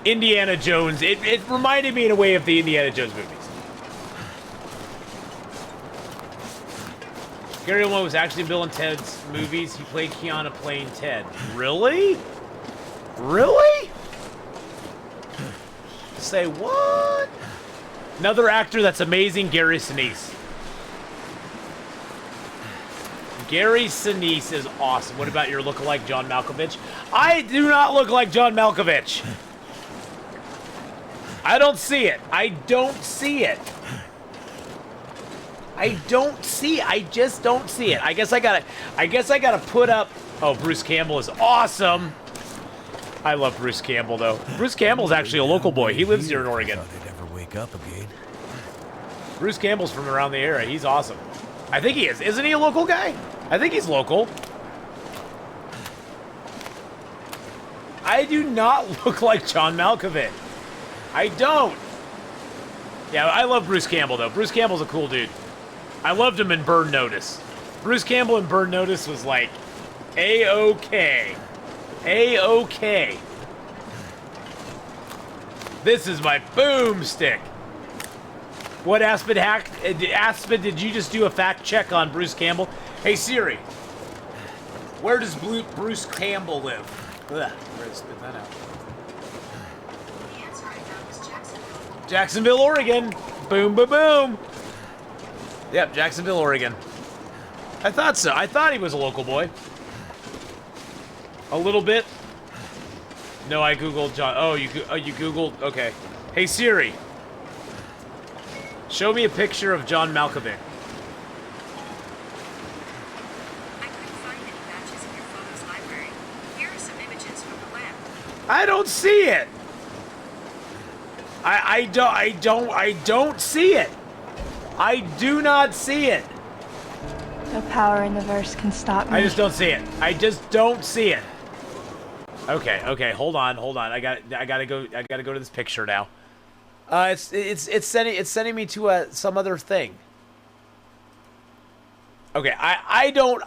Indiana Jones. It reminded me in a way of the Indiana Jones movies. Gary Oldman was actually in Bill and Ted's movies. He played Keanu playing Ted. Really? Really? Say what? Another actor that's amazing, Gary Sinise. Gary Sinise is awesome. What about your lookalike, John Malkovich? I do not look like John Malkovich. I don't see it. I just don't see it. I guess I gotta put up. Oh, Bruce Campbell is awesome. I love Bruce Campbell though. Bruce Campbell's actually a local boy. He lives here in Oregon. Thought they'd ever wake up again. Bruce Campbell's from around the area. He's awesome. I think he is. Isn't he a local guy? I think he's local. I do not look like John Malkovich. I don't. Yeah, I love Bruce Campbell, though. Bruce Campbell's a cool dude. I loved him in Burn Notice. Bruce Campbell in Burn Notice was like, A-OK. A-OK. This is my boomstick. What, Aspen hack? Aspen, did you just do a fact check on Bruce Campbell? Hey, Siri. Where does Bruce Campbell live? Ugh, where to spit that out? The answer I found was Jacksonville. Jacksonville, Oregon. Boom, boom, boom. Yep, Jacksonville, Oregon. I thought so. I thought he was a local boy. A little bit. No, I googled John. Oh, you googled. Okay. Hey Siri. Show me a picture of John Malkovich. I couldn't find any matches in your photos library. Here are some images from the web. I don't see it. I don't see it. I do not see it. No power in the verse can stop me. I just don't see it. I just don't see it. Okay, hold on. I gotta go to this picture now. It's sending me to some other thing. Okay, I don't